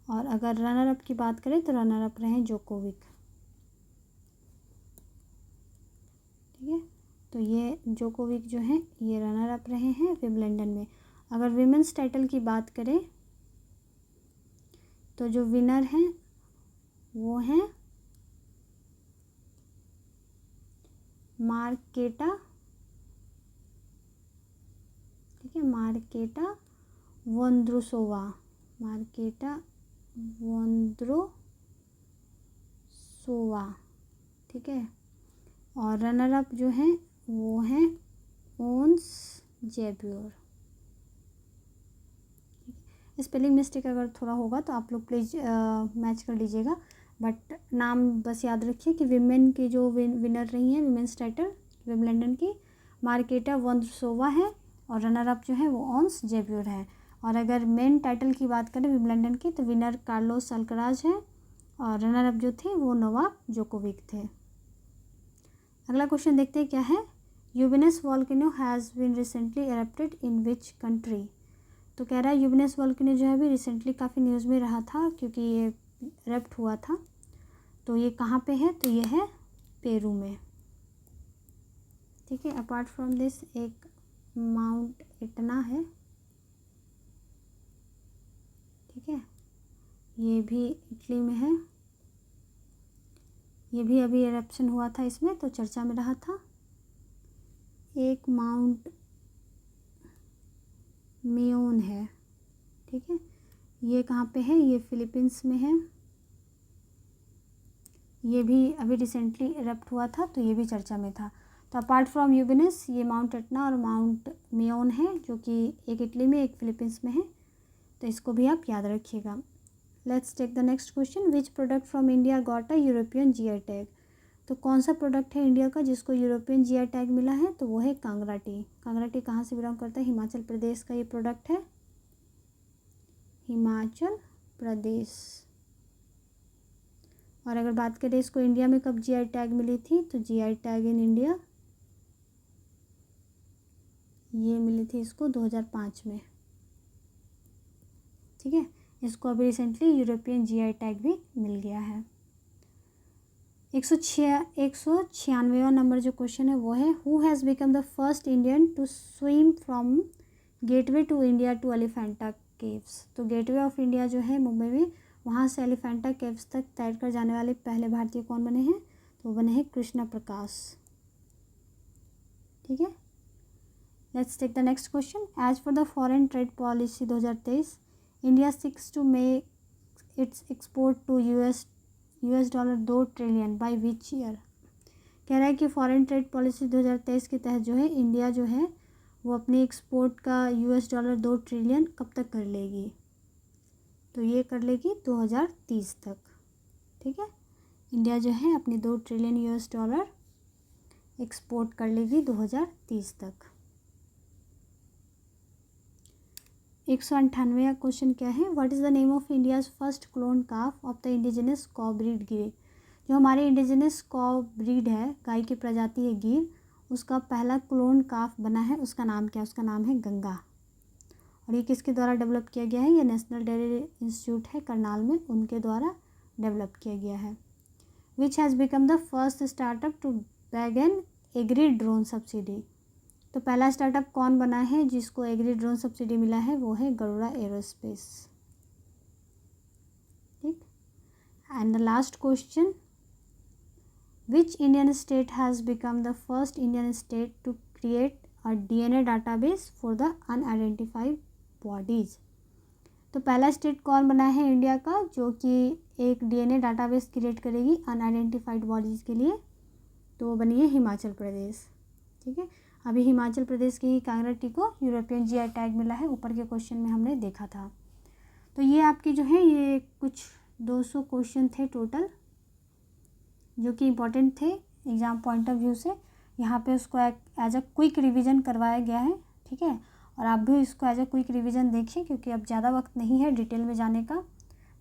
Speaker 1: और अगर रनर अप की बात करें तो रनर अप रहे जोकोविक, ठीक है। तो ये जोकोविक जो है ये रनर अप रहे हैं विम्बलडन में। अगर विमेंस टाइटल की बात करें तो जो विनर हैं वो हैं मार्केटा, ठीक है, मार्केटा वोंद्रुसोवा, मार्केटा वोंद्रुसोवा, ठीक है। और रनर अप जो हैं वो हैं ओन्स जेब्योर। स्पेलिंग मिस्टेक अगर थोड़ा होगा तो आप लोग प्लीज़ मैच कर लीजिएगा, बट नाम बस याद रखिए कि विमेन की जो विनर रही हैं विमेंस टाइटल विम्बलडन की, मार्केटा वोंद्रुसोवा है और रनर अप जो है वो ओन्स जेब्योर है। और अगर मेन टाइटल की बात करें विम्बलडन की तो विनर कार्लोस अल्कराज है और रनर अप जो थे वो नोवाक जोकोविक थे। अगला क्वेश्चन देखते हैं क्या है, Ubinas volcano has been recently erupted in which country. तो कह रहा है यूबेनस वॉल्केनो जो है अभी रिसेंटली काफ़ी न्यूज़ में रहा था क्योंकि ये एरप्ट हुआ था, तो ये कहाँ पे है, तो ये है पेरू में, ठीक है। अपार्ट फ्रॉम दिस एक माउंट इटना है, ठीक है, ये भी इटली में है, ये भी अभी एरप्शन हुआ था इसमें तो चर्चा में रहा था। एक माउंट मेयोन है, ठीक है, ये कहाँ पे है, ये फिलीपींस में है, ये भी अभी रिसेंटली एरप्ट हुआ था तो ये भी चर्चा में था। तो अपार्ट फ्रॉम यूबेनस ये माउंट एटना और माउंट मेयोन है जो कि एक इटली में एक फिलीपींस में है, तो इसको भी आप याद रखिएगा। Let's take the next question, which product from India got a European GI tag. तो कौन सा प्रोडक्ट है इंडिया का जिसको यूरोपियन GI टैग मिला है, तो वो है कांगड़ा टी। कांगड़ा टी कहाँ से बिलोंग करता है, हिमाचल प्रदेश का ये प्रोडक्ट है, हिमाचल प्रदेश। और अगर बात करें इसको इंडिया में कब GI टैग मिली थी, तो GI टैग इन इंडिया ये मिली थी इसको 2005 में, ठीक है। इसको अभी रिसेंटली यूरोपियन GI टैग भी मिल गया है। 196वां नंबर जो क्वेश्चन है वो है, who has become the first Indian to swim from gateway to India to Elephanta caves. तो गेटवे ऑफ इंडिया जो है मुंबई में, वहाँ से एलिफेंटा केव्स तक तैरकर जाने वाले पहले भारतीय कौन बने हैं? तो वो बने हैं कृष्णा प्रकाश। ठीक है, let's take the next question. As for the foreign trade policy 2023, India seeks to make its export to US $2 trillion by which year. कह रहा है कि फॉरेन ट्रेड पॉलिसी 2023 के तहत जो है इंडिया जो है वो अपनी एक्सपोर्ट का $2 ट्रिलियन कब तक कर लेगी? तो ये कर लेगी 2030 तक। ठीक है, इंडिया जो है अपनी $2 ट्रिलियन एक्सपोर्ट कर लेगी 2030 तक। 198वां क्वेश्चन क्या है? What is the name of India's first clone calf of the indigenous कॉ ब्रीड गिर। जो हमारे इंडिजिनस कॉ ब्रीड है, गाय की प्रजाति है गिर, उसका पहला क्लोन काफ बना है, उसका नाम क्या है? उसका नाम है गंगा। और ये किसके द्वारा डेवलप किया गया है? ये नेशनल डेयरी इंस्टीट्यूट है करनाल में, उनके द्वारा डेवलप किया गया है। Which has become the first startup to bag an agri drone subsidy. तो पहला स्टार्टअप कौन बना है जिसको एग्री ड्रोन सब्सिडी मिला है? वो है गरुड़ा एरोस्पेस। ठीक, and the last question, which Indian state has become the first Indian state to create a DNA database for the unidentified bodies. तो पहला स्टेट कौन बना है इंडिया का जो कि एक DNA डाटाबेस क्रिएट करेगी अनआइडेंटिफाइड बॉडीज़ के लिए? तो वो बनी है हिमाचल प्रदेश। ठीक है, अभी हिमाचल प्रदेश की ही कांगड़ा टी को यूरोपियन GI टैग मिला है, ऊपर के क्वेश्चन में हमने देखा था। तो ये आपकी जो है ये कुछ 200 क्वेश्चन थे टोटल, जो कि इम्पोर्टेंट थे एग्ज़ाम पॉइंट ऑफ व्यू से। यहाँ पे उसको एज अ क्विक रिवीजन करवाया गया है। ठीक है, और आप भी इसको एज अ क्विक रिवीजन देखिए, क्योंकि अब ज़्यादा वक्त नहीं है डिटेल में जाने का।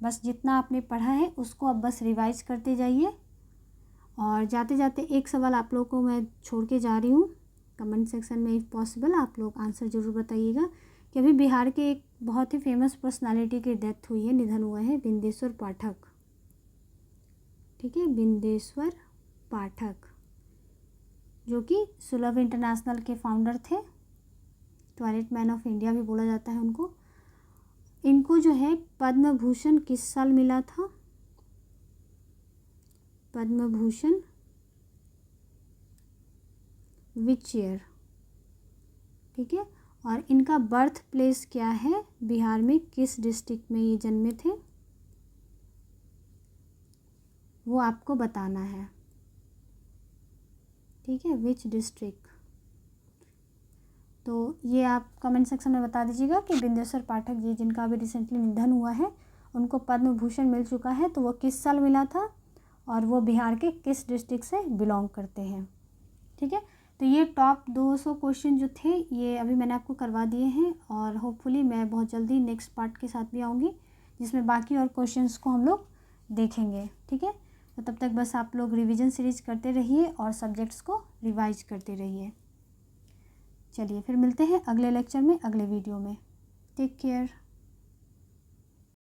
Speaker 1: बस जितना आपने पढ़ा है उसको अब बस रिवाइज करते जाइए। और जाते जाते एक सवाल आप लोगों को मैं छोड़ के जा रही हूँ, कमेंट सेक्शन में इफ़ पॉसिबल आप लोग आंसर ज़रूर बताइएगा कि अभी बिहार के एक बहुत ही फेमस पर्सनालिटी की डेथ हुई है, निधन हुआ है, बिंदेश्वर पाठक। ठीक है, बिंदेश्वर पाठक जो कि सुलभ इंटरनेशनल के फाउंडर थे, टॉयलेट मैन ऑफ इंडिया भी बोला जाता है उनको। इनको जो है पद्म भूषण किस साल मिला था? Padma Bhushan which year. ठीक है, और इनका बर्थ प्लेस क्या है? बिहार में किस डिस्ट्रिक्ट में ये जन्मे थे वो आपको बताना है। ठीक है, विच डिस्ट्रिक्ट। तो ये आप कमेंट सेक्शन में बता दीजिएगा कि बिंदेश्वर पाठक जी जिनका अभी रिसेंटली निधन हुआ है उनको पद्म भूषण मिल चुका है, तो वो किस साल मिला था और वो बिहार के किस डिस्ट्रिक्ट से बिलोंग करते हैं। ठीक है, तो ये टॉप 200 क्वेश्चन जो थे ये अभी मैंने आपको करवा दिए हैं, और होपफुली मैं बहुत जल्दी नेक्स्ट पार्ट के साथ भी आऊँगी जिसमें बाकी और क्वेश्चंस को हम लोग देखेंगे। ठीक है, तो तब तक बस आप लोग रिवीजन सीरीज करते रहिए और सब्जेक्ट्स को रिवाइज करते रहिए। चलिए फिर मिलते हैं अगले लेक्चर में, अगले वीडियो में। Take care.